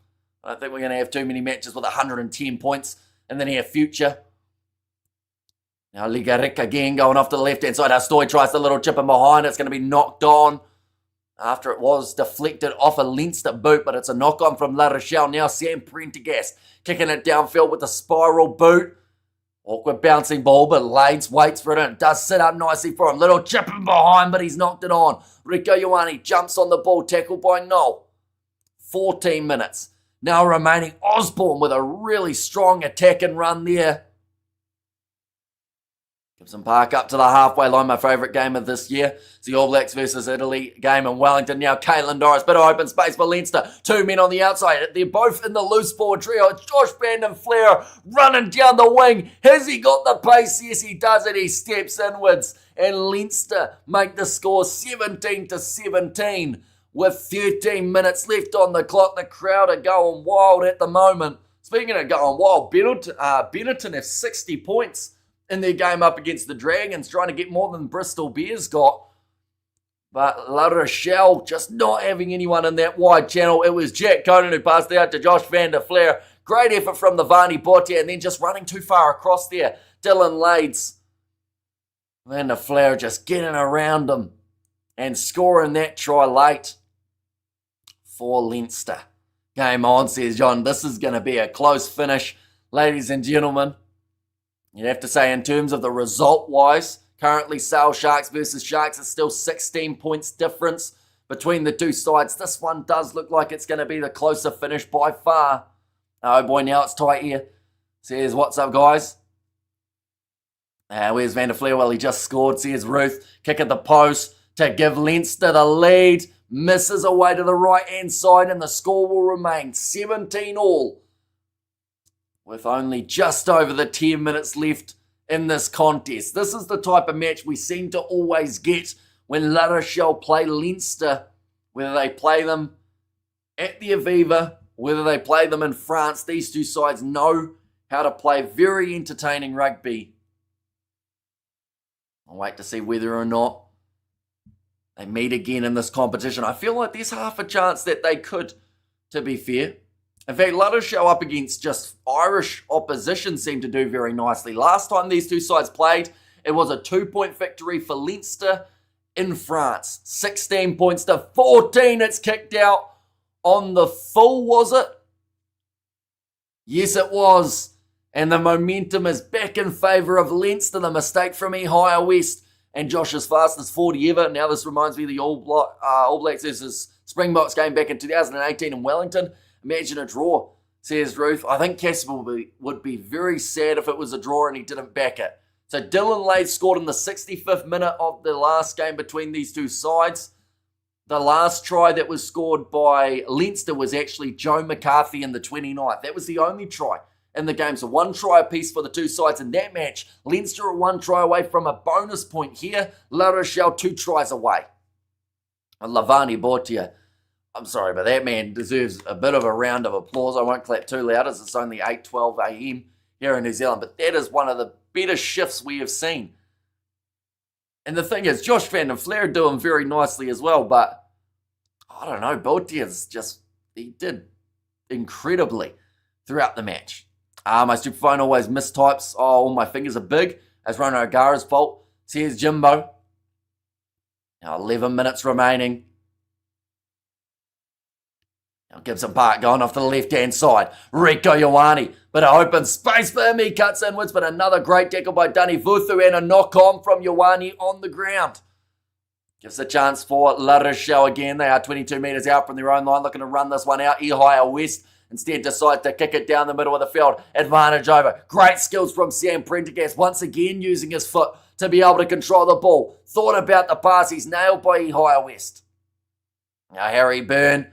I don't think we're going to have too many matches with 110 points in the near future. Now Legaric again going off to the left-hand side. Astoy tries the little chip in behind. It's going to be knocked on after it was deflected off a Leinster boot, but it's a knock-on from La Rochelle. Now Sam Prendergast kicking it downfield with a spiral boot. Awkward bouncing ball, but Lades waits for it and it does sit up nicely for him. Little chip in behind, but he's knocked it on. Rico Ioane jumps on the ball, tackled by Noel. 14 minutes now remaining. Osborne with a really strong attack and run there. Gibson Park up to the halfway line, my favourite game of this year. It's the All Blacks versus Italy game in Wellington. Now Caitlin Doris, bit of open space for Leinster. 2 men on the outside. They're both in the loose forward trio. It's Josh Van Flair running down the wing. Has he got the pace? Yes, he does it. He steps inwards. And Leinster make the score 17-17 with 13 minutes left on the clock. The crowd are going wild at the moment. Speaking of going wild, Benetton have 60 points in their game up against the Dragons, trying to get more than Bristol Bears got. But La Rochelle just not having anyone in that wide channel. It was Jack Conan who passed it out to Josh Van der Flair. Great effort from the Vani Botia, and then just running too far across there. Dylan Lades. Van der Flair just getting around him and scoring that try late for Leinster. Game on, says John. This is going to be a close finish, ladies and gentlemen. You'd have to say in terms of the result-wise, currently Sale Sharks versus Sharks is still 16 points difference between the two sides. This one does look like it's going to be the closer finish by far. Oh boy, now it's tight here. Says, what's up, guys? Where's Van der Flair? Well, he just scored. Says Ruth. Kick at the post to give Leinster the lead. Misses away to the right-hand side, and the score will remain 17-all. With only just over the 10 minutes left in this contest. This is the type of match we seem to always get when La Rochelle play Leinster. Whether they play them at the Aviva, whether they play them in France, these two sides know how to play very entertaining rugby. I'll wait to see whether or not they meet again in this competition. I feel like there's half a chance that they could, to be fair. In fact, La Rochelle up against just Irish opposition seemed to do very nicely. Last time these two sides played, it was a 2-point victory for Leinster in France. 16 points to 14. It's kicked out on the full, was it? Yes, it was. And the momentum is back in favour of Leinster. The mistake from Ehire West and Josh's fastest 40 ever. Now this reminds me of the All Blacks versus Springboks game back in 2018 in Wellington. Imagine a draw, says Ruth. I think Casper would be very sad if it was a draw and he didn't back it. So Dylan Lade scored in the 65th minute of the last game between these two sides. The last try that was scored by Leinster was actually Joe McCarthy in the 29th. That was the only try in the game. So 1 try apiece for the two sides in that match. Leinster are 1 try away from a bonus point here. La Rochelle 2 tries away. And Lavani Botia. I'm sorry, but that man deserves a bit of a round of applause. I won't clap too loud as it's only 8:12 a.m. here in New Zealand. But that is one of the better shifts we have seen. And the thing is, Josh Van der Flair doing very nicely as well. But I don't know, Botia's he did incredibly throughout the match. My superphone always mistypes. Oh, all my fingers are big. That's Rona O'Gara's fault. Says Jimbo. Now 11 minutes remaining. Gibson Park going off to the left-hand side. Rieko Ioane. Bit of open space for him. He cuts inwards, but another great tackle by Dani Vuthu and a knock-on from Ioane on the ground. Gives a chance for La Rochelle again. They are 22 metres out from their own line, looking to run this one out. Ehire West instead decides to kick it down the middle of the field. Advantage over. Great skills from Sam Prendergast, once again using his foot to be able to control the ball. Thought about the pass. He's nailed by Ehire West. Now Harry Byrne.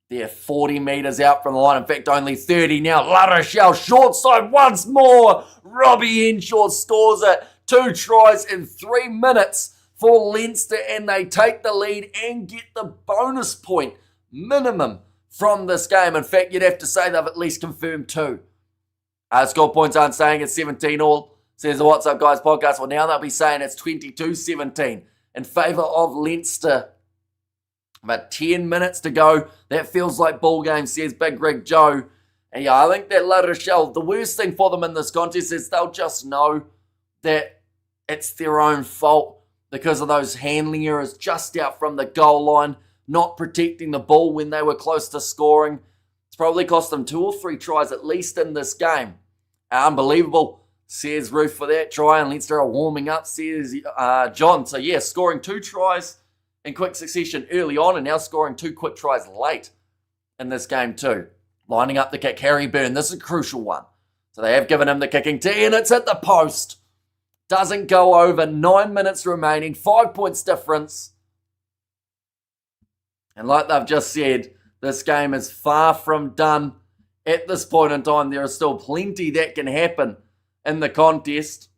They're 40 metres out from the line. In fact, only 30 now. La Rochelle short side once more. Robbie Henshaw scores it. 2 tries in 3 minutes for Leinster, and they take the lead and get the bonus point minimum from this game. In fact, you'd have to say they've at least confirmed 2. Score points aren't saying it's 17-all. Says the What's Up Guys podcast. Well, now they'll be saying it's 22-17 in favour of Leinster. About 10 minutes to go. That feels like ball game, says Big Rig Joe. And yeah, I think that La Rochelle, the worst thing for them in this contest is they'll just know that it's their own fault because of those handling errors just out from the goal line, not protecting the ball when they were close to scoring. It's probably cost them 2 or 3 tries at least in this game. Unbelievable, says Ruth for that try, and Leinster are warming up, says John. So yeah, scoring 2 tries in quick succession early on and now scoring 2 quick tries late in this game too. Lining up the kick, Harry Byrne. This is a crucial one. So they have given him the kicking tee and it's at the post. Doesn't go over. 9 minutes remaining. 5 points difference. And like they've just said, this game is far from done. At this point in time, there is still plenty that can happen in the contest.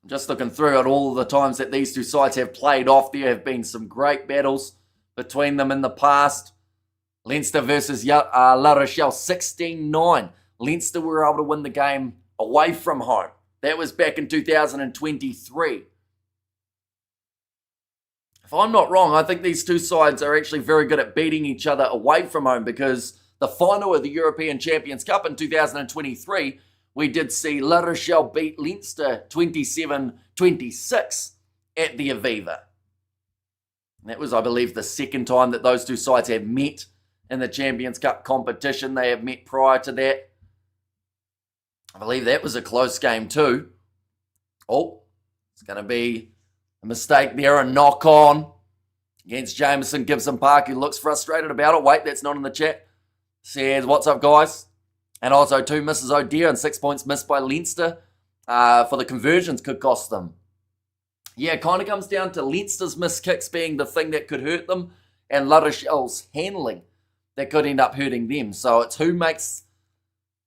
Just looking through at all the times that these two sides have played off, there have been some great battles between them in the past. Leinster versus La Rochelle, 16-9. Leinster were able to win the game away from home. That was back in 2023. If I'm not wrong, I think these two sides are actually very good at beating each other away from home, because the final of the European Champions Cup in 2023, we did see La Rochelle beat Leinster 27-26 at the Aviva. That was, I believe, the second time that those two sides have met in the Champions Cup competition. They have met prior to that. I believe that was a close game too. Oh, it's going to be a mistake there, a knock on against Jameson Gibson Park, who looks frustrated about it. Wait, that's not in the chat. Says, what's up, guys? And also 2 misses O'Dear and 6 points missed by Leinster for the conversions could cost them. Yeah, it kind of comes down to Leinster's missed kicks being the thing that could hurt them, and La Rochelle's handling that could end up hurting them. So it's who makes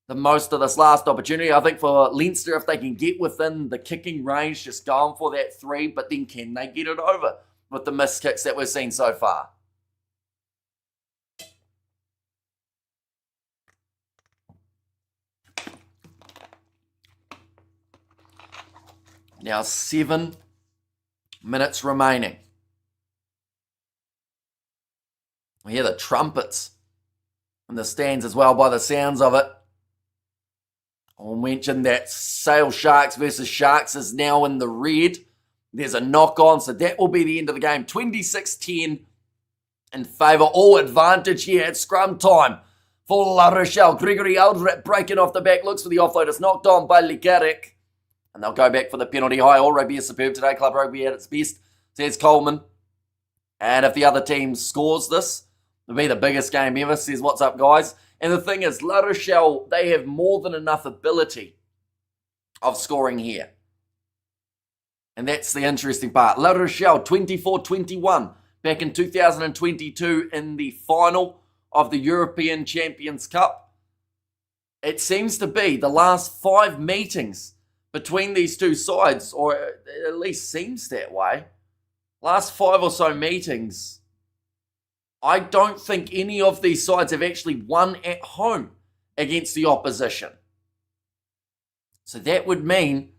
the most of this last opportunity. I think for Leinster, if they can get within the kicking range, just going for that 3, but then can they get it over with the missed kicks that we've seen so far? Now 7 minutes remaining. We hear the trumpets in the stands as well by the sounds of it. I'll mention that Sale Sharks versus Sharks is now in the red. There's a knock on, so that will be the end of the game. 26-10 in favour. All advantage here at scrum time for La Rochelle. Gregory Aldred breaking off the back, looks for the offload. It's knocked on by Legaric. And they'll go back for the penalty. High All Rugby is superb today. Club Rugby at its best, says Coleman. And if the other team scores this, it'll be the biggest game ever, says what's up, guys. And the thing is, La Rochelle, they have more than enough ability of scoring here. And that's the interesting part. La Rochelle, 24-21, back in 2022 in the final of the European Champions Cup. It seems to be the last 5 meetings between these two sides, or it at least seems that way. Last 5 or so meetings, I don't think any of these sides have actually won at home against the opposition. So that would mean,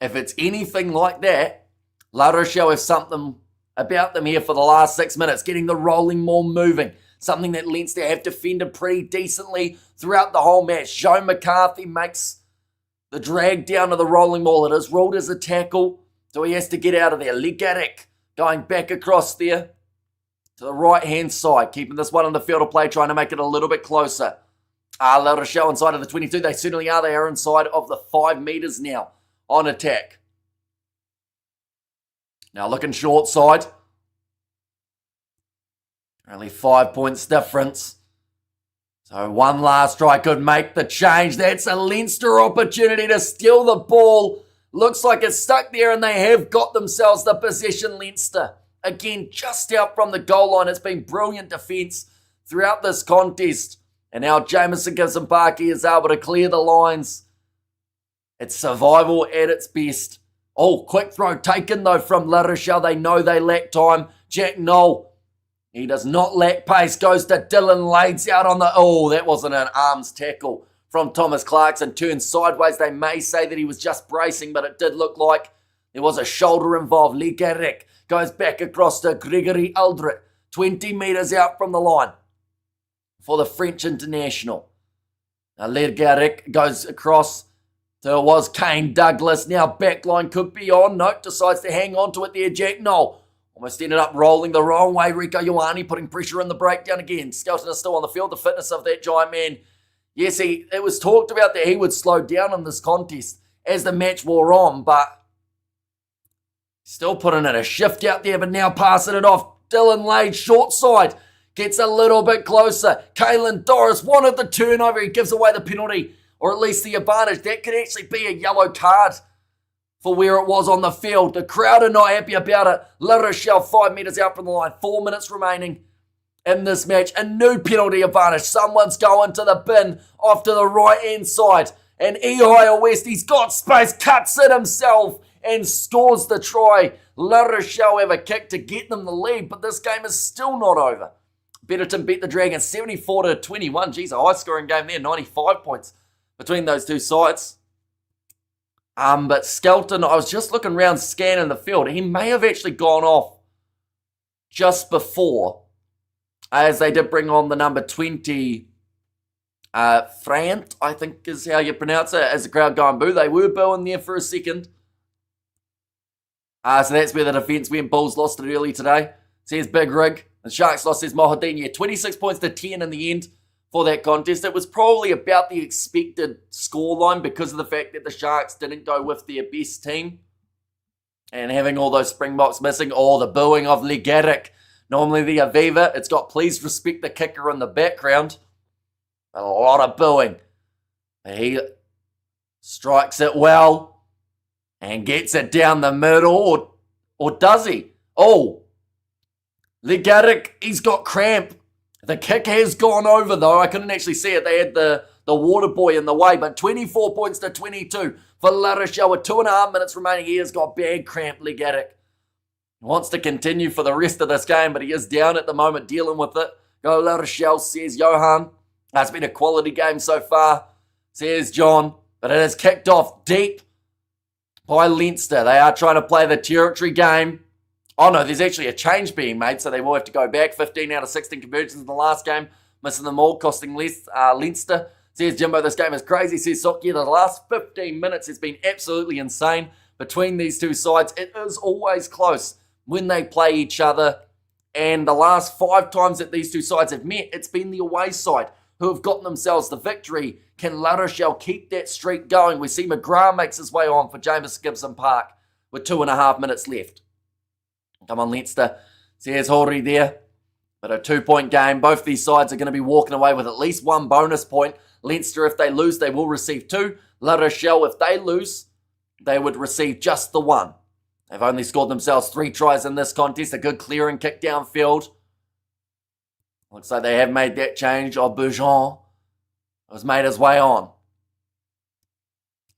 if it's anything like that, La Rochelle have something about them here for the last 6 minutes, getting the rolling maul moving. Something that Leinster have defended pretty decently throughout the whole match. Joe McCarthy makes the drag down to the rolling maul. It is ruled as a tackle, so he has to get out of there. Legaric going back across there to the right-hand side, keeping this one on the field of play, trying to make it a little bit closer. La Rochelle inside of the 22. They certainly are. They are inside of the 5 metres now on attack. Now looking short side. Only 5 points difference. So one last try could make the change. That's a Leinster opportunity to steal the ball. Looks like it's stuck there, and they have got themselves the possession, Leinster. Again, just out from the goal line. It's been brilliant defence throughout this contest. And now Jameson Gibson Park is able to clear the lines. It's survival at its best. Oh, quick throw taken though from La Rochelle. They know they lack time. Jack Knoll, he does not lack pace. Goes to Dylan Lades out on the... Oh, that wasn't an arms tackle from Thomas Clarkson. Turns sideways. They may say that he was just bracing, but it did look like there was a shoulder involved. Legaric goes back across to Gregory Aldred. 20 metres out from the line for the French international. Now Legaric goes across to it was Kane Douglas. Now backline could be on. Nope, decides to hang on to it there. Jack Knoll almost ended up rolling the wrong way. Rico Ioane putting pressure in the breakdown again. Skelton is still on the field. The fitness of that giant man. Yes, it was talked about that he would slow down in this contest as the match wore on, but still putting in a shift out there, but now passing it off. Dylan Lade, short side, gets a little bit closer. Kalen Doris wanted the turnover. He gives away the penalty. or at least the advantage. That could actually be a yellow card for where it was on the field. The crowd are not happy about it. La Rochelle 5 metres out from the line. 4 minutes remaining in this match. A new penalty advantage. Someone's going to the bin off to the right-hand side. And Ehio West, he's got space, cuts it himself and scores the try. La Rochelle have a kick to get them the lead, but this game is still not over. Betterton beat the Dragons 74-21. Geez, a high-scoring game there. 95 points between those two sides. But Skelton, I was just looking around scanning the field. He may have actually gone off just before, as they did bring on the number 20, Frant, I think is how you pronounce it, as the crowd going boo. They were booing there for a second. So that's where the defence went. Bulls lost it early today. Says Big Rig. The Sharks lost his Mohadinha. 26 points to 10 in the end for that contest. It was probably about the expected scoreline because of the fact that the Sharks didn't go with their best team. And having all those Springboks missing, the booing of Legaric. Normally the Aviva, it's got please respect the kicker in the background. A lot of booing. He strikes it well and gets it down the middle, or does he? Legaric, he's got cramp. The kick has gone over though. I couldn't actually see it. They had the water boy in the way, but 24 points to 22 for La Rochelle with 2.5 minutes remaining. He has got bad cramp, Legaric. He wants to continue for the rest of this game, but he is down at the moment dealing with it. Go La Rochelle, says Johan. It's been a quality game so far, says John, but it has kicked off deep by Leinster. They are trying to play the territory game. Oh no, there's actually a change being made, so they will have to go back. 15 out of 16 conversions in the last game, missing them all, costing Leinster. Says Jimbo, this game is crazy. Says Sokia, the last 15 minutes has been absolutely insane between these two sides. It is always close when they play each other, and the last 5 times that these two sides have met, it's been the away side who have gotten themselves the victory. Can La Rochelle keep that streak going? We see McGrath makes his way on for James Gibson Park with 2.5 minutes left. Come on, Leinster. Says Horry there. But a 2-point game. Both these sides are going to be walking away with at least 1 bonus point. Leinster, if they lose, they will receive 2. La Rochelle, if they lose, they would receive just the 1. They've only scored themselves 3 tries in this contest. A good clearing kick downfield. Looks like they have made that change. Bourgeon has made his way on.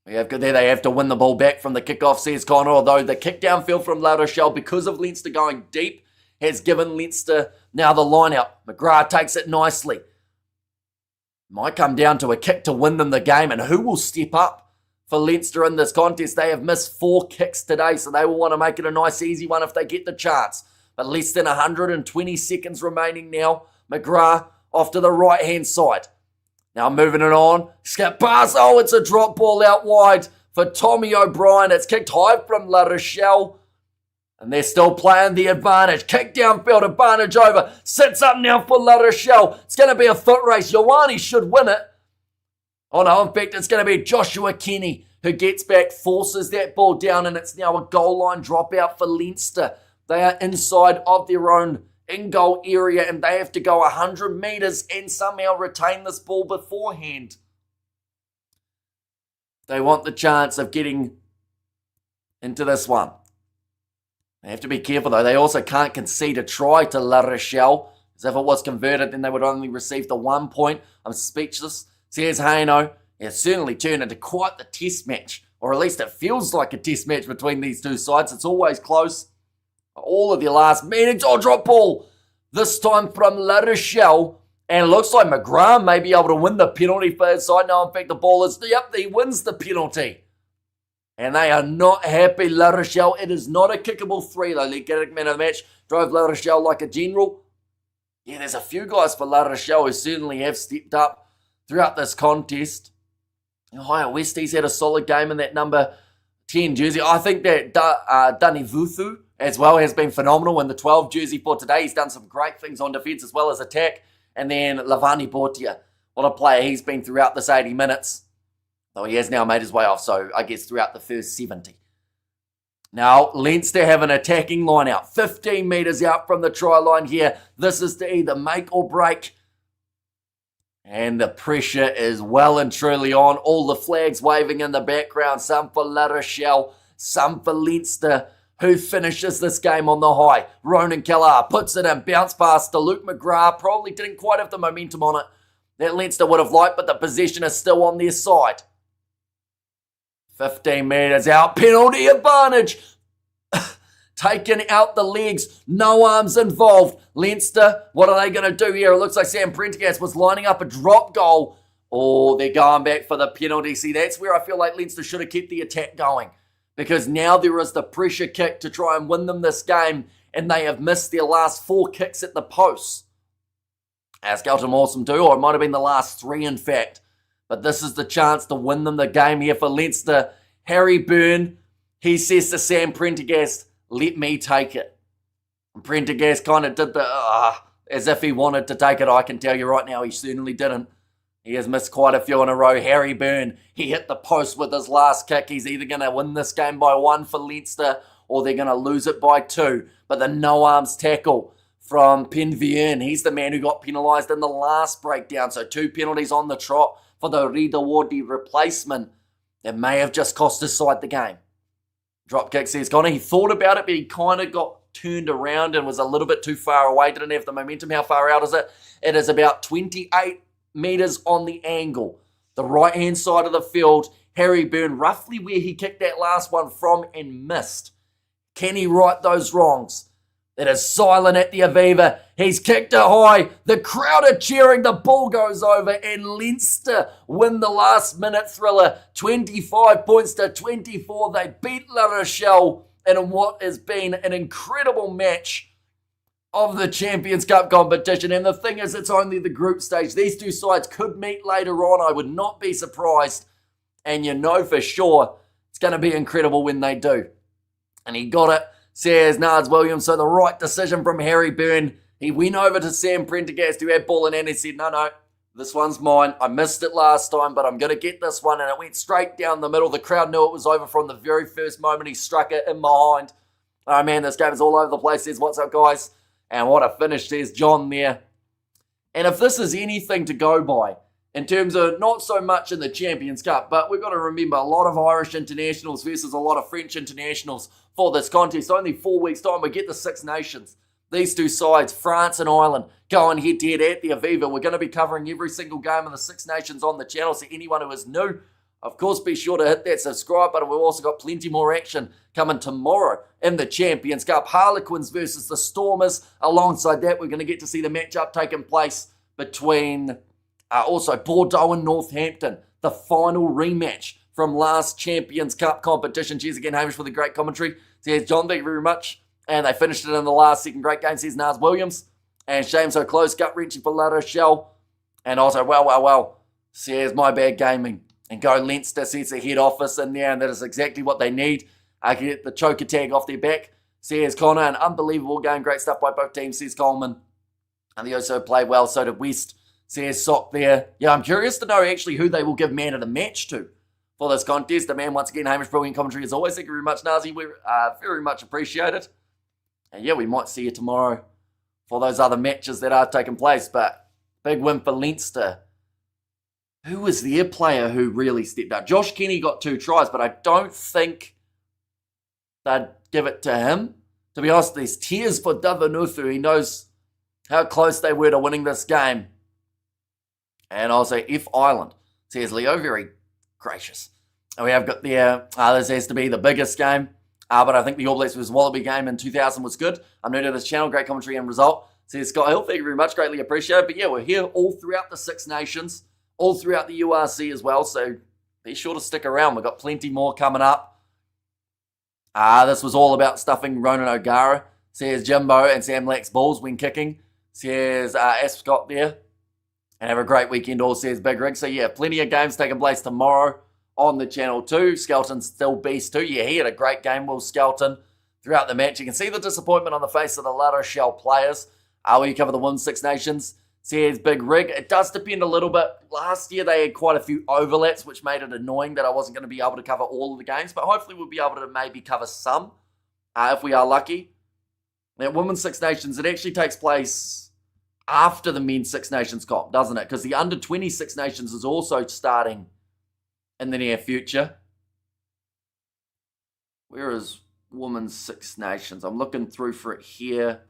We have good there. They have to win the ball back from the kickoff, says Connor. Although the kick downfield from La Rochelle, because of Leinster going deep, has given Leinster now the line out. McGrath takes it nicely. Might come down to a kick to win them the game. And who will step up for Leinster in this contest? They have missed 4 kicks today, so they will want to make it a nice, easy one if they get the chance. But less than 120 seconds remaining now. McGrath off to the right-hand side. Now moving it on. Skip pass. It's a drop ball out wide for Tommy O'Brien. It's kicked high from La Rochelle. And they're still playing the advantage. Kick downfield, advantage over. Sits up now for La Rochelle. It's going to be a foot race. Ioane should win it. Oh no, in fact, it's going to be Joshua Kenny who gets back, forces that ball down, and it's now a goal line dropout for Leinster. They are inside of their own in-goal area, and they have to go 100 metres and somehow retain this ball beforehand. They want the chance of getting into this one. They have to be careful, though. They also can't concede a try to La Rochelle, because if it was converted, then they would only receive the 1 point. I'm speechless. Says Haino. It's certainly turned into quite the test match, or at least it feels like a test match between these two sides. It's always close. All of their last meetings. Drop ball. This time from La Rochelle. And it looks like McGrath may be able to win the penalty for his side. No, in fact, the ball is, he wins the penalty. And they are not happy, La Rochelle. It is not a kickable 3, though. Legaric man of the match drove La Rochelle like a general. Yeah, there's a few guys for La Rochelle who certainly have stepped up throughout this contest. Higher West, he's had a solid game in that number 10 jersey. I think that Dani Vuthu as well has been phenomenal in the 12 jersey for today. He's done some great things on defence as well as attack. And then Lavani Bortia, what a player he's been throughout this 80 minutes. Though he has now made his way off, so I guess throughout the first 70. Now, Leinster have an attacking line out. 15 metres out from the try line here. This is to either make or break And the pressure is well and truly on. All the flags waving in the background. Some for La Rochelle, some for Leinster. Who finishes this game on the high? Ronan Kelleher puts it in, bounce pass to Luke McGrath. Probably didn't quite have the momentum on it that Leinster would have liked, but the possession is still on their side. 15 metres out, penalty advantage. Taken out the legs, no arms involved. Leinster, what are they going to do here? It looks like Sam Prendergast was lining up a drop goal. Oh, they're going back for the penalty. See, that's where I feel like Leinster should have kept the attack going, because now there is the pressure kick to try and win them this game, and they have missed their last 4 kicks at the post. Skelton awesome too, or it might have been the last 3 in fact. But this is the chance to win them the game here for Leinster. Harry Byrne, he says to Sam Prendergast, let me take it. And Prendergast kind of did the, as if he wanted to take it. I can tell you right now, he certainly didn't. He has missed quite a few in a row. Harry Byrne, he hit the post with his last kick. He's either going to win this game by 1 for Leinster, or they're going to lose it by 2. But the no-arms tackle from Penvierne, he's the man who got penalised in the last breakdown. So 2 penalties on the trot for the Ridawardi replacement. It may have just cost his side the game. Drop kick, says Connor. He thought about it, but he kind of got turned around and was a little bit too far away. Didn't have the momentum. How far out is it? It is about 28 metres on the angle. The right-hand side of the field. Harry Byrne, roughly where he kicked that last one from and missed. Can he right those wrongs? It is silent at the Aviva. He's kicked it high. The crowd are cheering. The ball goes over and Leinster win the last minute thriller. 25 points to 24. They beat La Rochelle in what has been an incredible match of the Champions Cup competition. And the thing is, it's only the group stage. These 2 sides could meet later on. I would not be surprised. And you know for sure it's going to be incredible when they do. And he got it. Says Nards Williams. So the right decision from Harry Byrne. He went over to Sam Prendergast, who had ball in hand, and he said, no, this one's mine. I missed it last time, but I'm going to get this one. And it went straight down the middle. The crowd knew it was over from the very first moment he struck it in behind. Oh, man, this game is all over the place. Says, what's up, guys? And what a finish, says John there. And if this is anything to go by, in terms of not so much in the Champions Cup, but we've got to remember a lot of Irish internationals versus a lot of French internationals for this contest. Only 4 weeks' time, we get the 6 nations. These 2 sides, France and Ireland, going head-to-head at the Aviva. We're going to be covering every single game of the 6 nations on the channel, so anyone who is new, of course, be sure to hit that subscribe button. We've also got plenty more action coming tomorrow in the Champions Cup. Harlequins versus the Stormers. Alongside that, we're going to get to see the matchup taking place between also Bordeaux and Northampton, the final rematch from last Champions Cup competition. Cheers again, Hamish, for the great commentary. Says John, thank you very much. And they finished it in the last second. Great game, says Nars Williams. And shame so close, gut-wrenching for La Rochelle. And also, well, says My Bad Gaming. And go Leinster, says the head office in there, and that is exactly what they need. I can get the choker tag off their back. Says Connor, an unbelievable game. Great stuff by both teams, says Coleman. And they also played well, so did West. Says Sock there. Yeah, I'm curious to know actually who they will give man of the match to for this contest. The man, once again, Hamish, brilliant commentary as always. Thank you very much, Nazi. We very much appreciate it. And yeah, we might see you tomorrow for those other matches that are taking place. But big win for Leinster. Who was their player who really stepped up? Josh Kenny got 2 tries, but I don't think they'd give it to him. To be honest, there's tears for Davanuthu. He knows how close they were to winning this game. And also F Island, says Leo, very gracious. And we have got there, this has to be the biggest game. But I think the All Blacks vs Wallaby game in 2000 was good. I'm new to this channel, great commentary and result. Says Scott Hill, thank you very much, greatly appreciated. But yeah, we're here all throughout the 6 nations, all throughout the URC as well. So be sure to stick around. We've got plenty more coming up. This was all about stuffing Ronan O'Gara, says Jimbo, and Sam lacks balls when kicking, says Ascot there. And have a great weekend all, says Big Rig. So yeah, plenty of games taking place tomorrow on the channel too. Skelton's still beast too. Yeah, he had a great game, Will Skelton, throughout the match. You can see the disappointment on the face of the La Rochelle players. We cover the Women's 6 Nations, says Big Rig. It does depend a little bit. Last year they had quite a few overlaps, which made it annoying that I wasn't going to be able to cover all of the games. But hopefully we'll be able to maybe cover some, if we are lucky. That Women's 6 Nations, it actually takes place after the Men's Six Nations comp, doesn't it? Because the under-20 Six Nations is also starting in the near future. Where is Women's Six Nations? I'm looking through for it here.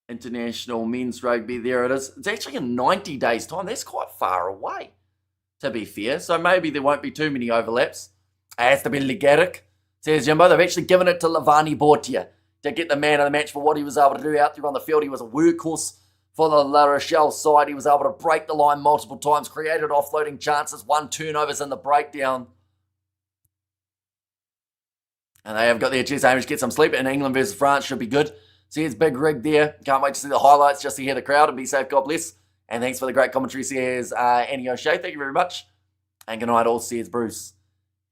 International Men's Rugby, there it is. It's actually in 90 days' time. That's quite far away, to be fair. So maybe there won't be too many overlaps. It has to be Ligeric, says Jimbo. They've actually given it to Lavani Bortia to get the man of the match for what he was able to do out there on the field. He was a workhorse for the La Rochelle side. He was able to break the line multiple times, created offloading chances, 1 turnovers in the breakdown. And they have got their chance to get some sleep. And England versus France should be good. Says Big Rig there. Can't wait to see the highlights just to hear the crowd and be safe. God bless. And thanks for the great commentary, says Annie O'Shea. Thank you very much. And good night all, says Bruce.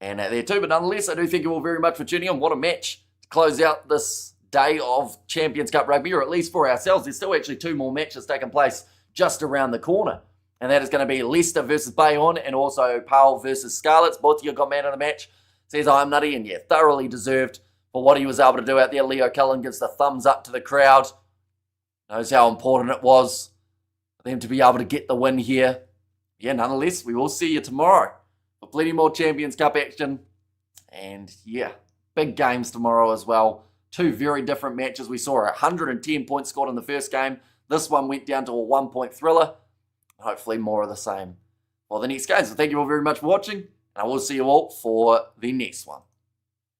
And there too. But nonetheless, I do thank you all very much for tuning in. What a match to close out this day of Champions Cup rugby, or at least for ourselves. There's still actually 2 more matches taking place just around the corner. And that is going to be Leicester versus Bayonne and also Powell versus Scarlets. Both of you got man of the match. Says I'm nutty, and yeah, thoroughly deserved for what he was able to do out there. Leo Cullen gives the thumbs up to the crowd. Knows how important it was for them to be able to get the win here. Yeah, nonetheless, we will see you tomorrow for plenty more Champions Cup action. And yeah, big games tomorrow as well. 2 very different matches. We saw 110 points scored in the first game. This one went down to a 1-point thriller. Hopefully more of the same for the next game. So thank you all very much for watching. And I will see you all for the next one.